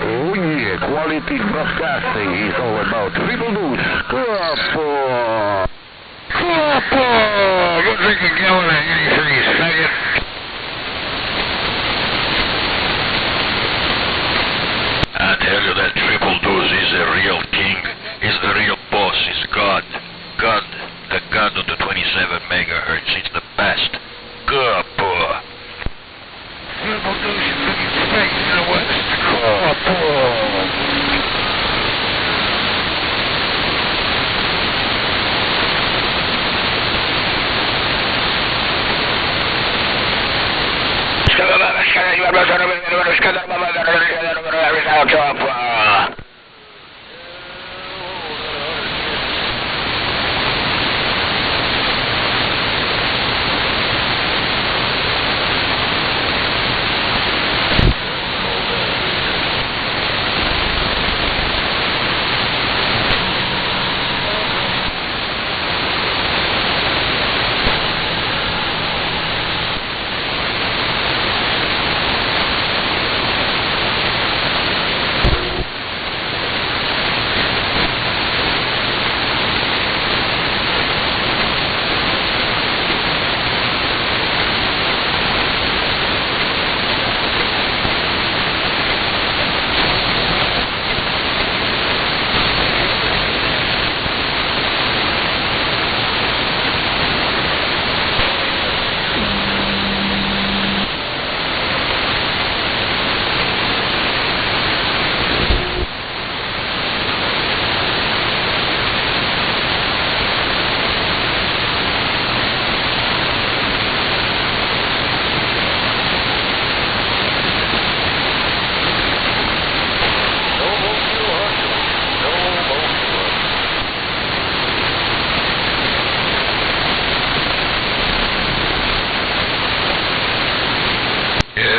Oh yeah, quality broadcasting is all about triple deuce. Couple. Go drink a gallon of antifreeze, faggot. I tell you that Triple Deuce is a real king. He's the real boss. He's God. God, the God of the 27 megahertz. It's the best. Good boy. revolution for the States and the West.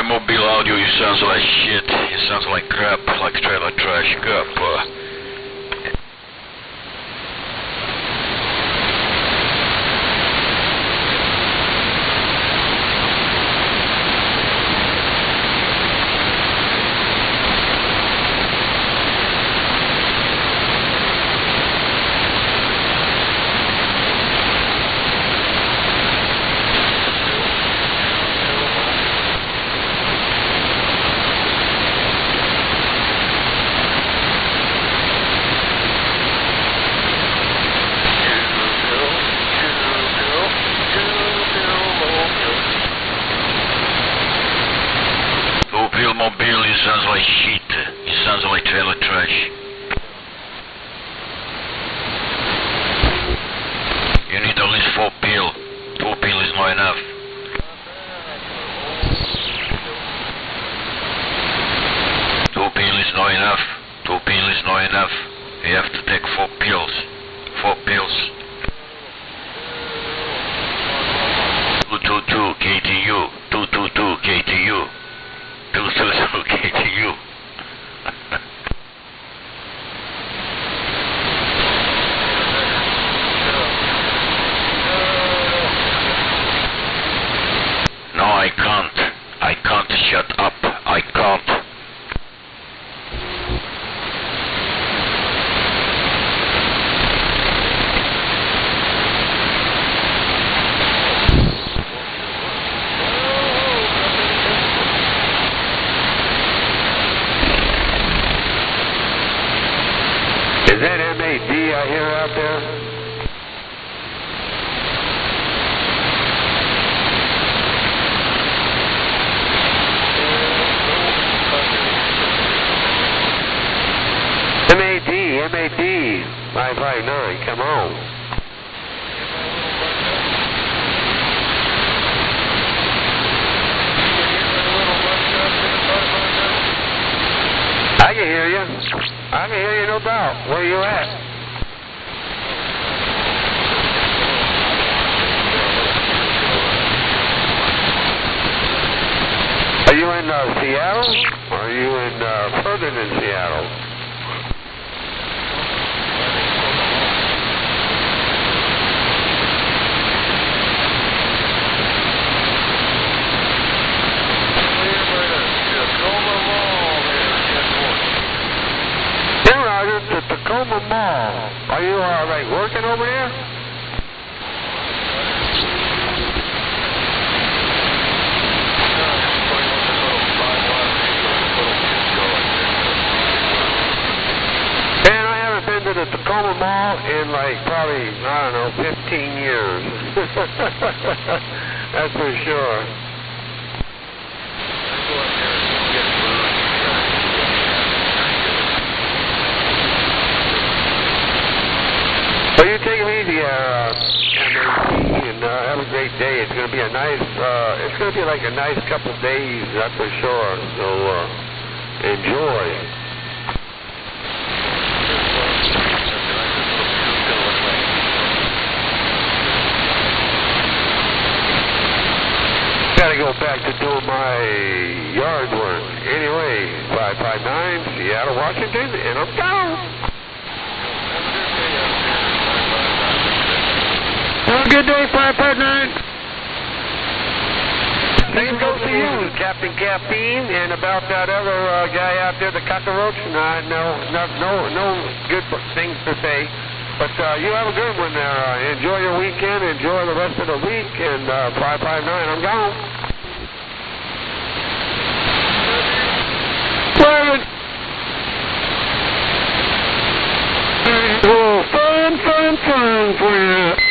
Mobile audio, you sounds like shit. You sounds like crap, like trailer trash crap. Mobile, you sounds like shit. You sounds like trailer trash. You need at least 4 pill. 2 pill is not enough. Two pill is not enough. 2 pill is not enough. You have to take 4 pills. 4 pills. 222 KTU. 222 KTU. 222 KTU. No, I can't. I can't shut up. I can't. Is that MAD I hear out there? MAD 559, come on. I can hear you. I can hear you, no doubt. Where you at? Are you in Seattle? Or are you in further than Seattle? The Tacoma Mall. Are you like working over there? Man, I haven't been to the Tacoma Mall in like probably, I don't know, 15 years. That's for sure. easy, MAC, and have a great day. It's gonna be a nice, it's gonna be like a nice couple days, that's for sure. So enjoy. Gotta go back to do my yard work. Anyway, 559, Seattle, Washington, and I'm down. Have a good day, 559. Same goes to you, Captain Caffeine, and about that other guy out there, the cockroach. No good things to say. But you have a good one there. Enjoy your weekend. Enjoy the rest of the week. And 559, I'm gone. Fun for you.